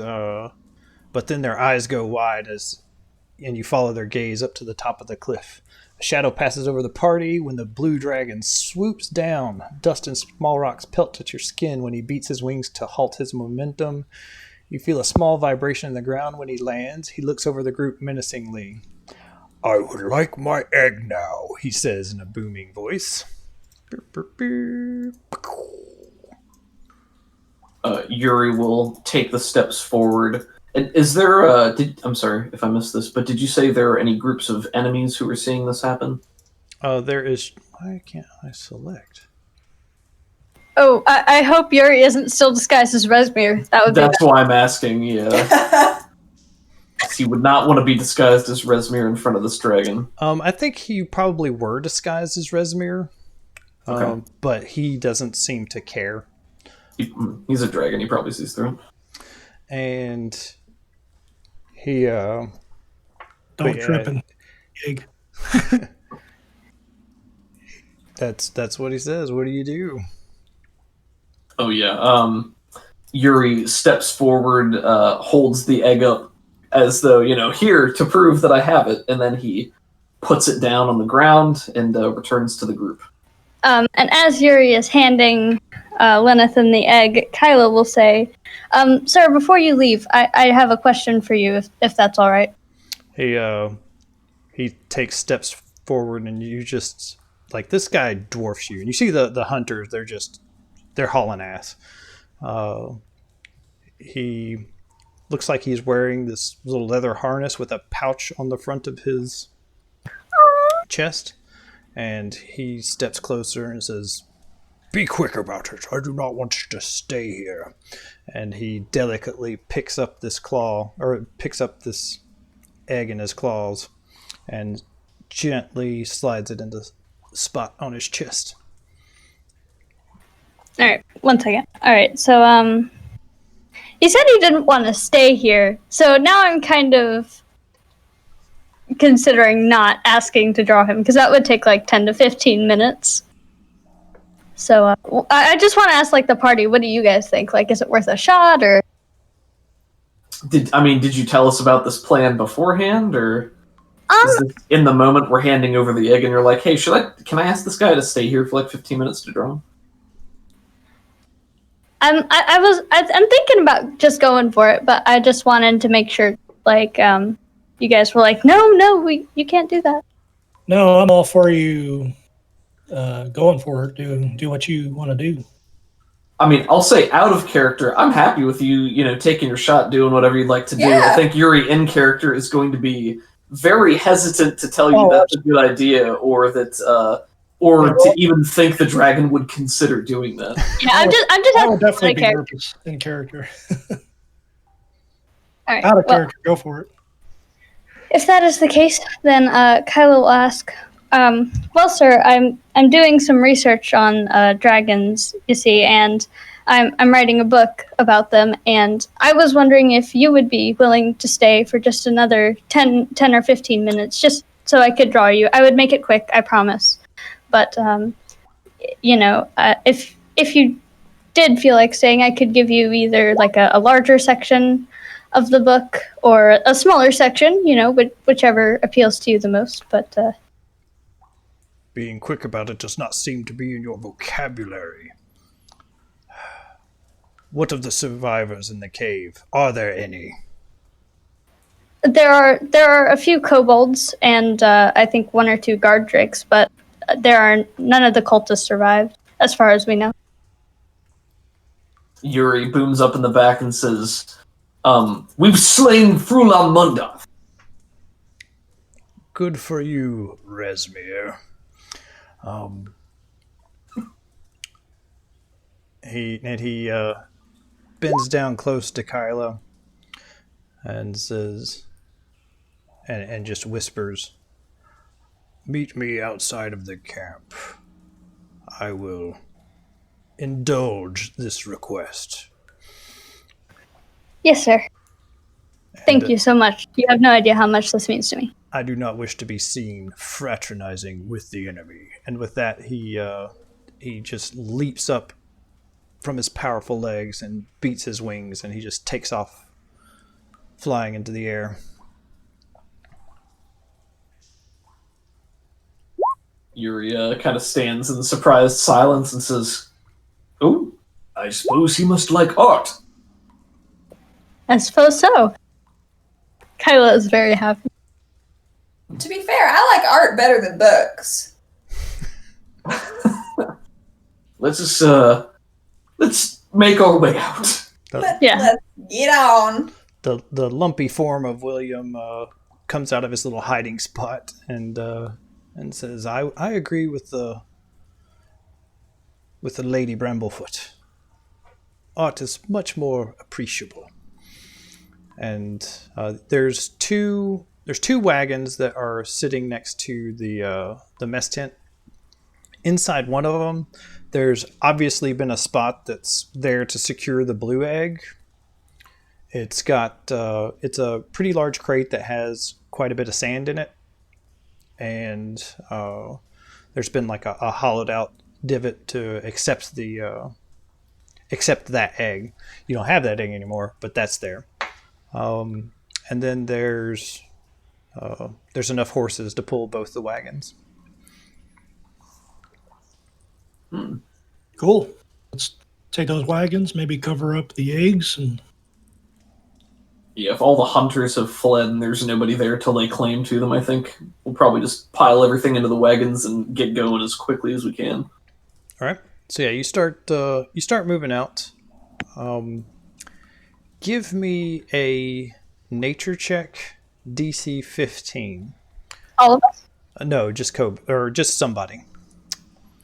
but then their eyes go wide and you follow their gaze up to the top of the cliff. A shadow passes over the party when the blue dragon swoops down. Dust and small rocks pelt at your skin when he beats his wings to halt his momentum. You feel a small vibration in the ground when he lands. He looks over the group menacingly. "I would like my egg now," he says in a booming voice. Yuri will take the steps forward. Is there I'm sorry if I missed this, but did you say there are any groups of enemies who are seeing this happen? There is. Why can't I select? Oh, I hope Yuri isn't still disguised as Resmir. That's why I'm asking, yeah. He would not want to be disguised as Resmir in front of this dragon. I think you probably were disguised as Resmir, okay. But he doesn't seem to care. He's a dragon, he probably sees through it. And he don't trip and egg. That's what he says. What do you do? Oh yeah. Yuri steps forward, holds the egg up as though, here to prove that I have it, and then he puts it down on the ground and returns to the group. And as Yuri is handing Lennithon the egg, Kyla will say, "Sir, before you leave, I have a question for you, if that's all right." He takes steps forward, and you just like this guy dwarfs you. And you see the hunters; they're hauling ass. He looks like he's wearing this little leather harness with a pouch on the front of his chest, and he steps closer and says, "Be quick about it. I do not want you to stay here." And he delicately picks up this egg in his claws and gently slides it into the spot on his chest. All right, one second. All right, so he said he didn't want to stay here, so now I'm kind of considering not asking to draw him, because that would take like 10 to 15 minutes. So I just want to ask, like, the party, what do you guys think? Like, is it worth a shot, or? Did you tell us about this plan beforehand, or is this in the moment we're handing over the egg and you're like, hey, can I ask this guy to stay here for like 15 minutes to draw him? I'm thinking about just going for it, but I just wanted to make sure, like, you guys were like, no, you can't do that. No, I'm all for you going for it. Do what you want to do. I mean, I'll say out of character, I'm happy with you, taking your shot, doing whatever you'd like to do. Yeah. I think Yuri in character is going to be very hesitant to tell you that's a good idea, or that, to even think the dragon would consider doing that. Yeah, I'm just I will definitely be character. nervous in character. All right, Out of character, go for it. If that is the case, then Kyla will ask, well, sir, I'm doing some research on dragons, you see, and I'm writing a book about them, and I was wondering if you would be willing to stay for just another 10 or 15 minutes, just so I could draw you. I would make it quick, I promise. But, if you did feel like staying, I could give you either like a larger section of the book or a smaller section, whichever appeals to you the most. But Being quick about it does not seem to be in your vocabulary. What of the survivors in the cave? Are there any? there are a few kobolds and I think one or two guard drakes, but none of the cultists survived, as far as we know. Yuri booms up in the back and says, we've slain Frulam Mondath. Good for you, Resmir. He bends down close to Kyla and says, and just whispers, "Meet me outside of the camp. I will indulge this request." Yes, sir. Thank you so much. You have no idea how much this means to me. I do not wish to be seen fraternizing with the enemy. And with that, he just leaps up from his powerful legs and beats his wings, and he just takes off flying into the air. Yuri kind of stands in surprised silence and says, "Oh, I suppose he must like art." I suppose so. Kyla is very happy. To be fair, I like art better than books. Let's make our way out. Let's get on. The lumpy form of William comes out of his little hiding spot and says, "I agree with the Lady Bramblefoot. Art is much more appreciable." And there's two wagons that are sitting next to the mess tent. Inside one of them, there's obviously been a spot that's there to secure the blue egg. It's got it's a pretty large crate that has quite a bit of sand in it, and there's been like a hollowed out divot to accept that egg. You don't have that egg anymore, but that's there. And then there's enough horses to pull both the wagons. Cool. take those wagons, maybe cover up the eggs, and Yeah, if all the hunters have fled and there's nobody there to lay claim to them, I think we'll probably just pile everything into the wagons and get going as quickly as we can. All right. So yeah, you start moving out. Give me a nature check, DC 15. All of us? No, just just somebody.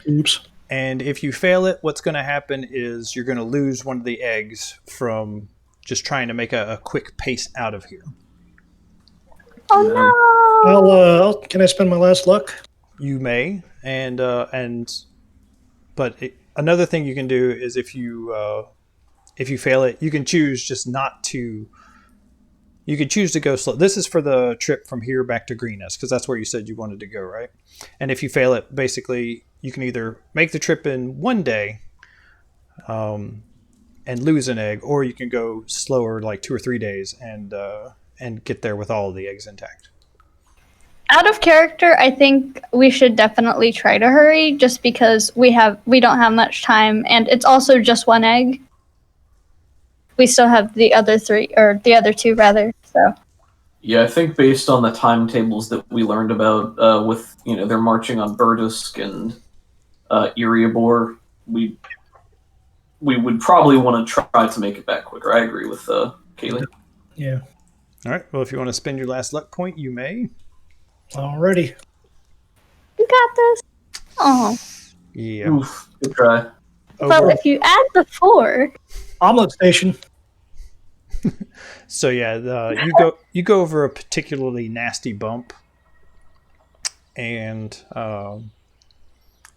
oops. And if you fail it, what's going to happen is you're going to lose one of the eggs from just trying to make a quick pace out of here. Oh no! Can I spend my last luck? You may, but another thing you can do is if you fail it, you can choose just not to. You can choose to go slow. This is for the trip from here back to Greenest, because that's where you said you wanted to go, right? And if you fail it, basically you can either make the trip in one day, and lose an egg, or you can go slower, like 2 or 3 days, and get there with all of the eggs intact. Out of character, I think we should definitely try to hurry, just because we don't have much time, and it's also just one egg. We still have the other two rather. So. Yeah, I think based on the timetables that we learned about, with they're marching on Burdusk and Erebor, we would probably want to try to make it back quicker. I agree with Kaylee. Yeah. All right. Well, if you want to spend your last luck point, you may. Alrighty. You got this. Oh. Yeah. Oof, good try. Well, if you add the 4. Omelet station. So yeah, you go over a particularly nasty bump, and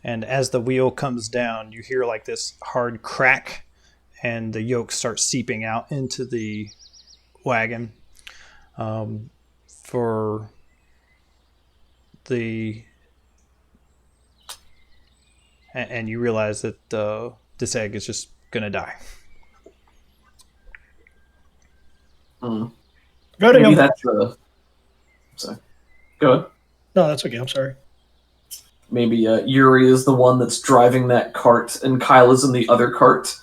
as the wheel comes down, you hear like this hard crack, and the yolk starts seeping out into the wagon. And you realize that this egg is just gonna die. Mm. Go to Maybe him. that's sorry. Go ahead. No, that's okay. I'm sorry. Maybe Yuri is the one that's driving that cart, and Kyla's in the other cart,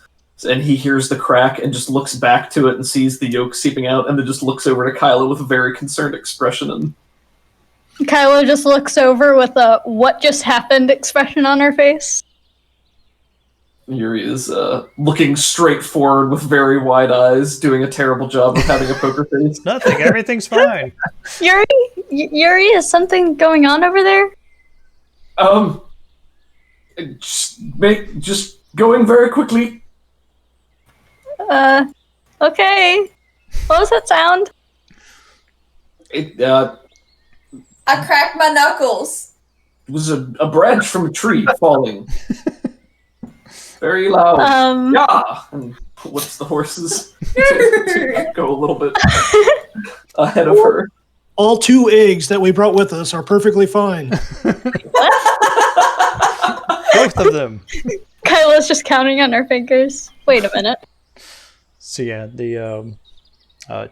and he hears the crack and just looks back to it and sees the yolk seeping out, and then just looks over to Kyla with a very concerned expression. And Kyla just looks over with a "what just happened" expression on her face. Yuri is looking straight forward with very wide eyes, doing a terrible job of having a poker face. Nothing. Everything's fine. Yuri, is something going on over there? Just going very quickly. Okay. What was that sound? I cracked my knuckles. It was a branch from a tree falling. Very loud. Yeah! And whips the horses to go a little bit ahead of her. All 2 eggs that we brought with us are perfectly fine. Both of them. Kyla's just counting on her fingers. Wait a minute. So yeah, the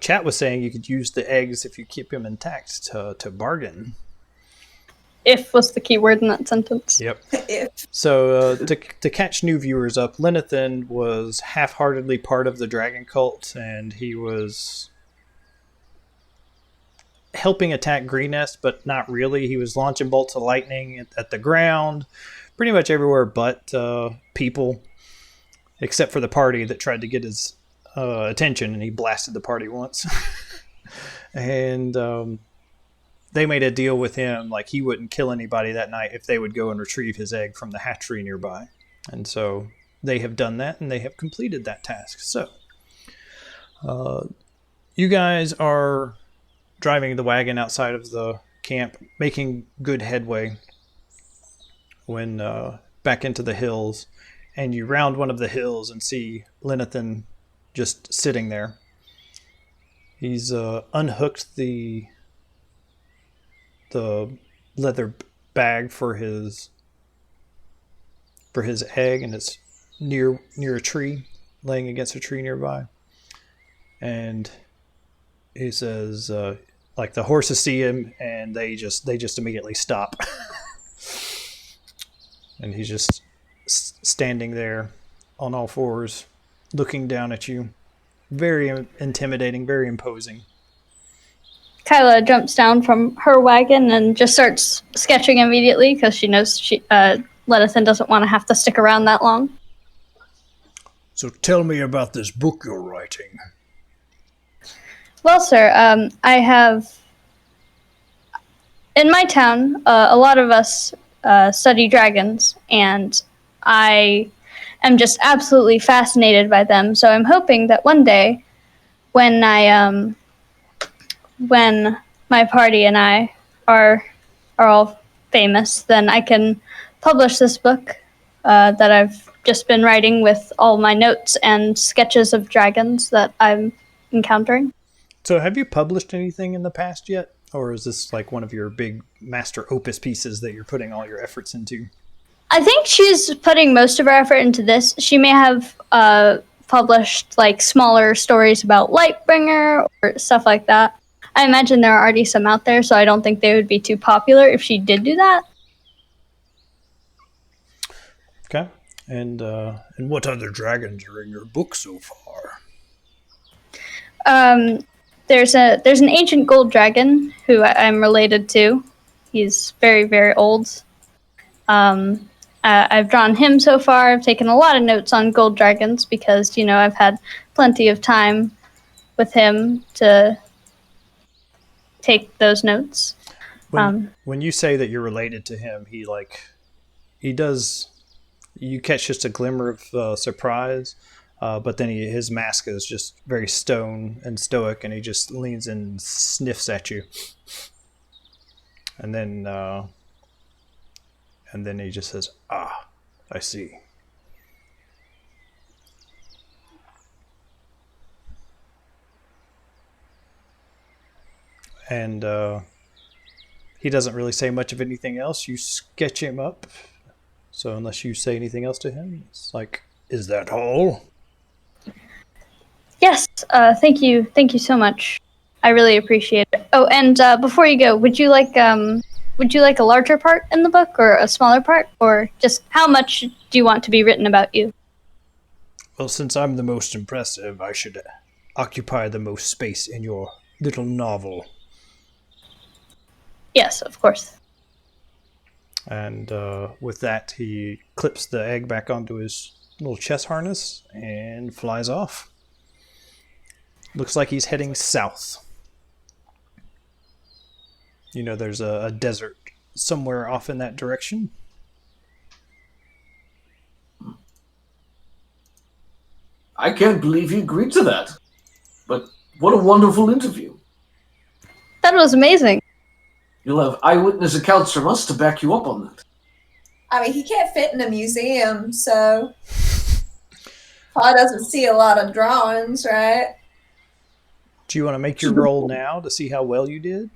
chat was saying you could use the eggs if you keep them intact to bargain. If was the key word in that sentence. Yep. If. So to catch new viewers up, Lennithon was half-heartedly part of the dragon cult, and he was helping attack Greenest, but not really. He was launching bolts of lightning at the ground, pretty much everywhere but people, except for the party that tried to get his attention, and he blasted the party once. And they made a deal with him, like he wouldn't kill anybody that night if they would go and retrieve his egg from the hatchery nearby. And so they have done that, and they have completed that task. So you guys are driving the wagon outside of the camp, making good headway when back into the hills, and you round one of the hills and see Lennithon just sitting there. He's unhooked the leather bag for his egg, and it's near a tree, laying against a tree nearby. And he says, like, the horses see him and they just immediately stop. And he's just standing there, on all fours, looking down at you. Very intimidating, very imposing. Kyla jumps down from her wagon and just starts sketching immediately because she knows Lennithon doesn't want to have to stick around that long. So tell me about this book you're writing. Well, sir, I have... In my town, a lot of us study dragons, and I am just absolutely fascinated by them. So I'm hoping that one day, when my party and I are all famous, then I can publish this book that I've just been writing with all my notes and sketches of dragons that I'm encountering. So have you published anything in the past yet? Or is this like one of your big master opus pieces that you're putting all your efforts into? I think she's putting most of her effort into this. She may have published like smaller stories about Lightbringer or stuff like that. I imagine there are already some out there, so I don't think they would be too popular if she did do that. Okay. And what other dragons are in your book so far? There's an ancient gold dragon who I'm related to. He's very, very old. I've drawn him so far. I've taken a lot of notes on gold dragons because, I've had plenty of time with him to take those notes. When you say that you're related to him, he does... You catch just a glimmer of surprise. But then his mask is just very stone and stoic, and he just leans and sniffs at you. And then he just says, "Ah, I see." And he doesn't really say much of anything else. You sketch him up. So unless you say anything else to him, it's like, "Is that all?" Yes, thank you so much. I really appreciate it. Oh, and before you go, would you like a larger part in the book or a smaller part, or just how much do you want to be written about you? Well, since I'm the most impressive, I should occupy the most space in your little novel. Yes, of course. And with that, he clips the egg back onto his little chest harness and flies off. Looks like he's heading south. There's a desert somewhere off in that direction. I can't believe he agreed to that. But what a wonderful interview. That was amazing. You'll have eyewitness accounts from us to back you up on that. I mean, he can't fit in a museum, so probably doesn't see a lot of drawings, right? Do you want to make your roll now to see how well you did?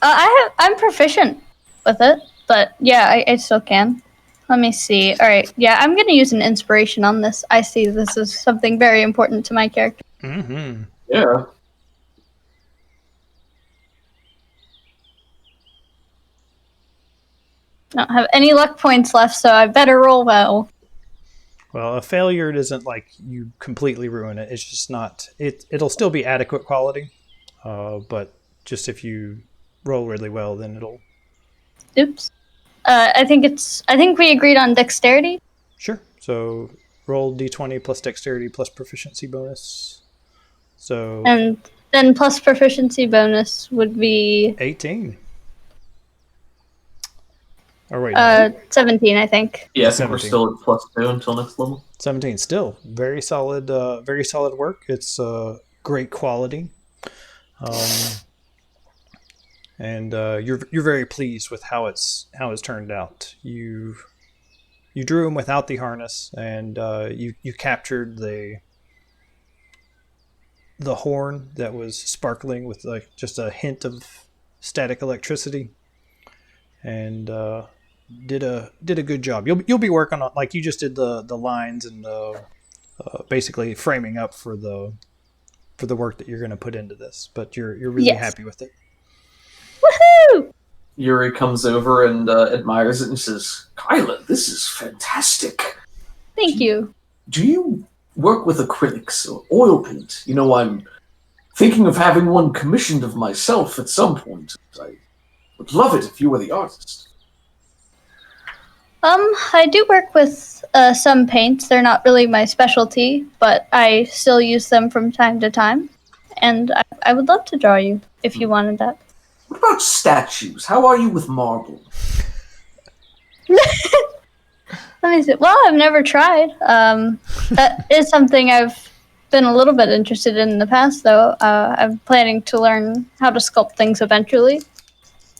I'm proficient with it, but yeah, I still can. Let me see. All right, yeah, I'm gonna use an inspiration on this. I see this is something very important to my character. Mm-hmm. Yeah. I don't have any luck points left, so I better roll well. Well, a failure isn't like you completely ruin it. It's just not... It'll still be adequate quality, but just if you roll really well, then it'll... Oops. I think we agreed on dexterity. Sure. So roll d20 plus dexterity plus proficiency bonus. So... And then plus proficiency bonus would be... 18. Or wait, 17, I think. Yeah, I think we're still at +2 until next level. 17, still very solid work. It's great quality, and you're very pleased with how it's turned out. You drew him without the harness, and you captured the horn that was sparkling with like just a hint of static electricity, and did a good job. You'll be working on, like, you just did the lines and the basically framing up for the work that you're going to put into this, but you're really happy with it. Woohoo! Yuri comes over and admires it and says, "Kyla, this is fantastic." Thank you. do you work with acrylics or oil paint? You know, I'm thinking of having one commissioned of myself at some point. I would love it if you were the artist. I do work with some paints. They're not really my specialty, but I still use them from time to time. And I would love to draw you if you wanted that. What about statues? How are you with marble? Let me see. Well, I've never tried. That is something I've been a little bit interested in the past, though. I'm planning to learn how to sculpt things eventually,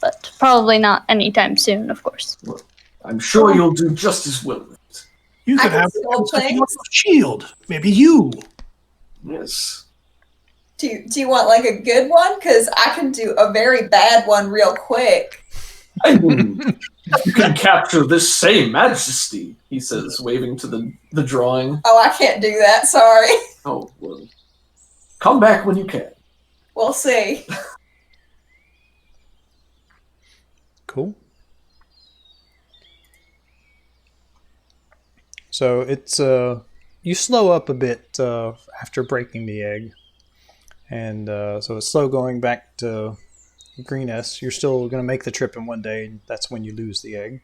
but probably not anytime soon, of course. Well, I'm sure you'll do just as well with it. You I could can have sculpt a things. shield. Maybe you. Yes. Do you want like a good one? Because I can do a very bad one real quick. I mean, you can capture this same majesty, he says, waving to the drawing. Oh, I can't do that. Sorry. Oh, well. Come back when you can. We'll see. Cool. So it's you slow up a bit after breaking the egg, and so it's slow going back to Greenest. You're still going to make the trip in one day, and that's when you lose the egg.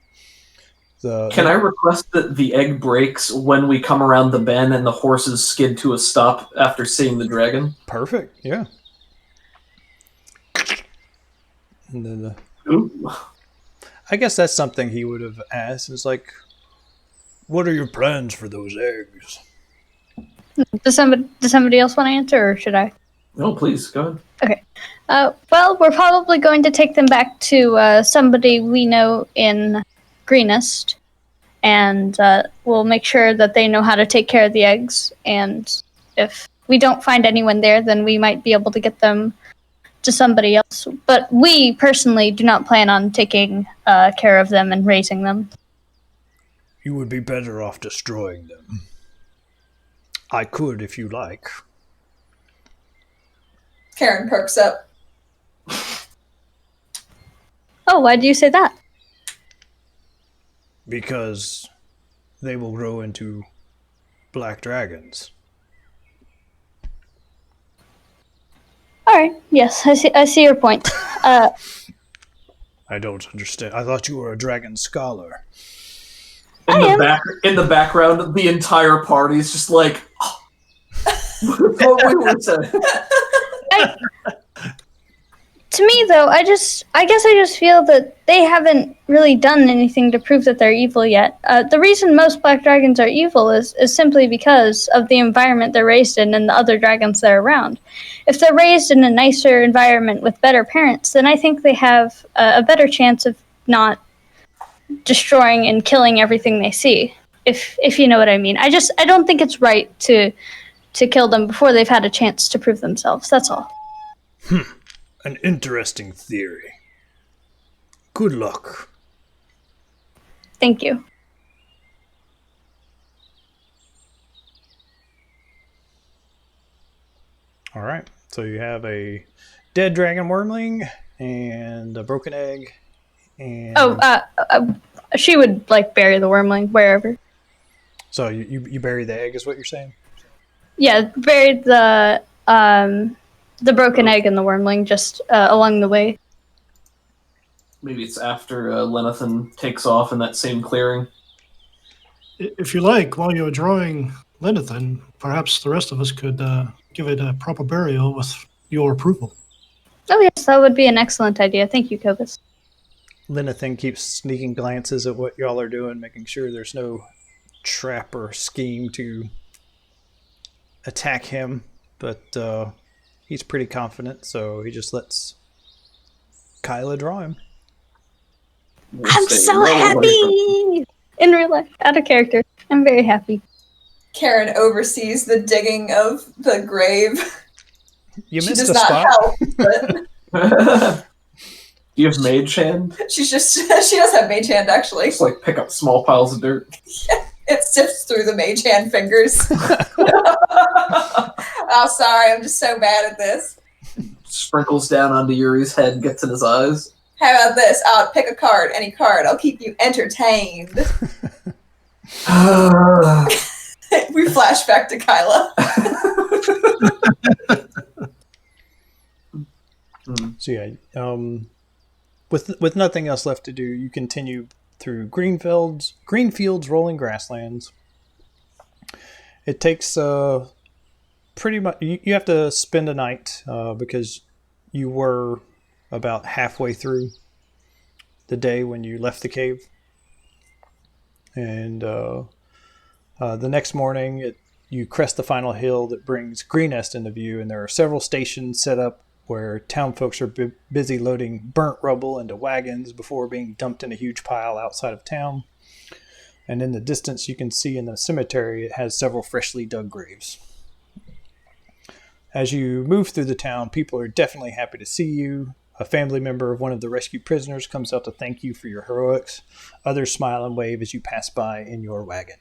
Can I request that the egg breaks when we come around the bend and the horses skid to a stop after seeing the dragon? Perfect. Yeah. And then Ooh. I guess that's something he would have asked. It's like, what are your plans for those eggs? Does somebody else want to answer, or should I? No, please, go ahead. Okay. Well, we're probably going to take them back to somebody we know in Greenest, and we'll make sure that they know how to take care of the eggs. And if we don't find anyone there, then we might be able to get them to somebody else. But we personally do not plan on taking care of them and raising them. You would be better off destroying them. I could if you like. Karen perks up. Oh, why do you say that? Because they will grow into black dragons. All right. Yes, I see your point. I don't understand. I thought you were a dragon scholar. In the background, the entire party is just like, oh. What we were saying. To me, though, I guess I just feel that they haven't really done anything to prove that they're evil yet. The reason most black dragons are evil is simply because of the environment they're raised in and the other dragons they're around. If they're raised in a nicer environment with better parents, then I think they have a better chance of not destroying and killing everything they see. If you know what I mean. I don't think it's right to kill them before they've had a chance to prove themselves. That's all. An interesting theory. Good luck. Thank you. All right. So you have a dead dragon wormling and a broken egg. And she would bury the wormling wherever. So you bury the egg, is what you're saying? Yeah, buried the broken egg and the wormling just along the way. Maybe it's after Lennithon takes off in that same clearing. If you like, while you're drawing Lennithon, perhaps the rest of us could give it a proper burial with your approval. Oh yes, that would be an excellent idea. Thank you, Kobus. Lennithon keeps sneaking glances at what y'all are doing, making sure there's no trap or scheme to attack him, but he's pretty confident, so he just lets Kyla draw him. I'm so happy! In real life, out of character. I'm very happy. Karen oversees the digging of the grave. You She missed does a not spot. help, but Do you have mage hand? she does have mage hand actually. Just pick up small piles of dirt. It sifts through the mage hand fingers. Oh, sorry, I'm just so bad at this. Sprinkles down onto Yuri's head, gets in his eyes. How about this? I'll pick a card, any card. I'll keep you entertained. We flash flashback to Kyla. So yeah, with nothing else left to do, you continue through green fields, rolling grasslands. It takes pretty much. You have to spend a night because you were about halfway through the day when you left the cave, and the next morning you crest the final hill that brings Greenest into view, and there are several stations set up where town folks are busy loading burnt rubble into wagons before being dumped in a huge pile outside of town. And in the distance, you can see in the cemetery it has several freshly dug graves. As you move through the town, people are definitely happy to see you. A family member of one of the rescued prisoners comes out to thank you for your heroics. Others smile and wave as you pass by in your wagon.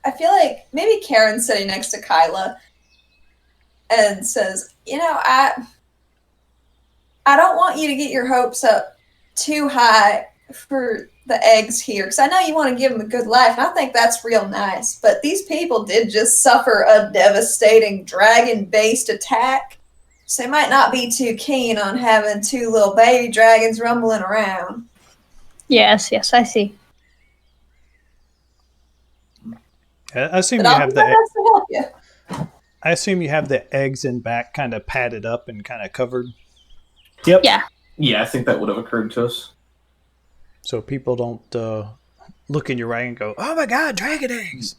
I feel like maybe Karen's sitting next to Kyla and says, I don't want you to get your hopes up too high for the eggs here, because I know you want to give them a good life, and I think that's real nice. But these people did just suffer a devastating dragon-based attack, so they might not be too keen on having two little baby dragons rumbling around. Yes, I see. I assume But you I'll have do my best to help you. I assume you have the eggs in back kind of padded up and kind of covered. Yep. Yeah. Yeah, I think that would have occurred to us. So people don't look in your wagon and go, "Oh my God, dragon eggs!"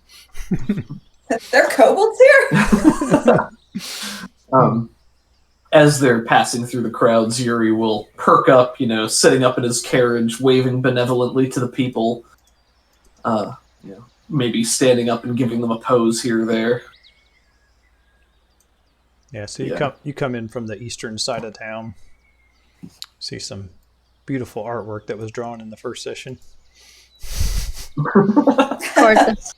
They're kobolds here? As they're passing through the crowds, Yuri will perk up, sitting up in his carriage, waving benevolently to the people. Maybe standing up and giving them a pose here or there. Yeah, so you come in from the eastern side of town. See some beautiful artwork that was drawn in the first session. Gorgeous.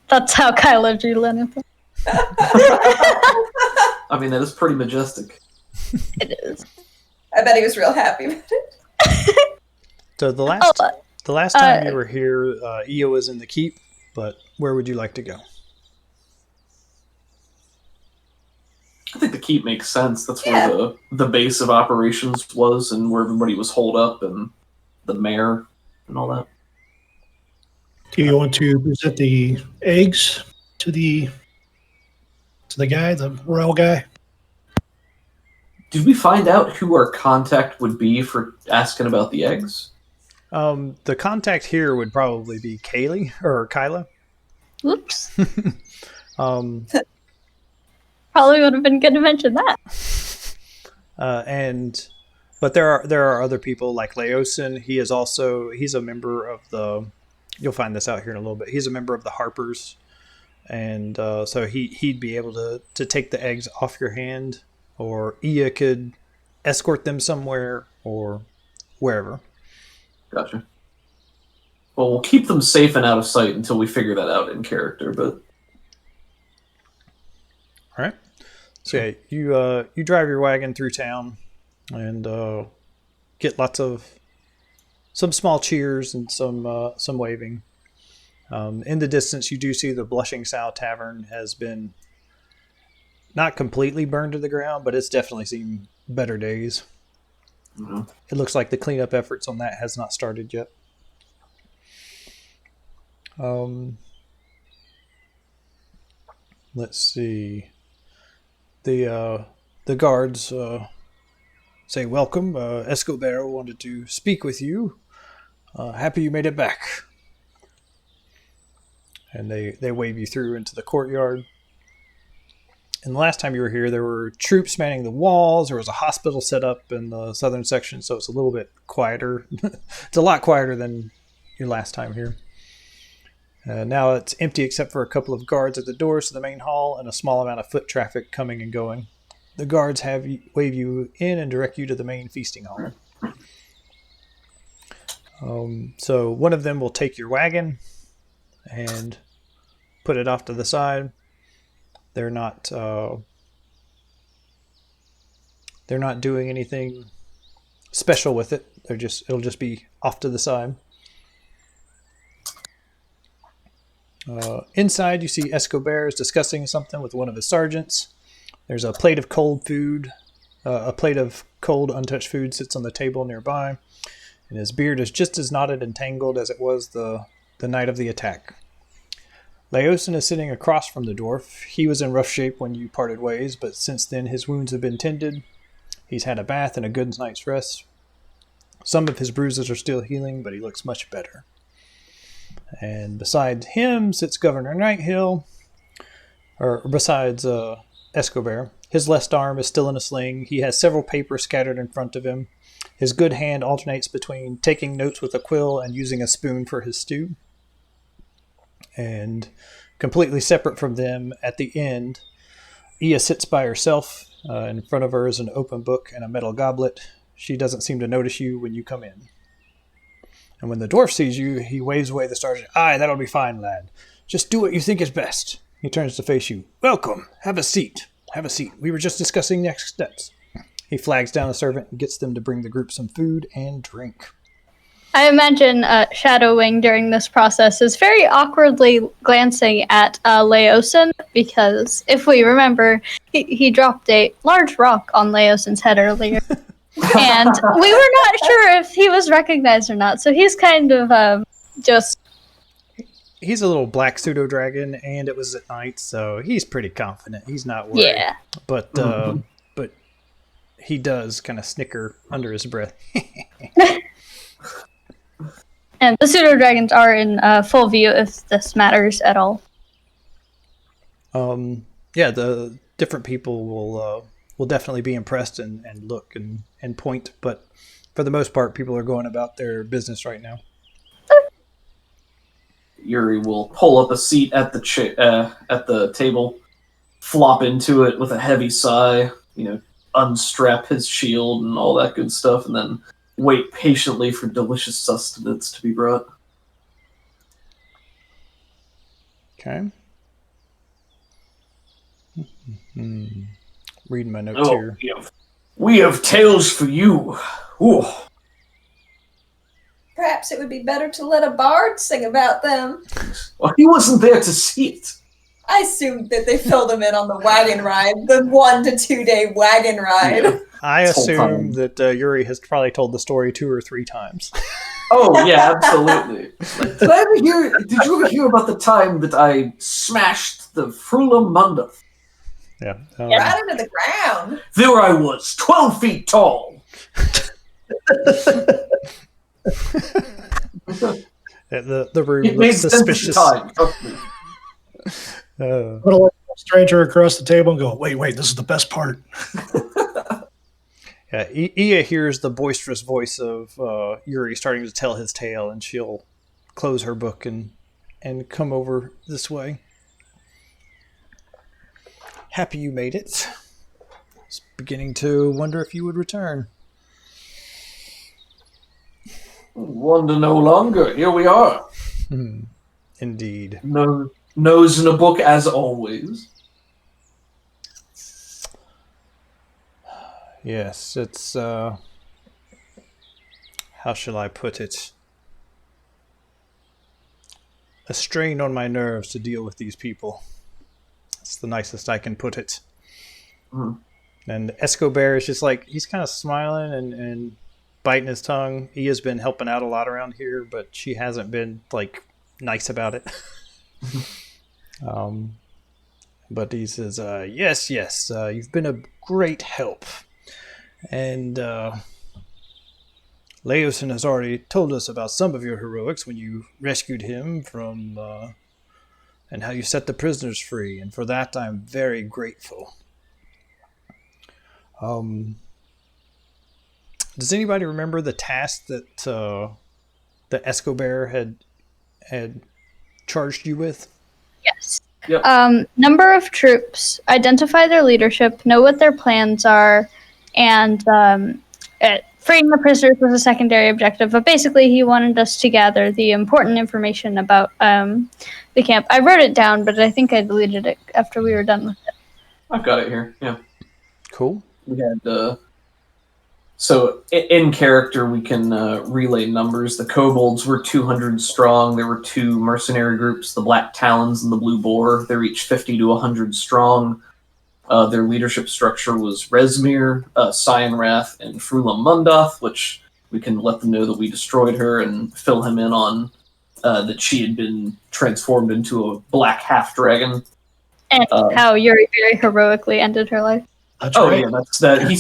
That's how Kyla drew Lennithon. I mean, that is pretty majestic. It is. I bet he was real happy with it. So the last time you were here, Io was in the keep, but where would you like to go? I think the keep makes sense. That's where the base of operations was, and where everybody was holed up, and the mayor and all that. Do you want to present the eggs to the guy, the royal guy? Did we find out who our contact would be for asking about the eggs? The contact here would probably be Kyla. Whoops. Probably would have been good to mention that. But there are other people like Laosin. He's a member of the. You'll find this out here in a little bit. He's a member of the Harpers, and so he'd be able to take the eggs off your hand, or Ia could escort them somewhere or wherever. Gotcha. Well, we'll keep them safe and out of sight until we figure that out in character. But all right. So yeah, you drive your wagon through town and get lots of some small cheers and some waving. In the distance, you do see the Blushing Sow Tavern has been not completely burned to the ground, but it's definitely seen better days. Mm-hmm. It looks like the cleanup efforts on that has not started yet. Let's see. The guards say, "Welcome. Escobar wanted to speak with you. Happy you made it back." And they wave you through into the courtyard. And the last time you were here, there were troops manning the walls. There was a hospital set up in the southern section, so it's a little bit quieter. It's a lot quieter than your last time here. Now it's empty except for a couple of guards at the doors to the main hall and a small amount of foot traffic coming and going. The guards wave you in and direct you to the main feasting hall. So one of them will take your wagon and put it off to the side. They're not doing anything special with it. It'll just be off to the side. Inside, you see Escobar is discussing something with one of his sergeants. There's a plate of cold food. A plate of cold, untouched food sits on the table nearby, and his beard is just as knotted and tangled as it was the night of the attack. Laosin is sitting across from the dwarf. He was in rough shape when you parted ways, but since then his wounds have been tended. He's had a bath and a good night's rest. Some of his bruises are still healing, but he looks much better. And beside him sits Governor Nighthill, or besides Escobar. His left arm is still in a sling. He has several papers scattered in front of him. His good hand alternates between taking notes with a quill and using a spoon for his stew. And completely separate from them, at the end, Ia sits by herself. In front of her is an open book and a metal goblet. She doesn't seem to notice you when you come in. And when the dwarf sees you, he waves away the sergeant. Aye, that'll be fine, lad. Just do what you think is best. He turns to face you. Welcome. Have a seat. Have a seat. We were just discussing next steps. He flags down a servant and gets them to bring the group some food and drink. I imagine Shadowwing during this process is very awkwardly glancing at Laosin, because if we remember, he dropped a large rock on Laosin's head earlier. And we were not sure if he was recognized or not, so he's kind of just... He's a little black pseudo-dragon, and it was at night, so he's pretty confident. He's not worried. Yeah. But he does kind of snicker under his breath. And the pseudo-dragons are in full view if this matters at all. Yeah, the different people will definitely be impressed and look and point, but for the most part, people are going about their business right now. Yuri will pull up a seat at the table, flop into it with a heavy sigh, unstrap his shield and all that good stuff, and then wait patiently for delicious sustenance to be brought. Okay. Reading my notes here. We have tales for you. Ooh. Perhaps it would be better to let a bard sing about them. Well, he wasn't there to see it. I assumed that they filled him in on the wagon ride, the 1 to 2 day wagon ride. Yeah. I assume that Yuri has probably told the story 2 or 3 times. Oh, yeah, absolutely. Did you ever hear about the time that I smashed the Frulam Mondath? Yeah. Right into the ground. There I was, 12 feet tall. The room It looks made suspicious. sense at the time, trust me. I'm gonna look at the stranger across the table and go, wait, this is the best part. Yeah, Ia hears the boisterous voice of Yuri starting to tell his tale, and she'll close her book and come over this way. Happy you made it. I was beginning to wonder if you would return. Wonder no longer. Here we are. Indeed. No nose in a book as always. Yes, it's, how shall I put it? A strain on my nerves to deal with these people. That's the nicest I can put it. And Escobar is just like, he's kind of smiling and biting his tongue. He has been helping out a lot around here, but she hasn't been, like, nice about it. But he says, yes, you've been a great help. And Laosin has already told us about some of your heroics when you rescued him from, and how you set the prisoners free. And for that, I'm very grateful. Does anybody remember the task that Escobar had charged you with? Yes. Yep. Number of troops, identify their leadership, know what their plans are, and freeing the prisoners was a secondary objective. But basically, he wanted us to gather the important information about the camp. I wrote it down, but I think I deleted it after we were done with it. I've got it here, yeah. Cool. We had So in character, we can relay numbers. The kobolds were 200 strong. There were 2 mercenary groups, the Black Talons and the Blue Boar. They're each 50 to 100 strong. Their leadership structure was Resmir, Cyanrath, and Frulam Mondath, which we can let them know that we destroyed her and fill him in on that she had been transformed into a black half-dragon. And how Yuri very heroically ended her life. That's Oh right. yeah, that's that. He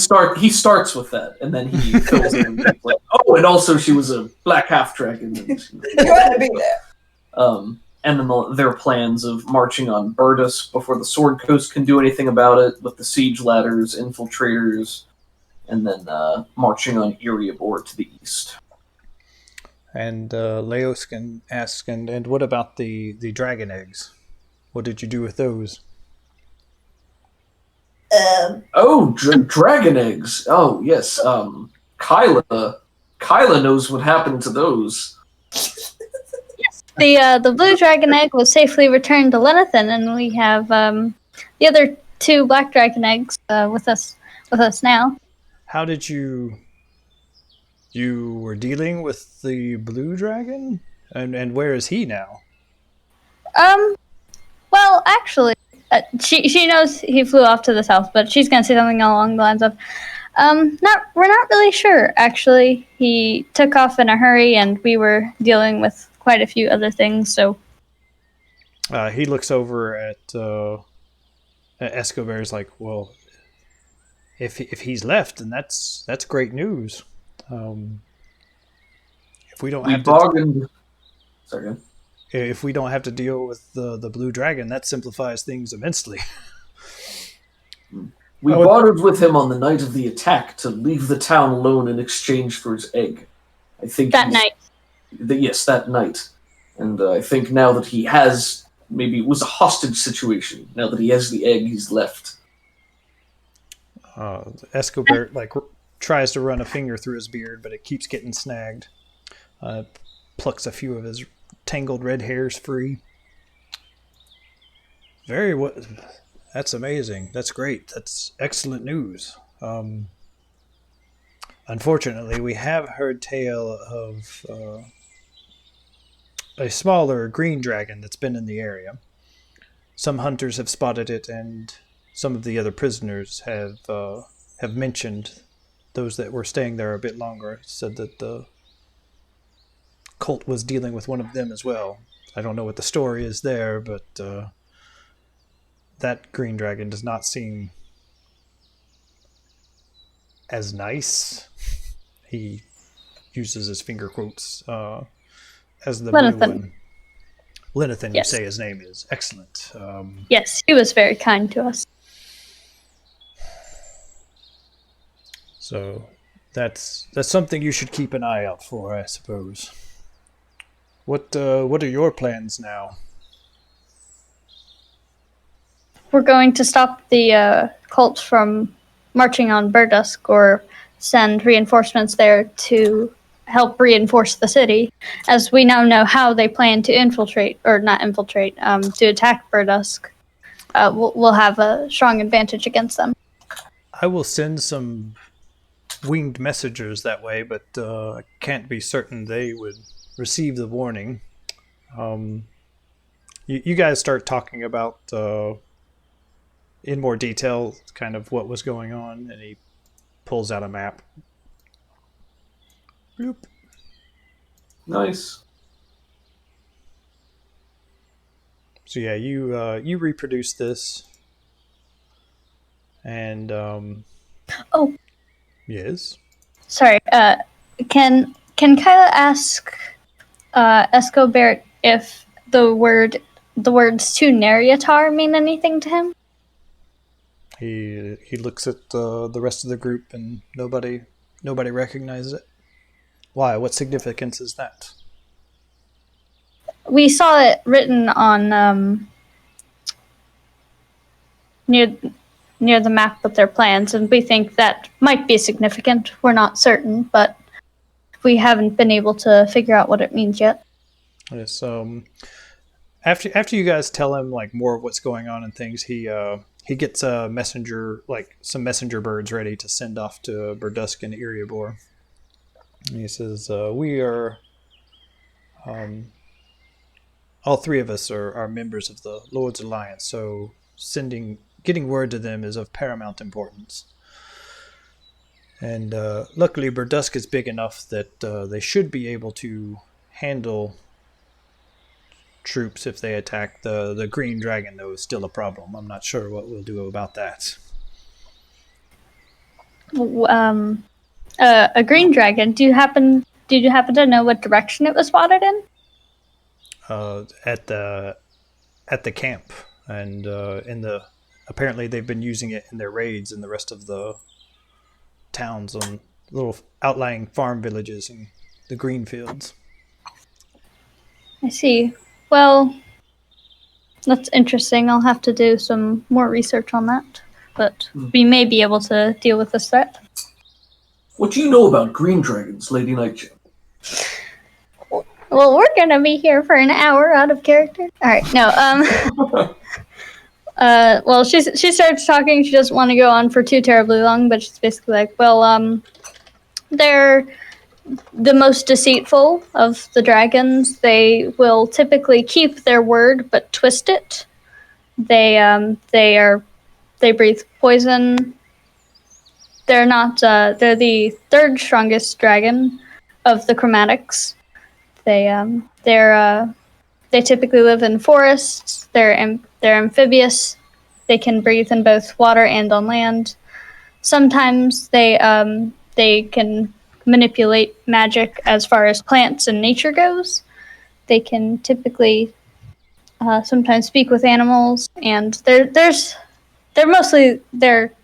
starts with that, and then he fills in. Like, oh, and also she was a black half dragon. You had to be there. And then their plans of marching on Burdusk before the Sword Coast can do anything about it, with the siege ladders, infiltrators, and then marching on Eriabor to the east. And Leoskin asks, and what about the dragon eggs? What did you do with those? Dragon eggs. Oh yes. Kyla knows what happened to those. The blue dragon egg was safely returned to Lennithon, and we have the other 2 black dragon eggs with us now. How did you were dealing with the blue dragon? And where is he now? Well, actually, she knows he flew off to the south, but she's gonna say something along the lines of, we're not really sure. Actually, he took off in a hurry, and we were dealing with quite a few other things. So he looks over at Escobar's like, well, if he's left, then that's great news. If we don't have to, Sorry. if we don't have to deal with the blue dragon, that simplifies things immensely. We bartered with him on the night of the attack to leave the town alone in exchange for his egg. I think that night. Yes, that night. And I think now that he has, maybe it was a hostage situation. Now that he has the egg, he's left. Escobar tries to run a finger through his beard, but it keeps getting snagged. Plucks a few of his tangled red hairs free. That's amazing. That's great. That's excellent news. Unfortunately, we have heard tale of a smaller green dragon that's been in the area. Some hunters have spotted it, and some of the other prisoners have mentioned, those that were staying there a bit longer, said that the cult was dealing with one of them as well. I don't know what the story is there, but that green dragon does not seem as nice. He uses his finger quotes as the Lennithon. blue one. Lennithon, Yes. you say his name is. Excellent. Yes, he was very kind to us. So that's something you should keep an eye out for, I suppose. What are your plans now? We're going to stop the cult from marching on Burdusk, or send reinforcements there to help reinforce the city, as we now know how they plan to to attack Burdusk. We'll have a strong advantage against them. I will send some winged messengers that way, but I can't be certain they would receive the warning. You guys start talking about in more detail kind of what was going on, and he pulls out a map. Bloop. Nice. So yeah, you reproduce this, and Oh, yes. sorry. Can Kyla ask Escobar if the words to Neriatar mean anything to him? He looks at the rest of the group, and nobody recognizes it. Why? What significance is that? We saw it written on near the map with their plans, and we think that might be significant. We're not certain, but we haven't been able to figure out what it means yet. Yes. After you guys tell him like more of what's going on and things, he he gets a messenger, like some messenger birds ready to send off to Burdusk and Erebor. And he says, we are, all three of us are members of the Lord's Alliance, so getting word to them is of paramount importance. And luckily Burdusk is big enough that they should be able to handle troops if they attack. The green dragon, though, is still a problem. I'm not sure what we'll do about that. A green dragon. Did you happen to know what direction it was spotted in? At the camp, and apparently they've been using it in their raids in the rest of the towns on little outlying farm villages in the green fields. I see. Well, that's interesting. I'll have to do some more research on that, but we may be able to deal with this threat. What do you know about green dragons, Lady Nightshade? Well, we're gonna be here for an hour out of character. All right, no. Well, she starts talking. She doesn't want to go on for too terribly long, but she's basically like, well, they're the most deceitful of the dragons. They will typically keep their word, but twist it. They breathe poison. They're not. They're the third strongest dragon of the chromatics. They typically live in forests. They're amphibious. They can breathe in both water and on land. Sometimes they can manipulate magic as far as plants and nature goes. They can typically sometimes speak with animals, and they're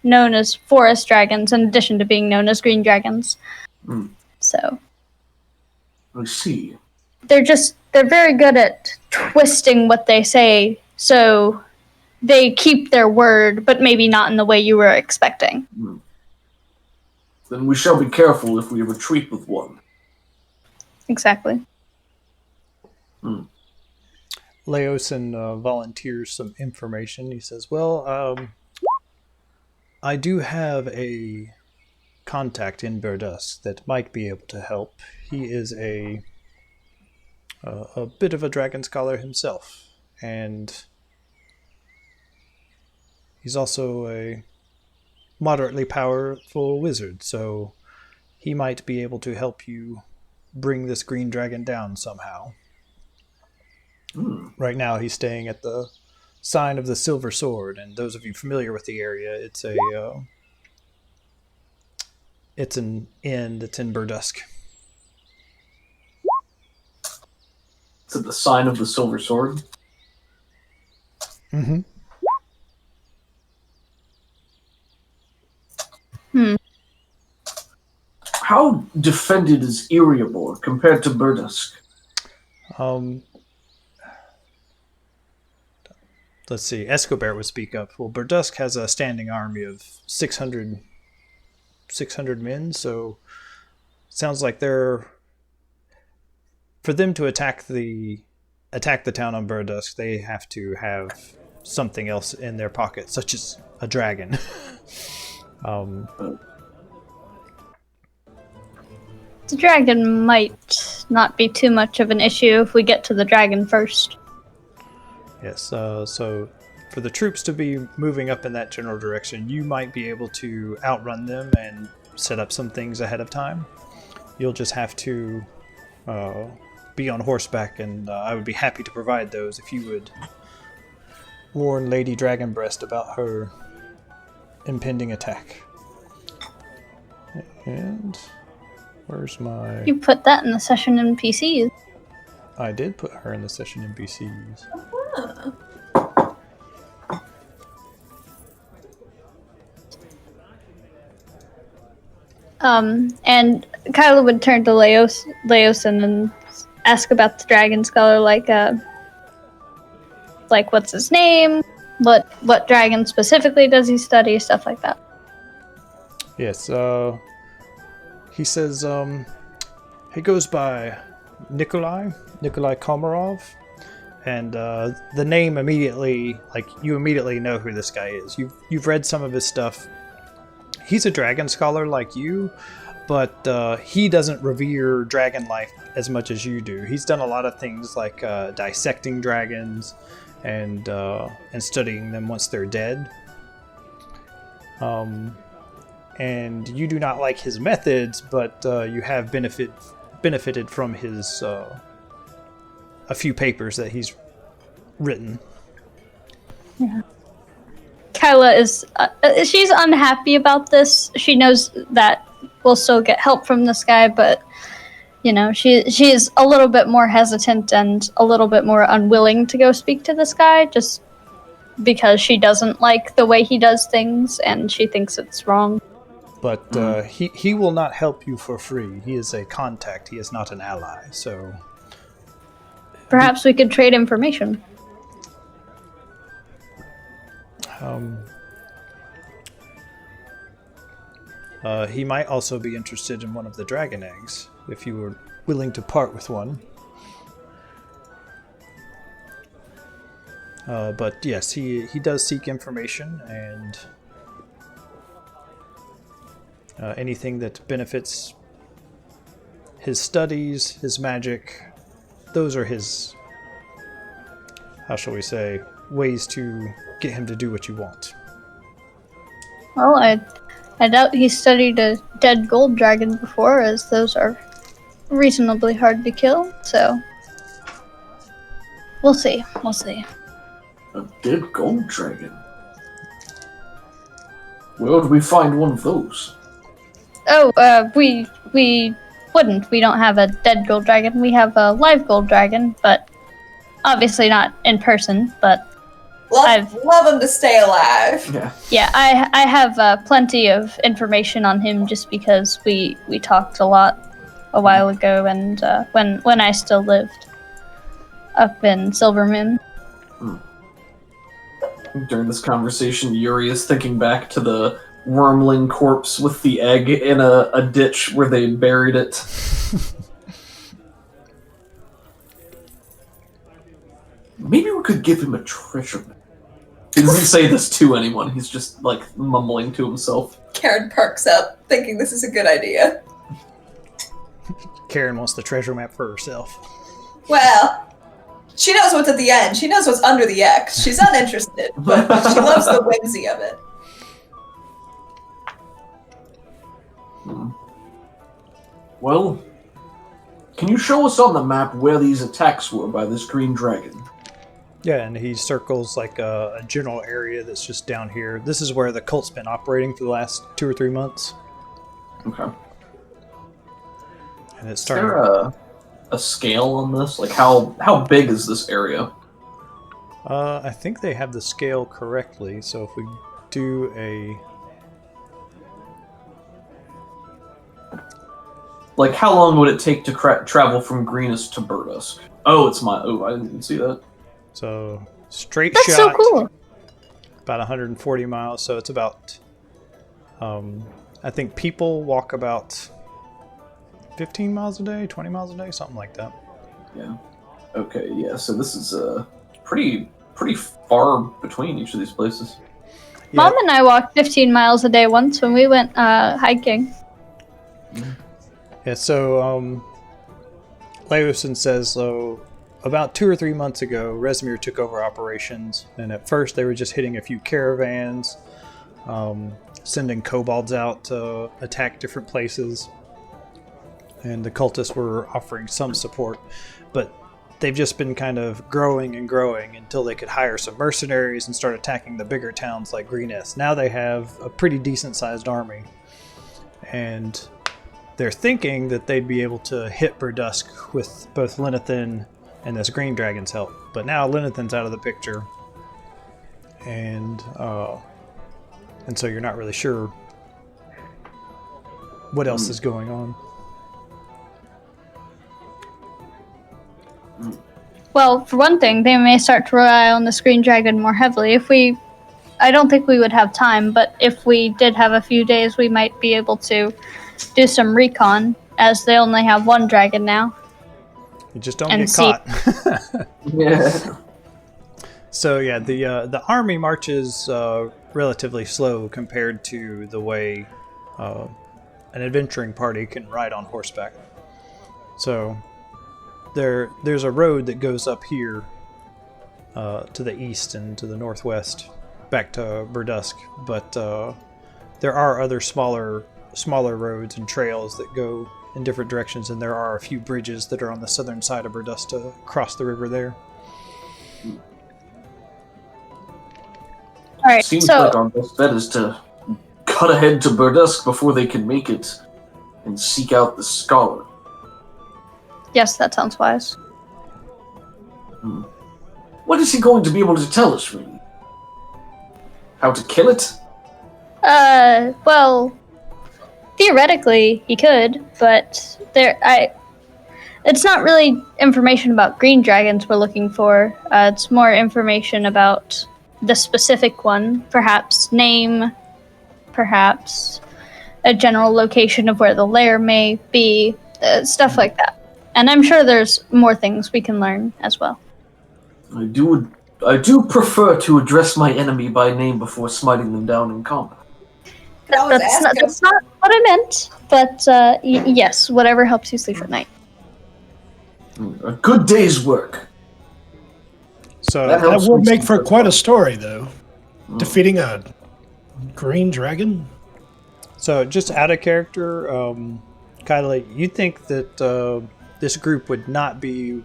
known as forest dragons in addition to being known as green dragons. So I see. They're very good at twisting what they say, so they keep their word, but maybe not in the way you were expecting. Then we shall be careful if we retreat with one. Exactly. Leosin volunteers some information. He says, well, I do have a contact in Burdusk that might be able to help. He is a bit of a dragon scholar himself, and he's also a moderately powerful wizard, so he might be able to help you bring this green dragon down somehow. Right now he's staying at the Sign of the Silver Sword, and those of you familiar with the area, it's an inn that's in Burdusk. Is it the Sign of the Silver Sword? Mm-hmm. How defended is Erebor compared to Burdusk? Let's see. Escobar would speak up. Well, Burdusk has a standing army of 600 men, so it sounds like for them to attack the town on Burdusk, they have to have something else in their pocket, such as a dragon. The dragon might not be too much of an issue if we get to the dragon first. Yes, so for the troops to be moving up in that general direction, you might be able to outrun them and set up some things ahead of time. You'll just have to be on horseback, and I would be happy to provide those if you would warn Lady Dragonbreast about her impending attack. And where's my... You put that in the session NPCs. I did put her in the session NPCs. And Kyla would turn to Leosin and ask about the dragon scholar, like what's his name, what dragon specifically does he study, stuff like that. Yes, he says he goes by Nikolai Komarov. And the name immediately, like, you immediately know who this guy is. You've read some of his stuff. He's a dragon scholar like you, but he doesn't revere dragon life as much as you do. He's done a lot of things like dissecting dragons and studying them once they're dead. And you do not like his methods, but you have benefited from his a few papers that he's written. Yeah. Kyla is she's unhappy about this. She knows that we'll still get help from this guy, but you know, she is a little bit more hesitant and a little bit more unwilling to go speak to this guy, just because she doesn't like the way he does things and she thinks it's wrong. But he will not help you for free. He is a contact. He is not an ally. So perhaps we could trade information. He might also be interested in one of the dragon eggs, if you were willing to part with one. But yes, he does seek information, and anything that benefits his studies, his magic, those are his, how shall we say, ways to get him to do what you want. Well, I doubt he studied a dead gold dragon before, as those are reasonably hard to kill, so we'll see. A dead gold dragon? Where would we find one of those? Oh, we wouldn't. We don't have a dead gold dragon. We have a live gold dragon, but obviously not in person, but Love him to stay alive. Yeah. I have plenty of information on him just because we talked a lot a while ago, and when I still lived up in Silvermoon. During this conversation, Yuri is thinking back to the wormling corpse with the egg in a ditch where they buried it. Maybe we could give him a treasure map. He doesn't say this to anyone, he's just, like, mumbling to himself. Karen perks up, thinking this is a good idea. Karen wants the treasure map for herself. Well, she knows what's at the end. She knows what's under the X. She's uninterested, but she loves the whimsy of it. Well, can you show us on the map where these attacks were by this green dragon? Yeah, and he circles like a general area that's just down here. This is where the cult's been operating for the last 2 or 3 months. Okay. And it's Is starting. there a scale on this? Like, how big is this area? I think they have the scale correctly. So if we do a, like, how long would it take to travel from Greenest to Burdusk? Oh, I didn't even see that. so straight That's so shot, cool. about 140 miles. So it's about, I think people walk about 15 miles a day, 20 miles a day, something like that. Yeah. Okay, yeah, so this is pretty far between each of these places. Yeah. Mom and I walked 15 miles a day once when we went hiking. Yeah, so Leosin says, so about 2 or 3 months ago, Rezmir took over operations, and at first they were just hitting a few caravans, sending kobolds out to attack different places, and the cultists were offering some support, but they've just been kind of growing and growing until they could hire some mercenaries and start attacking the bigger towns like Greenest. Now they have a pretty decent-sized army, and they're thinking that they'd be able to hit Burdusk with both Lennithon and this Green Dragon's help. But now Lennithon's out of the picture, and so you're not really sure what else is going on. Well, for one thing, they may start to rely on the Green Dragon more heavily. I don't think we would have time, but if we did have a few days, we might be able to do some recon, as they only have one dragon now. You just don't And get see- caught. Yeah. So yeah, the army marches relatively slow compared to the way an adventuring party can ride on horseback. So there's a road that goes up here to the east and to the northwest, back to Burdusk. But there are other smaller roads and trails that go in different directions, and there are a few bridges that are on the southern side of Burdusk to cross the river there. All right, Seems so like our best bet is to cut ahead to Burdusk before they can make it and seek out the scholar. yes, that sounds wise. What is he going to be able to tell us, really? How to kill it? Well, theoretically he could, but it's not really information about green dragons we're looking for. It's more information about the specific one, perhaps name, perhaps a general location of where the lair may be, stuff like that. And I'm sure there's more things we can learn as well. I do prefer to address my enemy by name before smiting them down in combat. That's not what I meant, but yes, whatever helps you sleep at night. A good day's work. So That That helps would me make for sleep. quite a story, though. Defeating a green dragon. So, just out of character, Kylie, you think that this group would not be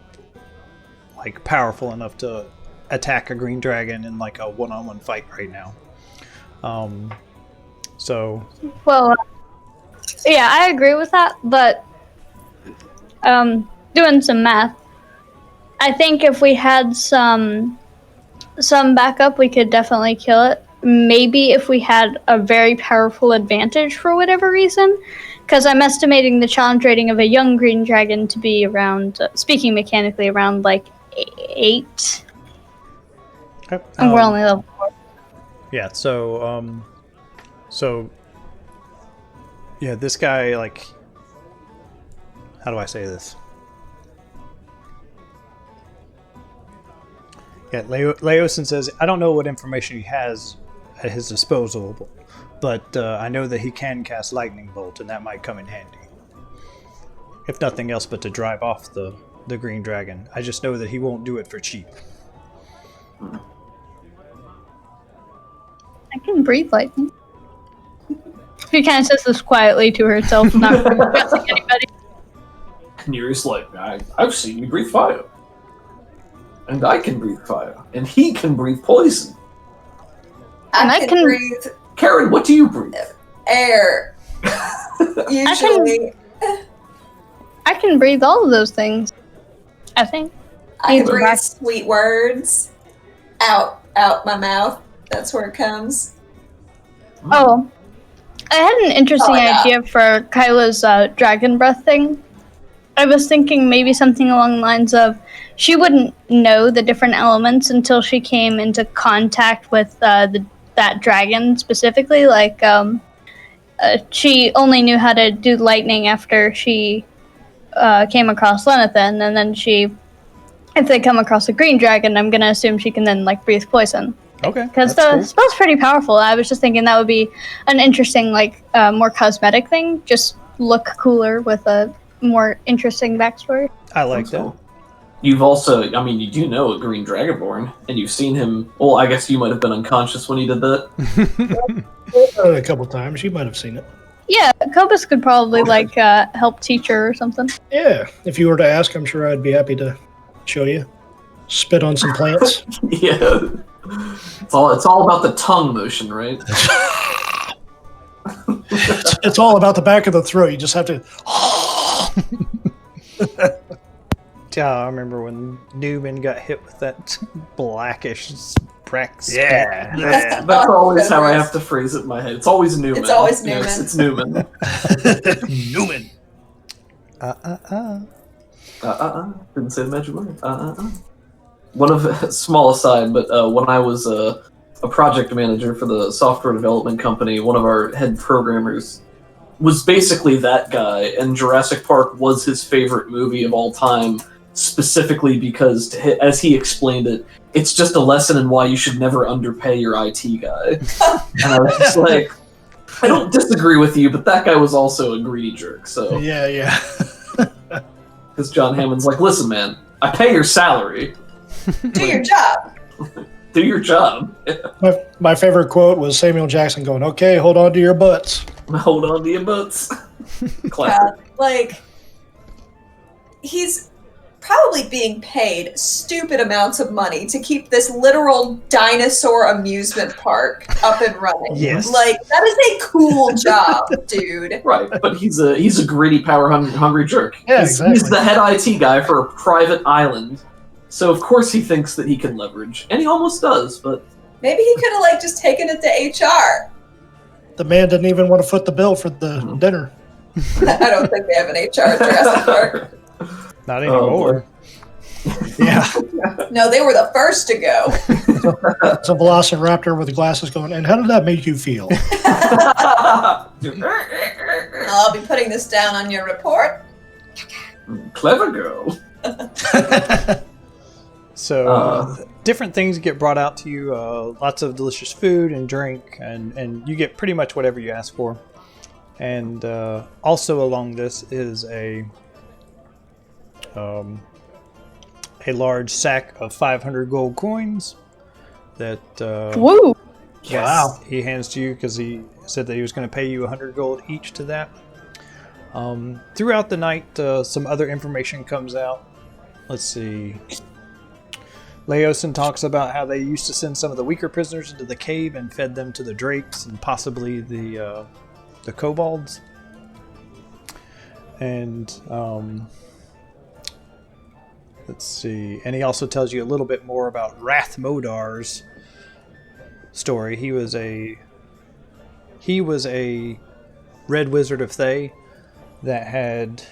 like powerful enough to attack a green dragon in like a one-on-one fight right now? So, Well, yeah, I agree with that, but doing some math, I think if we had some backup, we could definitely kill it. Maybe if we had a very powerful advantage for whatever reason, because I'm estimating the challenge rating of a young green dragon to be around, speaking mechanically, around like 8, and we're only level 4. yeah. So yeah, this guy, like, how do I say this? Yeah, Leosin says, I don't know what information he has at his disposal, but I know that he can cast Lightning Bolt, and that might come in handy. If nothing else but to drive off the green dragon. I just know that he won't do it for cheap. I can breathe lightning. She kind of says this quietly to herself, not addressing anybody. Nearest like, I've seen you breathe fire. And I can breathe fire. And he can breathe poison. I can breathe Karen, what do you breathe? air. Usually, I can breathe all of those things. I think. I can Either breathe back- sweet words out my mouth. That's where it comes. Oh, I had an interesting idea for Kyla's dragon breath thing. I was thinking maybe something along the lines of she wouldn't know the different elements until she came into contact with that dragon specifically. Like, she only knew how to do lightning after she came across Lennithon, and then if they come across a green dragon, I'm gonna assume she can then like breathe poison. Okay. Because that's the cool. spell's pretty powerful. I was just thinking that would be an interesting, like, more cosmetic thing. Just look cooler with a more interesting backstory. I like that. Cool. You've also, you do know a green dragonborn, and you've seen him. Well, I guess you might have been unconscious when he did that. A couple times. You might have seen it. Yeah, Cobus could probably, like, help teach her or something. Yeah. If you were to ask, I'm sure I'd be happy to show you. Spit on some plants. Yeah. It's all about the tongue motion, right? It's all about the back of the throat. You just have to. Yeah, I remember when Newman got hit with that blackish Brex. Yeah. That's always how I have to phrase it in my head. It's always Newman. It's always Yes, Newman. it's Newman. Newman. Didn't say the magic word. One of small aside, but when I was a project manager for the software development company, one of our head programmers was basically that guy, and Jurassic Park was his favorite movie of all time. specifically because, as he explained it, it's just a lesson in why you should never underpay your IT guy. And I was just like, I don't disagree with you, but that guy was also a greedy jerk. So Yeah. because John Hammond's like, listen, man, I pay your salary. Do your job. Do your job. My favorite quote was Samuel Jackson going, "Okay, hold on to your butts." Hold on to your butts. Classic. Like, he's probably being paid stupid amounts of money to keep this literal dinosaur amusement park up and running. Yes. Like, that is a cool job, dude. Right, but he's a greedy, power-hungry jerk. Yeah, he's exactly. the head IT guy for a private island, so of course he thinks that he can leverage, and he almost does. But Maybe he could have just taken it to HR. The man didn't even want to foot the bill for the dinner. I don't think they have an HR at Jurassic Park. Not anymore. Yeah. No, they were the first to go. It's a velociraptor with glasses going, and how did that make you feel? I'll be putting this down on your report. Clever girl. So different things get brought out to you. Lots of delicious food and drink, and you get pretty much whatever you ask for. And also along this is a large sack of 500 gold coins that Woo! Wow. he hands to you because he said that he was going to pay you 100 gold each to that. Throughout the night, some other information comes out. Let's see. Laosin talks about how they used to send some of the weaker prisoners into the cave and fed them to the drakes and possibly the kobolds. And let's see. And he also tells you a little bit more about Rathmodar's story. He was a red wizard of Thay that had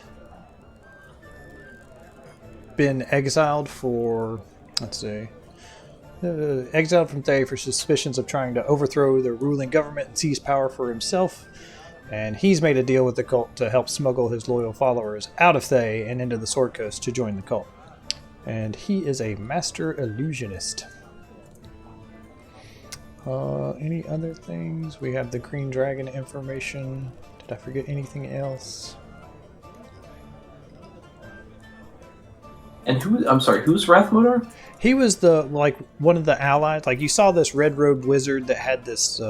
been exiled for, exiled from Thay for suspicions of trying to overthrow the ruling government and seize power for himself. And he's made a deal with the cult to help smuggle his loyal followers out of Thay and into the Sword Coast to join the cult. And he is a master illusionist. Any other things? We have the Green Dragon information. Did I forget anything else? And who's Rathmodar? He was one of the allies. Like, you saw this red-robed wizard that had this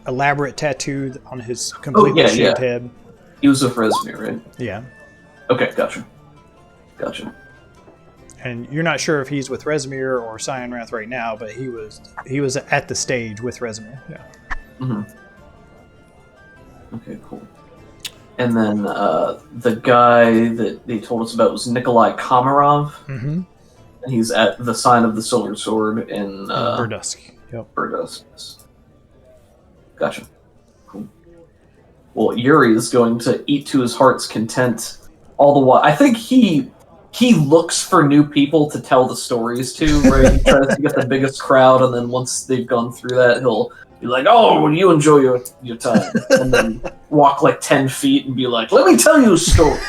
elaborate tattoo on his completely shaved head. He was with Rezmir, right? Yeah. Okay, gotcha. And you're not sure if he's with Rezmir or Cyanrath right now, but he was at the stage with Rezmir. Yeah. Mm-hmm. Okay, cool. And then the guy that they told us about was Nikolai Komarov. Mm-hmm. And he's at the Sign of the Silver Sword in Burdusk. Yep. Burdusk. Gotcha. Cool. Well, Yuri is going to eat to his heart's content all the while. I think he looks for new people to tell the stories to, right? He tries to get the biggest crowd, and then once they've gone through that, he'll be like, "Oh, well, you enjoy your time," and then walk 10 feet and be like, "Let me tell you a story."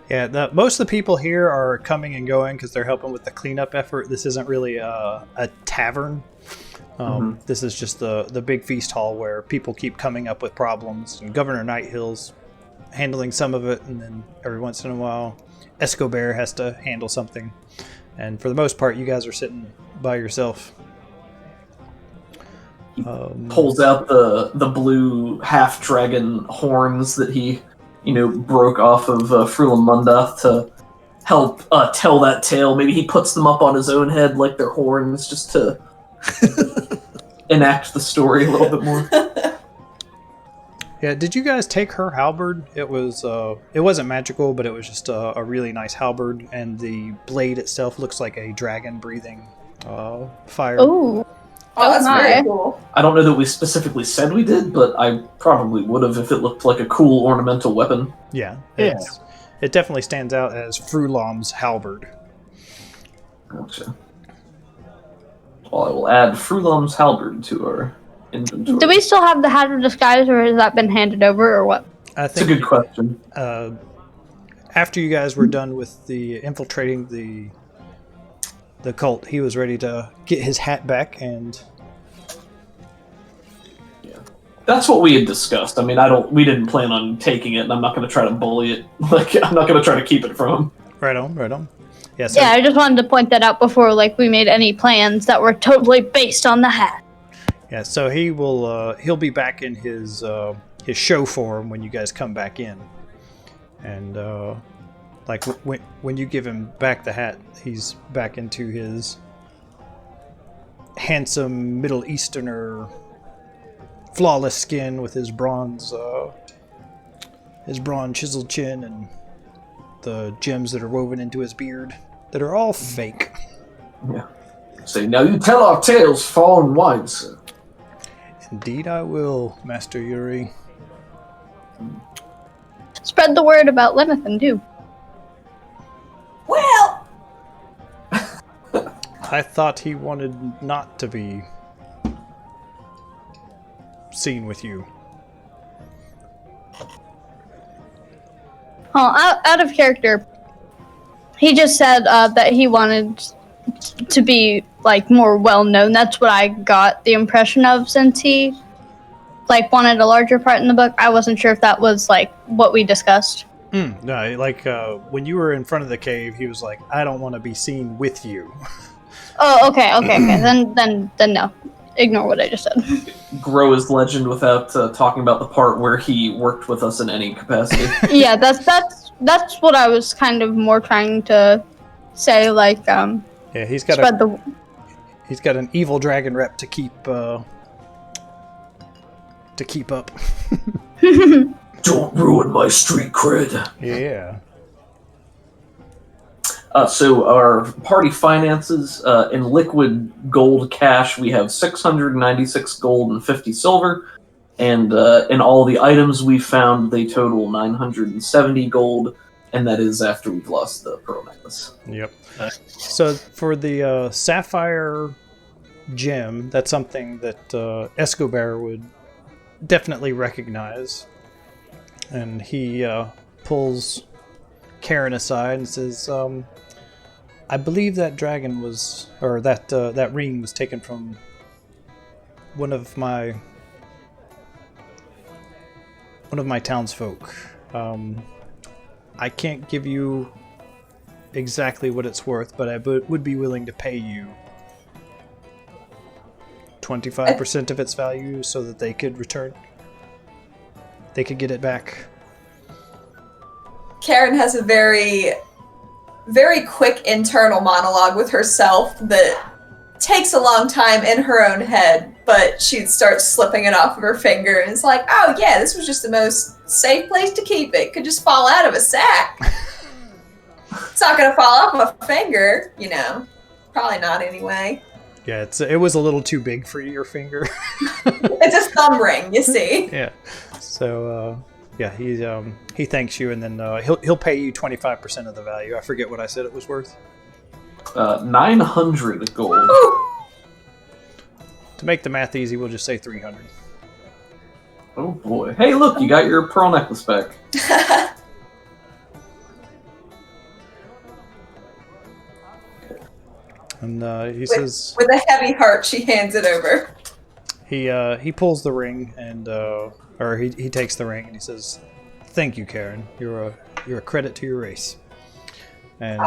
Yeah, most of the people here are coming and going because they're helping with the cleanup effort. This isn't really a tavern. This is just the big feast hall where people keep coming up with problems, and Governor Nighthill's handling some of it, and then every once in a while Escobar has to handle something, and for the most part you guys are sitting by yourself. He pulls out the blue half dragon horns that he broke off of Frulam Mondath to help tell that tale. Maybe he puts them up on his own head like they're horns just to enact the story a little bit more. Yeah, did you guys take her halberd? It wasn't magical, but it was just a really nice halberd, and the blade itself looks like a dragon breathing fire. Ooh. Oh, that's my. very cool. I don't know that we specifically said we did, but I probably would have if it looked like a cool ornamental weapon. Yeah. It definitely stands out as Frulam's halberd. Gotcha. Well, I will add Frulam's halberd to our inventory. Do we still have the Hat of Disguise, or has that been handed over, or what? I That's a think good question. after you guys were done with the infiltrating the cult, he was ready to get his hat back, and that's what we had discussed. I mean, we didn't plan on taking it, and I'm not going to try to bully it. Like, I'm not going to try to keep it from him. Right on. Yeah, so, Yeah, I just wanted to point that out before we made any plans that were totally based on the hat. yeah. So he'll be back in his show form when you guys come back in, and when you give him back the hat, he's back into his handsome Middle Easterner, flawless skin with his bronze chiseled chin and the gems that are woven into his beard that are all fake. Yeah. Say, now you tell our tales far and wide, sir. Indeed I will, Master Yuri. Spread the word about Lennithon, too. Well, I thought he wanted not to be seen with you. Oh, out of character. He just said that he wanted to be more well known. That's what I got the impression of, since he wanted a larger part in the book. I wasn't sure if that was what we discussed. No, when you were in front of the cave, he was like, "I don't want to be seen with you." Oh, okay. Then no. Ignore what I just said. Grow his legend without talking about the part where he worked with us in any capacity. Yeah, that's what I was kind of more trying to say. Yeah, he's got spread he's got an evil dragon rep to keep up. Don't ruin my street cred. Yeah. So our party finances, in liquid gold cash, we have 696 gold and 50 silver. And in all the items we found, they total 970 gold. And that is after we've lost the pearl necklace. Yep. So for the sapphire gem, that's something that Escobar would definitely recognize. And he pulls Karen aside and says, I believe that dragon was, or that ring was taken from one of my townsfolk. I can't give you exactly what it's worth, but I would be willing to pay you 25% of its value so that they could get it back. Karen has a very, very quick internal monologue with herself that takes a long time in her own head, but she starts slipping it off of her finger and it's like, oh yeah, this was just the most safe place to keep it. Could just fall out of a sack. It's not going to fall off my finger, Probably not anyway. Yeah, it was a little too big for your finger. It's a thumb ring, you see. Yeah. So, he thanks you, and then he'll pay you 25% of the value. I forget what I said it was worth. 900 gold. Ooh. To make the math easy, we'll just say 300. Oh boy! Hey, look, you got your pearl necklace back. And he says, with a heavy heart, she hands it over. He pulls the ring and he takes the ring and he says, "Thank you, Karen. You're a credit to your race." And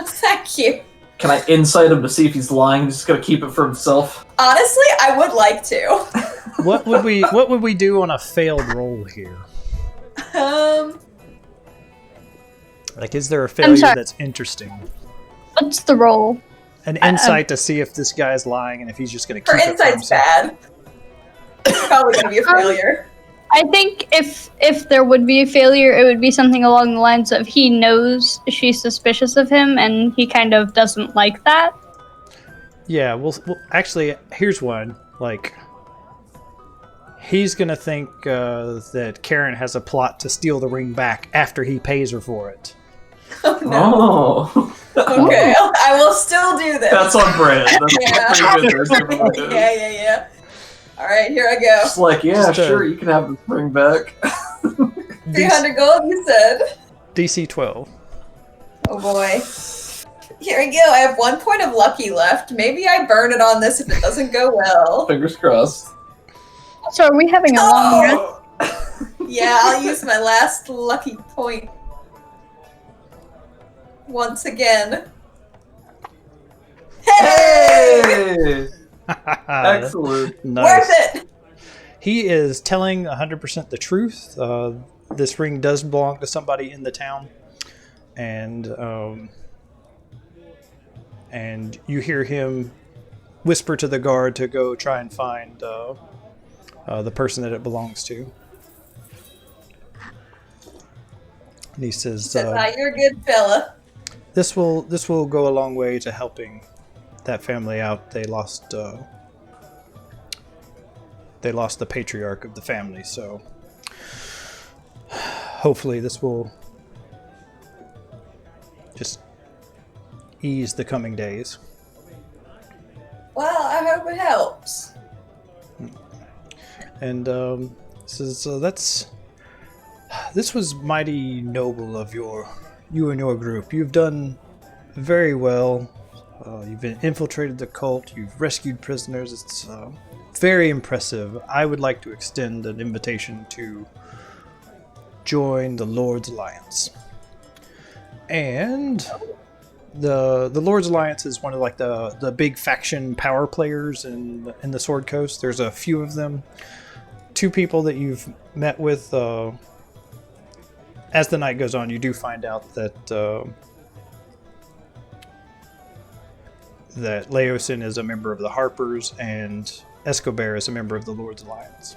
thank you. Can I insight him to see if he's lying? He's just gonna keep it for himself. Honestly, I would like to. What would we do on a failed roll here? Is there a failure that's interesting? What's the roll? An insight to see if this guy's lying and if he's just going to keep her it for insight's himself. bad. It's probably going to be a failure. I think if there would be a failure, it would be something along the lines of he knows she's suspicious of him and he kind of doesn't like that. Yeah, well actually, here's one. He's going to think that Karen has a plot to steal the ring back after he pays her for it. Oh, no. Oh. Okay, I will still do this. That's on brand. That's pretty good. Yeah. All right, here I go. Just sure, you can have the ring back. 300 gold, you said? DC 12. Oh boy. Here we go. I have 1 point of lucky left. Maybe I burn it on this if it doesn't go well. Fingers crossed. So are we having a long rest? Oh! Yeah, I'll use my last lucky point. Once again. Hey! Hey! Excellent. Nice. Worth it! He is telling 100% the truth. This ring does belong to somebody in the town. And you hear him whisper to the guard to go try and find the person that it belongs to. And he says, You're a good fella. This will go a long way to helping that family out. They lost the patriarch of the family, so hopefully this will just ease the coming days. Well, I hope it helps. And says this was mighty noble of you and your group. You've done very well. You've infiltrated the cult. You've rescued prisoners. It's very impressive. I would like to extend an invitation to join the Lord's Alliance. And the Lord's Alliance is one of like the big faction power players in the Sword Coast. There's a few of them. 2 people that you've met with. As the night goes on, you do find out that that Leosin is a member of the Harpers and Escobar is a member of the Lord's Alliance.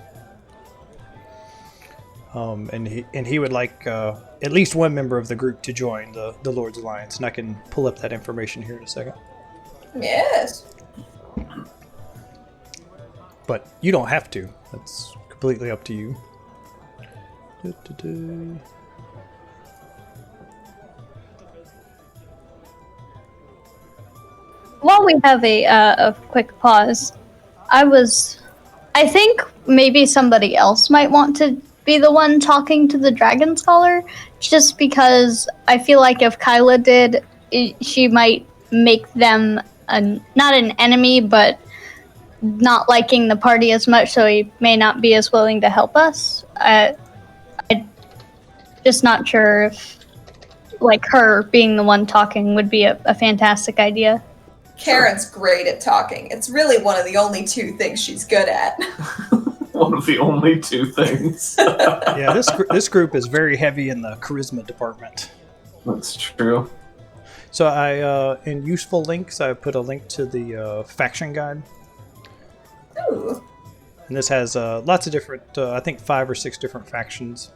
And he would like at least one member of the group to join the Lord's Alliance, and I can pull up that information here in a second. Yes. But you don't have to. That's completely up to you. While we have a quick pause, I think maybe somebody else might want to be the one talking to the Dragon Scholar, just because I feel like if Kyla did, she might make them not an enemy, but not liking the party as much, so he may not be as willing to help us. I'm just not sure if, like, her being the one talking would be a fantastic idea. Karen's great at talking. It's really one of the only 2 things she's good at. One of the only 2 things. Yeah, this group is very heavy in the charisma department. That's true. So I in useful links, I put a link to the faction guide. Ooh. And this has lots of different, I think 5 or 6 different factions.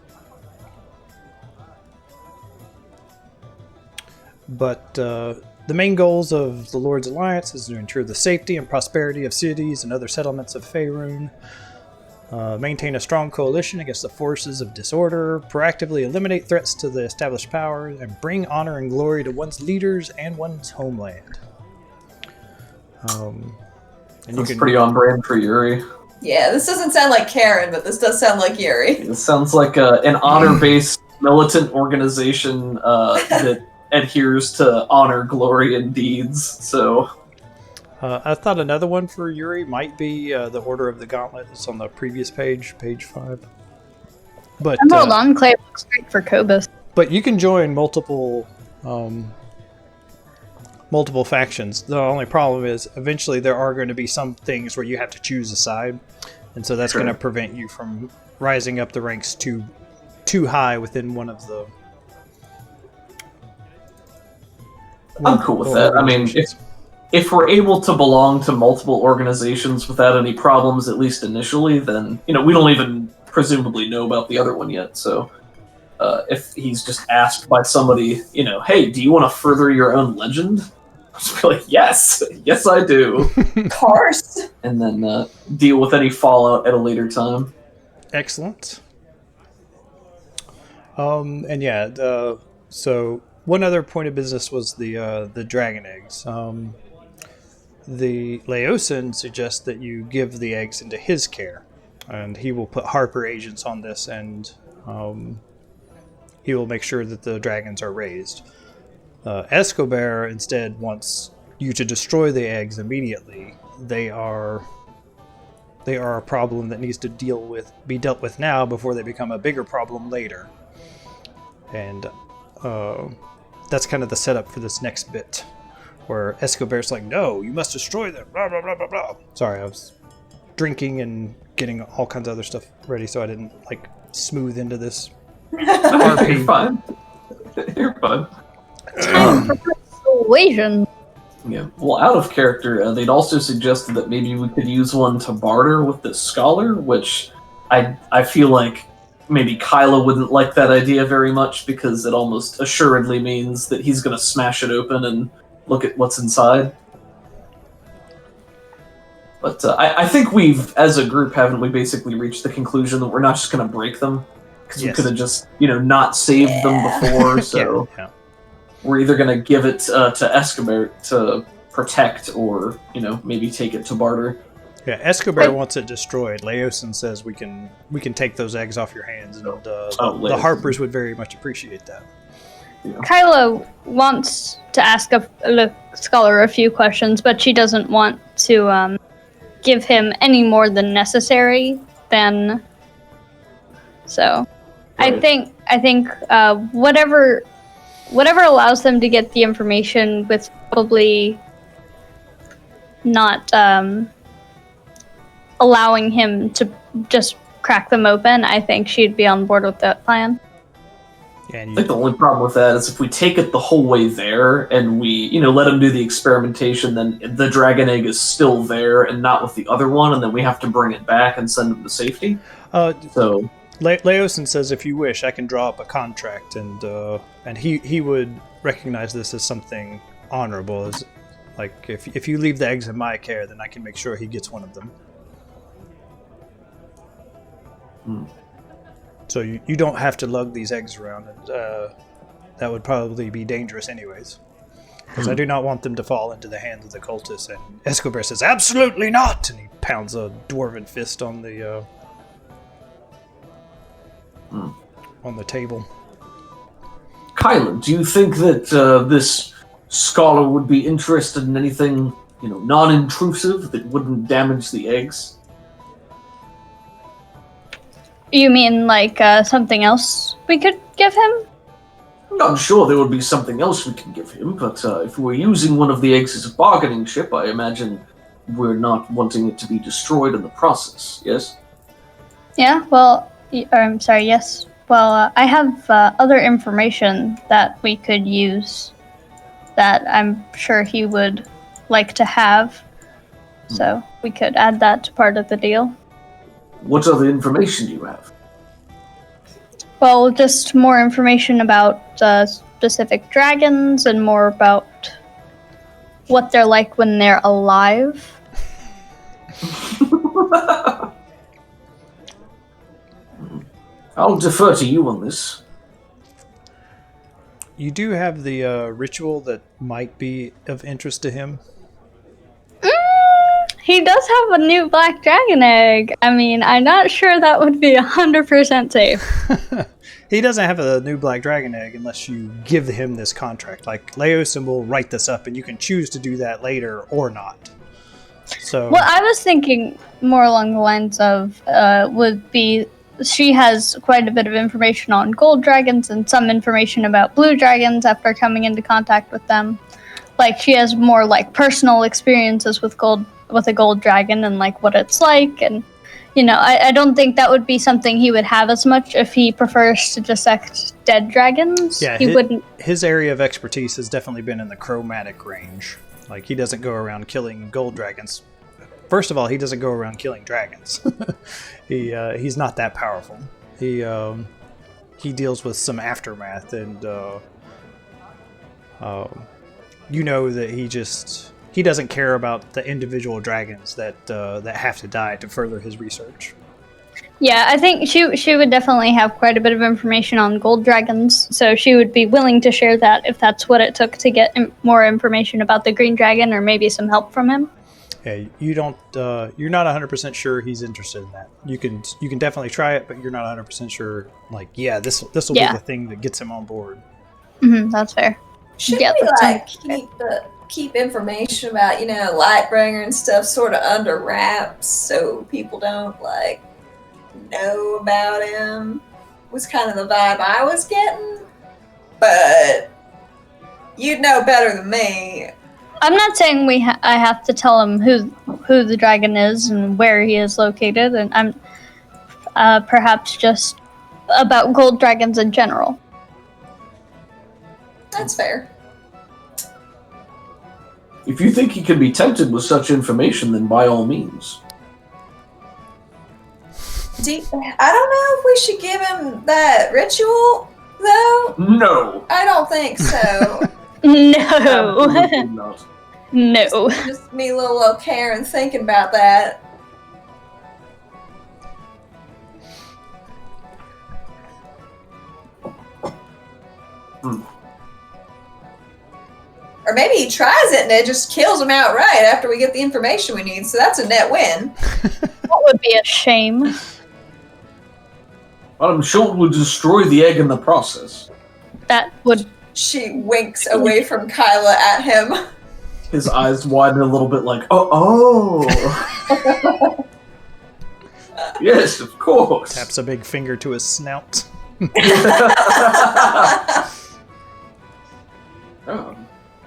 But the main goals of the Lord's Alliance is to ensure the safety and prosperity of cities and other settlements of Faerun, maintain a strong coalition against the forces of disorder, proactively eliminate threats to the established power, and bring honor and glory to one's leaders and one's homeland. And That's pretty on brand for Yuri. Yeah, this doesn't sound like Karen, but this does sound like Yuri. It sounds like an honor-based militant organization that adheres to honor, glory, and deeds. So, I thought another one for Yuri might be the Order of the Gauntlet. It's on the previous page, page 5. But Emerald Enclave looks great for Cobus. But you can join multiple factions. The only problem is eventually there are going to be some things where you have to choose a side, and so that's going to prevent you from rising up the ranks too high within one of the. I'm cool with that. I mean, if we're able to belong to multiple organizations without any problems, at least initially, then, we don't even presumably know about the other one yet. So if he's just asked by somebody, hey, do you want to further your own legend? I'll just be like, yes, I do. Of course. And then deal with any fallout at a later time. Excellent. And yeah, so one other point of business was the dragon eggs. The Leosin suggests that you give the eggs into his care, and he will put Harper agents on this and he will make sure that the dragons are raised. Escobar instead wants you to destroy the eggs immediately. They are a problem that needs to be dealt with now before they become a bigger problem later. And that's kind of the setup for this next bit, where Escobar's like, "No, you must destroy them." Blah blah blah blah blah. Sorry, I was drinking and getting all kinds of other stuff ready, so I didn't like smooth into this. You're fine. You're fine. Time for persuasion. Yeah. Well, out of character, they'd also suggested that maybe we could use one to barter with the scholar, which I feel like maybe Kyla wouldn't like that idea very much, because it almost assuredly means that he's going to smash it open and look at what's inside. But I think we've, as a group, haven't we basically reached the conclusion that we're not just going to break them? Because we could have just, not saved them before, so... Yeah. We're either going to give it to Escobar to protect, or, maybe take it to barter. Yeah, Escobar wants it destroyed. Leosin says we can take those eggs off your hands, and the Harpers would very much appreciate that. Yeah. Kylo wants to ask the scholar a few questions, but she doesn't want to give him any more than necessary. So, right. I think whatever allows them to get the information with probably not allowing him to just crack them open, I think she'd be on board with that plan. Yeah, I think the only problem with that is if we take it the whole way there and we, let him do the experimentation, then the dragon egg is still there and not with the other one, and then we have to bring it back and send him to safety. So Leosin says, if you wish, I can draw up a contract, and he would recognize this as something honorable. As like if you leave the eggs in my care, then I can make sure he gets one of them. So you don't have to lug these eggs around, and that would probably be dangerous anyways. Because I do not want them to fall into the hands of the cultists. And Escobar says, absolutely not! And he pounds a dwarven fist on the table. Kylan, do you think that this scholar would be interested in anything, non-intrusive that wouldn't damage the eggs? You mean like something else we could give him? I'm sure there would be something else we can give him, but if we're using one of the eggs as a bargaining chip, I imagine we're not wanting it to be destroyed in the process, yes? Yeah, well, I'm sorry, yes. Well, I have other information that we could use that I'm sure he would like to have, so we could add that to part of the deal. What other information do you have? Well, just more information about specific dragons and more about what they're like when they're alive. I'll defer to you on this. You do have the ritual that might be of interest to him. He does have a new black dragon egg. I mean, I'm not sure that would be 100% safe. He doesn't have a new black dragon egg unless you give him this contract. Like, Leosin will write this up, and you can choose to do that later or not. So, well, I was thinking more along the lines of she has quite a bit of information on gold dragons and some information about blue dragons after coming into contact with them. Like, she has more like personal experiences with a gold dragon and like what it's like, and I don't think that would be something he would have as much if he prefers to dissect dead dragons. Yeah, he wouldn't. His area of expertise has definitely been in the chromatic range. Like, he doesn't go around killing gold dragons. First of all, he doesn't go around killing dragons. He's not that powerful. He deals with some aftermath, and that he doesn't care about the individual dragons that have to die to further his research. Yeah, I think she would definitely have quite a bit of information on gold dragons, so she would be willing to share that if that's what it took to get more information about the green dragon, or maybe some help from him. Yeah, you don't. You're not 100% sure he's interested in that. You can definitely try it, but you're not 100% sure. Like, yeah, this will be the thing that gets him on board. That's fair. Should Yeah, we that's keep information about Lightbringer and stuff sort of under wraps so people don't know about him? Was kind of the vibe I was getting, but you'd know better than me. I'm not saying I have to tell him who the dragon is and where he is located, and I'm perhaps just about gold dragons in general. That's fair. If you think he can be tempted with such information, then by all means. I don't know if we should give him that ritual, though. No. I don't think so. No. Absolutely not. No. Just me, little Karen, thinking about that. Or maybe he tries it and it just kills him outright after we get the information we need, so that's a net win. That would be a shame. But I'm sure it would destroy the egg in the process. That would... She winks away from Kyla at him. His eyes widen a little bit like, oh. Yes, of course. Taps a big finger to his snout. Oh,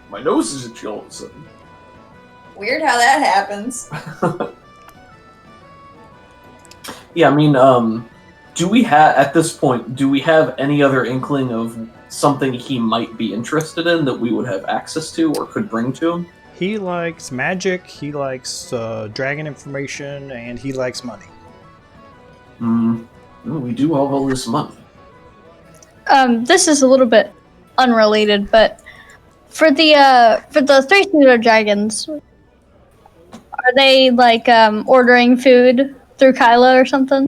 my nose is itchy all of a sudden. Weird how that happens. Yeah, I mean, do we have, at this point, do we have any other inkling of something he might be interested in that we would have access to or could bring to him? He likes magic, he likes dragon information, and he likes money. We do have all this money. This is a little bit unrelated, but for the three pseudo dragons, are they ordering food through Kyla or something?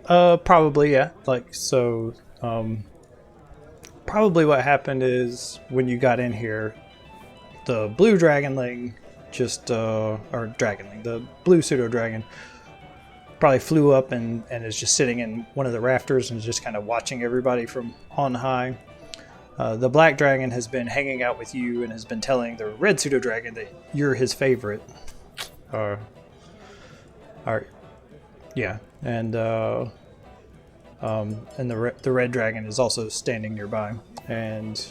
Probably, yeah. Probably what happened is when you got in here, the blue dragonling the blue pseudo dragon probably flew up and is just sitting in one of the rafters and is just kind of watching everybody from on high. The black dragon has been hanging out with you and has been telling the red pseudo dragon that you're his favorite. Yeah, and the red dragon is also standing nearby, and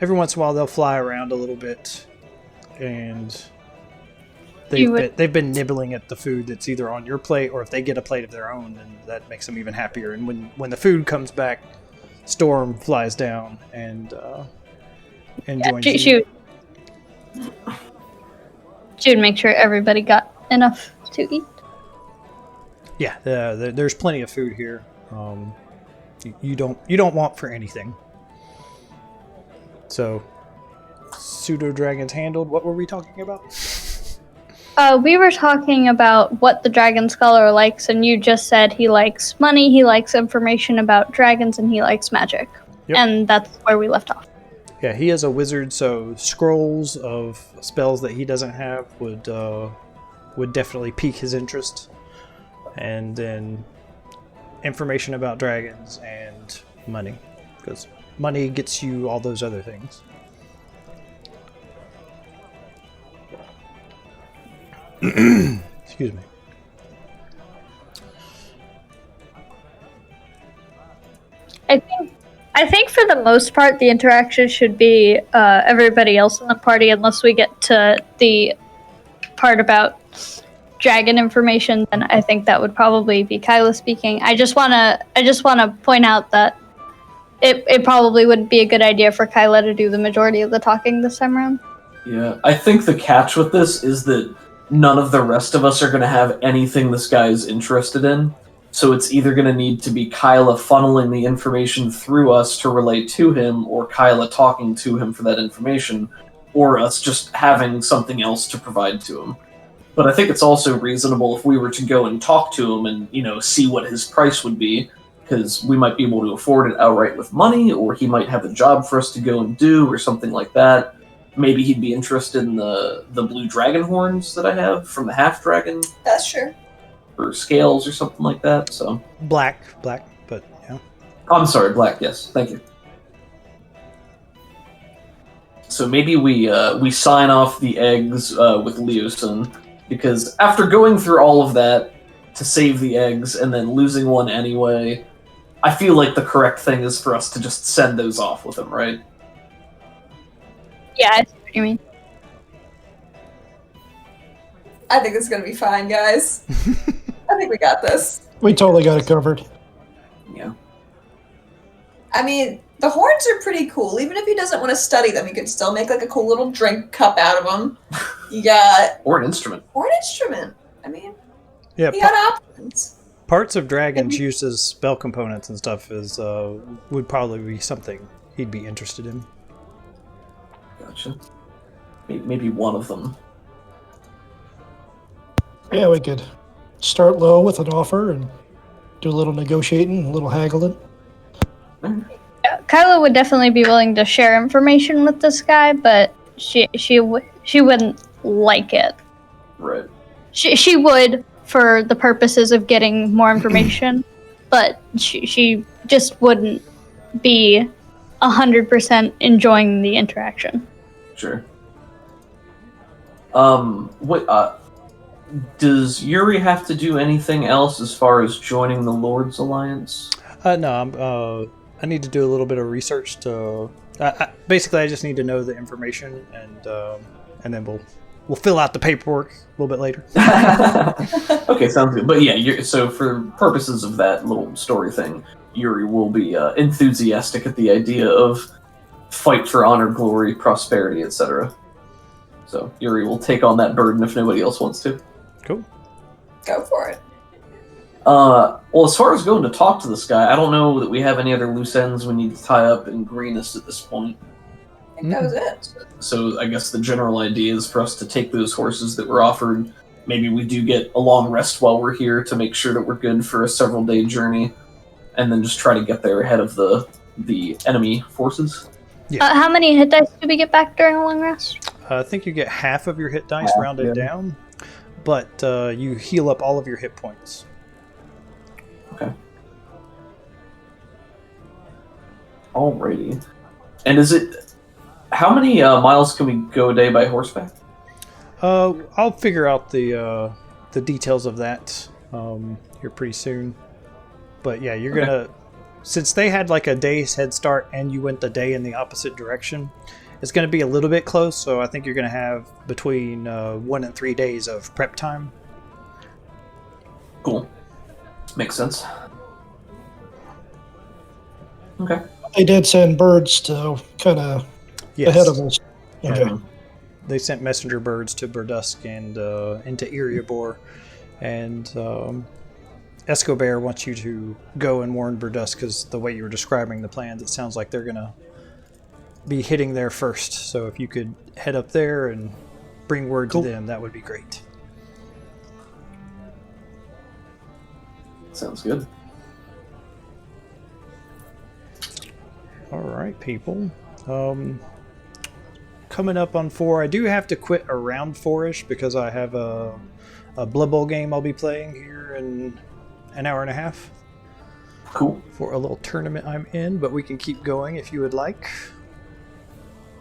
every once in a while they'll fly around a little bit, and they've been nibbling at the food that's either on your plate, or if they get a plate of their own, then that makes them even happier. And when the food comes back, Storm flies down and joins you. She would make sure everybody got enough to eat. Yeah, there's plenty of food here. You don't want for anything. So, pseudo dragons handled. What were we talking about? We were talking about what the dragon scholar likes, and you just said he likes money, he likes information about dragons, and he likes magic. Yep. And that's where we left off. Yeah, he is a wizard, so scrolls of spells that he doesn't have would definitely pique his interest. And then information about dragons and money, because money gets you all those other things. Excuse me. I think for the most part the interaction should be everybody else in the party, unless we get to the part about dragon information. Then I think that would probably be Kyla speaking. I just wanna point out that it probably wouldn't be a good idea for Kyla to do the majority of the talking this time around. Yeah, I think the catch with this is that none of the rest of us are going to have anything this guy is interested in. So it's either going to need to be Kyla funneling the information through us to relate to him, or Kyla talking to him for that information, or us just having something else to provide to him. But I think it's also reasonable if we were to go and talk to him and, see what his price would be, because we might be able to afford it outright with money, or he might have a job for us to go and do, or something like that. maybe he'd be interested in the blue dragon horns that I have from the half dragon, That's sure. or scales or something like that. So Black, but yeah. I'm sorry, black. Yes, thank you. So maybe we sign off the eggs with Leosin, because after going through all of that to save the eggs and then losing one anyway, I feel like the correct thing is for us to just send those off with him, right? Yeah, I see what you mean. I think it's gonna be fine, guys. I think we got this. We totally got it covered. Yeah. I mean, the horns are pretty cool. Even if he doesn't want to study them, he can still make like a cool little drink cup out of them. You got Or an instrument. or an instrument. I mean, Yeah, he got options. parts of dragons used as spell components and stuff is would probably be something he'd be interested in. Gotcha. Maybe one of them. Yeah, we could start low with an offer and do a little negotiating, a little haggling. Yeah, Kyla would definitely be willing to share information with this guy, but she wouldn't like it. Right. She would for the purposes of getting more information, but she just wouldn't be 100% enjoying the interaction. Sure. Does Yuri have to do anything else as far as joining the Lord's Alliance? No, I need to do a little bit of research to. Basically, I just need to know the information, and then we'll fill out the paperwork a little bit later. Okay, sounds good. But yeah, so for purposes of that little story thing, Yuri will be enthusiastic at the idea of fight for honor, glory, prosperity, etc. So Yuri will take on that burden if nobody else wants to. Cool. Go for it. Well, as far as going to talk to this guy, I don't know that we have any other loose ends we need to tie up in Greenest at this point. I think that was it. So I guess the general idea is for us to take those horses that were offered. Maybe we do get a long rest while we're here to make sure that we're good for a several-day journey, and then just try to get there ahead of the enemy forces. Yeah. How many hit dice do we get back during a long rest? I think you get half of your hit dice rounded down, but you heal up all of your hit points. Okay. Alrighty. And is it... How many miles can we go a day by horseback? I'll figure out the details of that here pretty soon. But yeah, you're gonna... Since they had like a day's head start and you went the day in the opposite direction, it's going to be a little bit close, so I think you're going to have between 1 and 3 days of prep time. Cool. Makes sense. Okay. They did send birds to kind of ahead of us. Okay. They sent messenger birds to Burdusk and into Erebor, and Escobar wants you to go and warn Burdusk, because the way you were describing the plans, it sounds like they're going to be hitting there first. So if you could head up there and bring word to them, that would be great. Sounds good. All right, people. Coming up on 4, I do have to quit around 4-ish because I have a Blood Bowl game I'll be playing here in an hour and a half. Cool. For a little tournament I'm in, but we can keep going if you would like.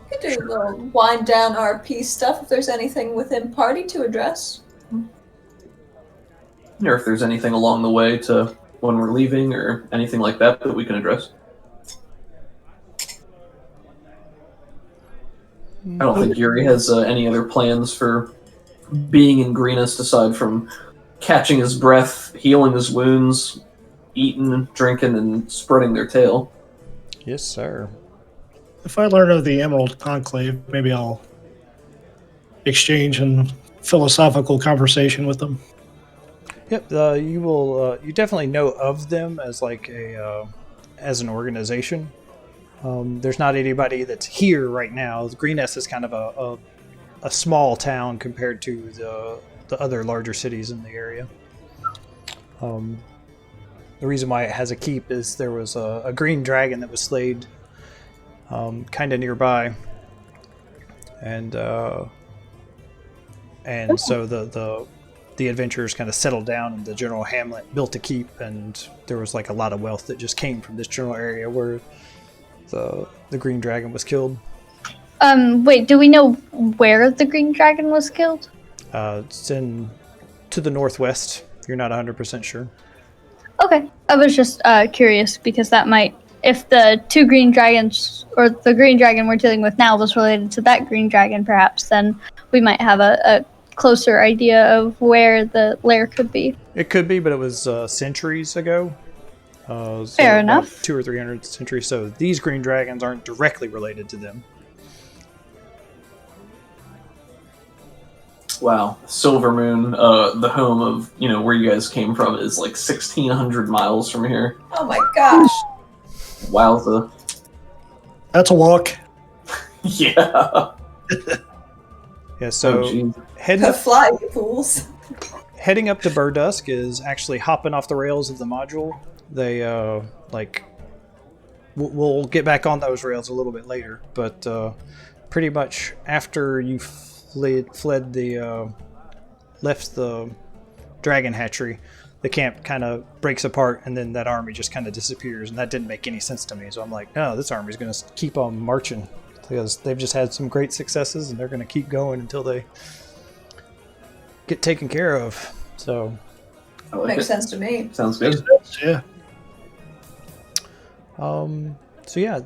We could do a little wind down RP stuff if there's anything within party to address. Or if there's anything along the way to when we're leaving or anything like that that we can address. I don't think Yuri has any other plans for being in Greenest aside from catching his breath, healing his wounds, eating, drinking, and spreading their tail. Yes, sir. If I learn of the Emerald Conclave, maybe I'll exchange a philosophical conversation with them. Yep, you will. You definitely know of them as like as an organization. There's not anybody that's here right now. Greenest is kind of a small town compared to the other larger cities in the area. The reason why it has a keep is there was a green dragon that was slayed kind of nearby, and so the adventurers kind of settled down, and the general hamlet built a keep, and there was like a lot of wealth that just came from this general area where the green dragon was killed. Wait, do we know where the green dragon was killed? It's to the northwest. You're not 100% sure. Okay, I was just curious because that might, if the two green dragons or the green dragon we're dealing with now was related to that green dragon, perhaps then we might have a closer idea of where the lair could be. It could be, but it was centuries ago. So Fair enough. 200 or 300 centuries. So these green dragons aren't directly related to them. Wow, Silver Moon, the home of where you guys came from, is like 1,600 miles from here. Oh my gosh. Wowza. That's a walk. Yeah. Yeah. So heading The up, fly, you fools. heading up to Burdusk is actually hopping off the rails of the module. They we'll get back on those rails a little bit later, but pretty much after you left the Dragon Hatchery, the camp kind of breaks apart, and then that army just kind of disappears, and that didn't make any sense to me. So I'm like, no, this army's going to keep on marching because they've just had some great successes, and they're going to keep going until they get taken care of. So I like Makes it. sense to me. Sounds good. Yeah. So yeah,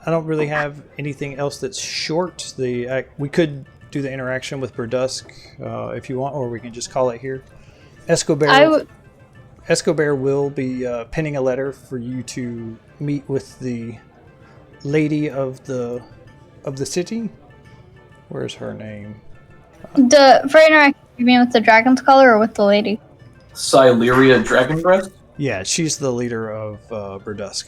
I don't really have anything else that's short. We could do the interaction with Burdusk if you want, or we can just call it here. Escobar will be penning a letter for you to meet with the lady of the city. Where's her name? For interaction, you mean with the dragon's color or with the lady? Sileria Dragon Breath? Yeah, she's the leader of Burdusk.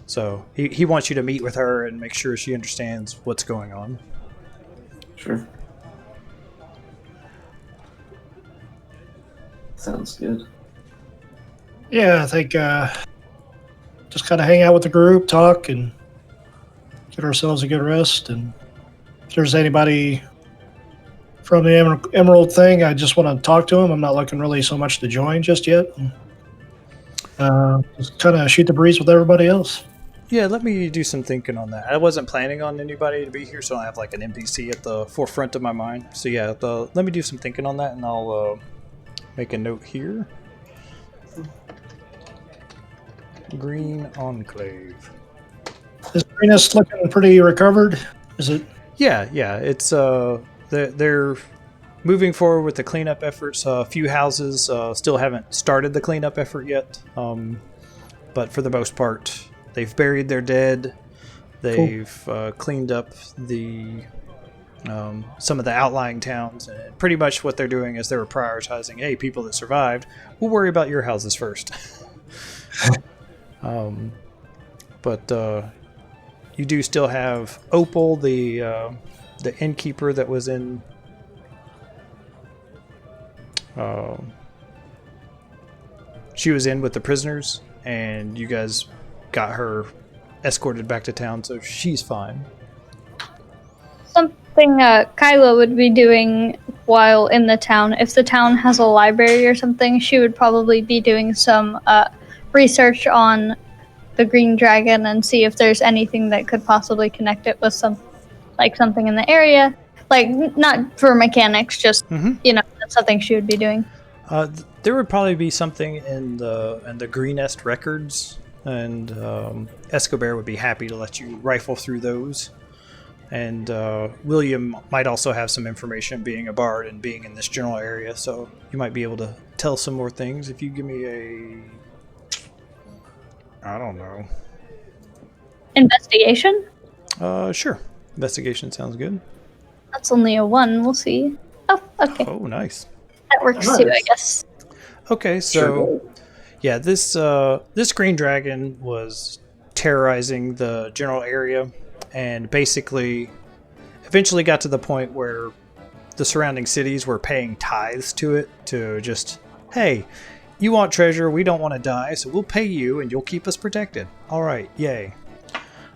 So he wants you to meet with her and make sure she understands what's going on. Sure. Sounds good. Yeah, I think just kind of hang out with the group, talk, and get ourselves a good rest. And if there's anybody from the Emerald thing, I just want to talk to them. I'm not looking really so much to join just yet. Just kind of shoot the breeze with everybody else. Yeah, let me do some thinking on that. I wasn't planning on anybody to be here, so I have like an NPC at the forefront of my mind. So yeah, let me do some thinking on that, and I'll make a note here. Green Enclave. Is Venus looking pretty recovered? Is it? Yeah, it's they're moving forward with the cleanup efforts. A few houses still haven't started the cleanup effort yet, but for the most part, they've buried their dead. They've cleaned up the some of the outlying towns. And pretty much what they're doing is they're prioritizing, hey, people that survived, we'll worry about your houses first. But you do still have Opal, the innkeeper that was in she was in with the prisoners, and you guys got her escorted back to town, so she's fine. Something Kyla would be doing while in the town, if the town has a library or something, she would probably be doing some research on the green dragon and see if there's anything that could possibly connect it with something in the area. Like, not for mechanics, just, that's something she would be doing. There would probably be something in the Greenest records, and Escobar would be happy to let you rifle through those. And William might also have some information, being a bard and being in this general area, so you might be able to tell some more things if you give me I don't know. Investigation? Sure. Investigation sounds good. That's only a 1, we'll see. Oh, okay. Oh, nice. That works too, I guess. Okay, so yeah, this green dragon was terrorizing the general area, and basically eventually got to the point where the surrounding cities were paying tithes to it, to just, hey, you want treasure, we don't want to die, so we'll pay you and you'll keep us protected. All right, yay.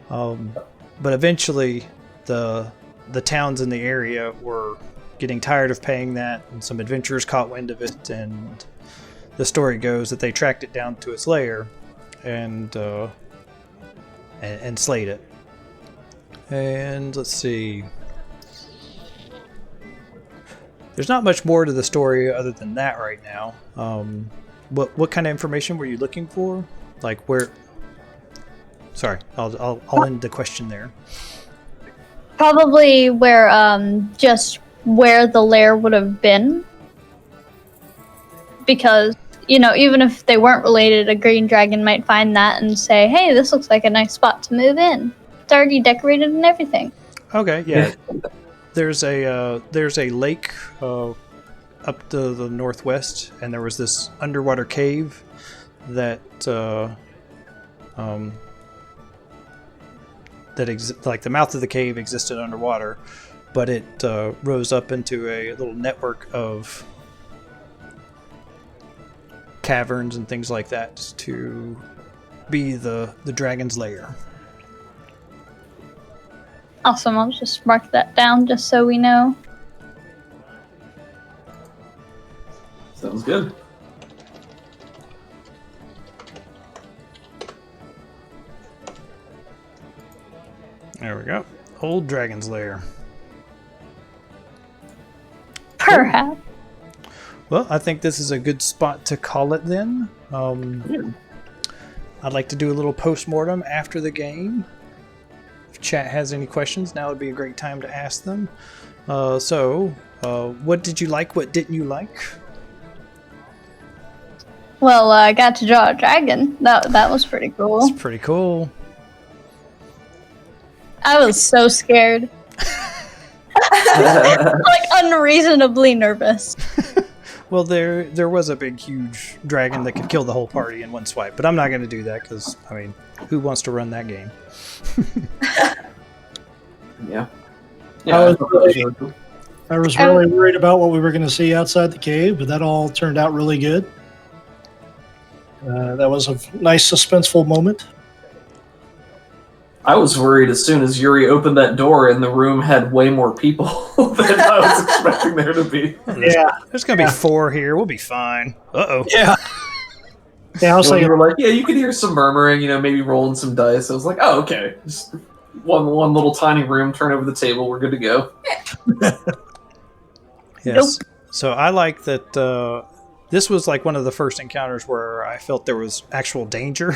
But eventually the the towns in the area were getting tired of paying that, and some adventurers caught wind of it, and the story goes that they tracked it down to its lair and slayed it. And let's see. There's not much more to the story other than that right now. What kind of information were you looking for? Like where? Sorry, I'll end the question there. Probably where just where the lair would have been, because even if they weren't related, a green dragon might find that and say, "Hey, this looks like a nice spot to move in. It's already decorated and everything." Okay, yeah. There's a lake up to the northwest, and there was this underwater cave that like the mouth of the cave existed underwater, but it rose up into a little network of caverns and things like that to be the dragon's lair. Awesome, I'll just mark that down just so we know. Sounds good. There we go. Old dragon's lair. Perhaps. Well, I think this is a good spot to call it then. I'd like to do a little post-mortem after the game. If chat has any questions, now would be a great time to ask them. So, what did you like? What didn't you like? Well, I got to draw a dragon. That was pretty cool. It's pretty cool. I was so scared. Like, unreasonably nervous. Well, there was a big, huge dragon that could kill the whole party in one swipe, but I'm not going to do that because, I mean, who wants to run that game? Yeah. I was really worried about what we were going to see outside the cave, but that all turned out really good. That was a nice, suspenseful moment. I was worried as soon as Yuri opened that door and the room had way more people than I was expecting there to be. There's going to be 4 here. We'll be fine. Uh-oh. Yeah. Yeah, I was You like, were like, yeah, you could hear some murmuring, maybe rolling some dice. I was like, oh, okay. Just one little tiny room, turn over the table, we're good to go. Yes. So I like that this was like one of the first encounters where I felt there was actual danger.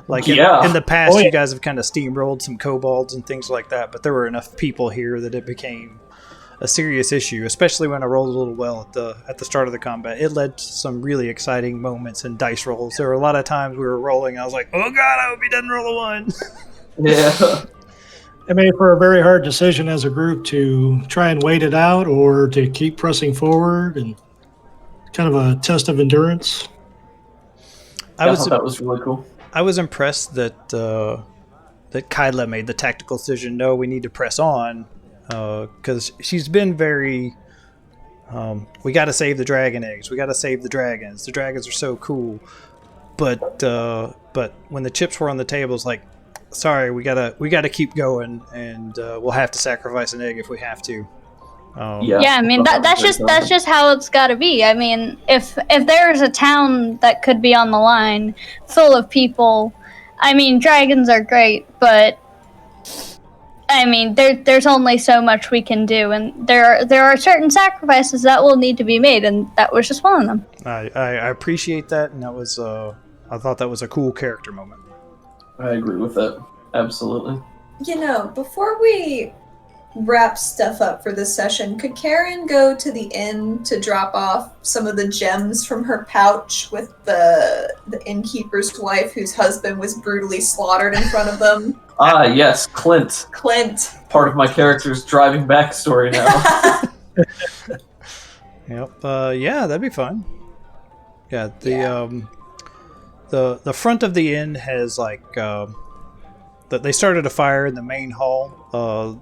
Like in the past, you guys have kind of steamrolled some kobolds and things like that, but there were enough people here that it became a serious issue, especially when I rolled a little well at the start of the combat. It led to some really exciting moments and dice rolls. There were a lot of times we were rolling, I was like, oh god, I hope he doesn't roll a 1. Yeah. it made for a very hard decision as a group to try and wait it out or to keep pressing forward, and kind of a test of endurance. I thought that was really cool. I was impressed that Kyla made the tactical decision. No, we need to press on, because she's been very. We got to save the dragon eggs. We got to save the dragons. The dragons are so cool, but when the chips were on the table, it's like, sorry, we gotta keep going, and we'll have to sacrifice an egg if we have to. Yeah, I mean that's just how it's got to be. I mean, if there's a town that could be on the line, full of people, I mean, dragons are great, but I mean, there's only so much we can do, and there are certain sacrifices that will need to be made, and that was just one of them. I appreciate that, and that was I thought that was a cool character moment. I agree with that. Absolutely. Before we wrap stuff up for this session, could Karen go to the inn to drop off some of the gems from her pouch with the innkeeper's wife whose husband was brutally slaughtered in front of them? Ah, yes, Clint. Part of my character's driving backstory now. Yep. Yeah, that'd be fun. Yeah. The front of the inn has like they started a fire in the main hall.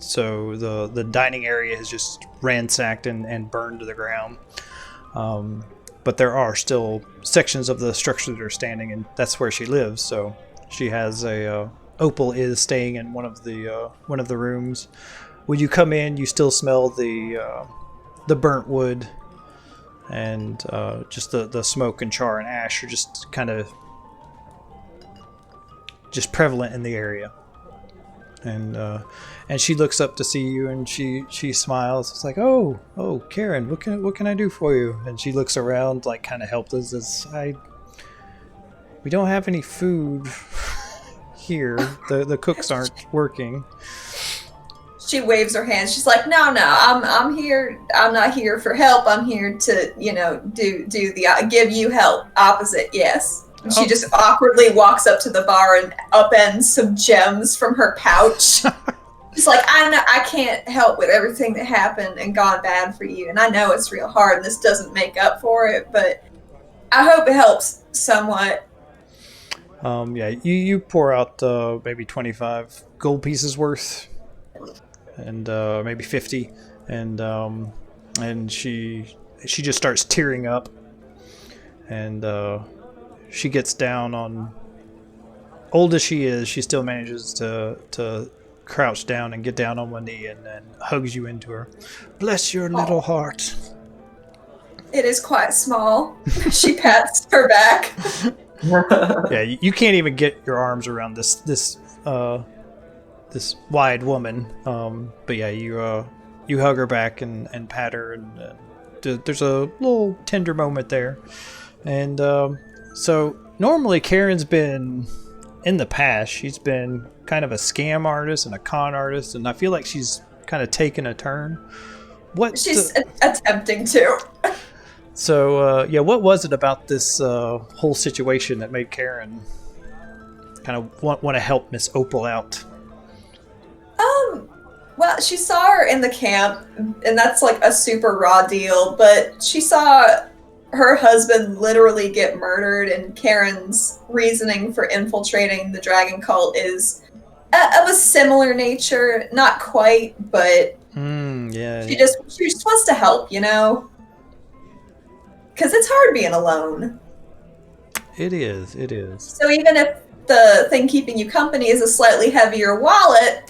So the dining area has just ransacked and burned to the ground. But there are still sections of the structure that are standing, and that's where she lives. So she has Opal is staying in one of the rooms. when you come in, you still smell the burnt wood, and just the smoke and char and ash are just kind of just prevalent in the area. And she looks up to see you, and she smiles. It's like, oh, Karen, what can I do for you? And she looks around, like, kind of helpless. We don't have any food here. The cooks aren't working. She waves her hands. She's like, no, I'm here. I'm not here for help. I'm here to, do the give you help. Opposite, yes. And she just awkwardly walks up to the bar and upends some gems from her pouch. She's like, I know I can't help with everything that happened and gone bad for you, and I know it's real hard, and this doesn't make up for it, but I hope it helps somewhat. Yeah, you pour out maybe 25 gold pieces worth, and maybe 50, and she just starts tearing up, and she gets down on. Old as she is, she still manages to crouch down and get down on one knee, and then hugs you into her. Bless your little heart. It is quite small. She pats her back. Yeah, you can't even get your arms around this wide woman. But yeah, you hug her back and pat her, and there's a little tender moment there. And so normally Karen's been, in the past, she's been kind of a scam artist and a con artist, and I feel like she's kind of taken a turn. She's attempting to. So, what was it about this whole situation that made Karen kind of want to help Miss Opal out? Well, she saw her in the camp, and that's like a super raw deal, but she saw her husband literally get murdered, and Karen's reasoning for infiltrating the dragon cult is of a similar nature. Not quite, but she just wants to help, Because it's hard being alone. It is. So even if the thing keeping you company is a slightly heavier wallet...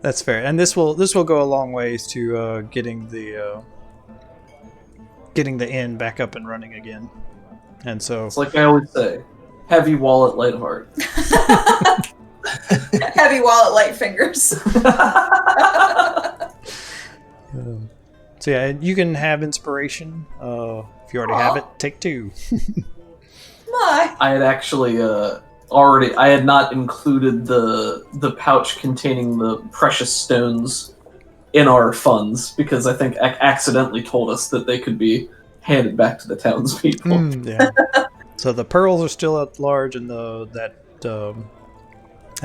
That's fair. And this will go a long ways to getting the inn back up and running again. And so it's like I always say, heavy wallet, light heart. Heavy wallet, light fingers. So yeah, you can have inspiration. If you already have it, take 2. My. I had actually I had not included the pouch containing the precious stones in our funds, because I think accidentally told us that they could be handed back to the townspeople. Yeah. So the pearls are still at large, and that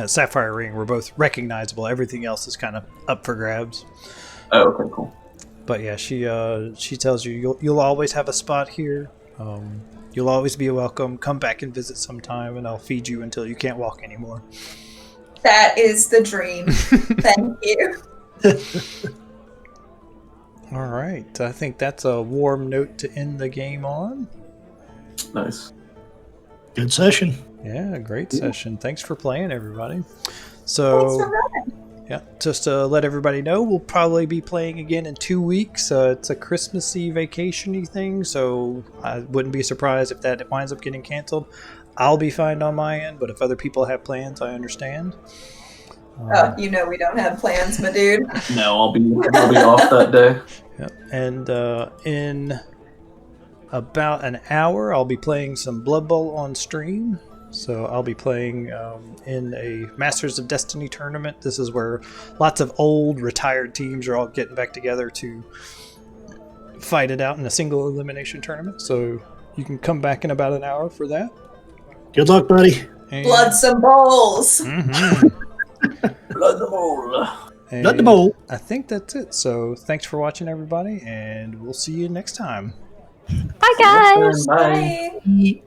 sapphire ring were both recognizable. Everything else is kind of up for grabs. Oh, okay, cool. But yeah, she tells you you'll always have a spot here. You'll always be welcome. Come back and visit sometime, and I'll feed you until you can't walk anymore. That is the dream. Thank you. All right. I think that's a warm note to end the game on. Nice. Good session. Yeah, great session. Thanks for playing, everybody. Thanks So, for running. yeah, just to let everybody know, we'll probably be playing again in 2 weeks. It's a Christmassy vacation-y thing, so I wouldn't be surprised if that winds up getting canceled. I'll be fine on my end, but if other people have plans, I understand. We don't have plans, my dude. No, I'll be off that day. Yeah. And in about an hour, I'll be playing some Blood Bowl on stream. So I'll be playing in a Masters of Destiny tournament. This is where lots of old, retired teams are all getting back together to fight it out in a single elimination tournament. So you can come back in about an hour for that. Good luck, buddy. And, Blood some bowls. Blood the bowl. Blood the bowl. I think that's it. So thanks for watching, everybody, and we'll see you next time. Bye, guys. Bye. Bye.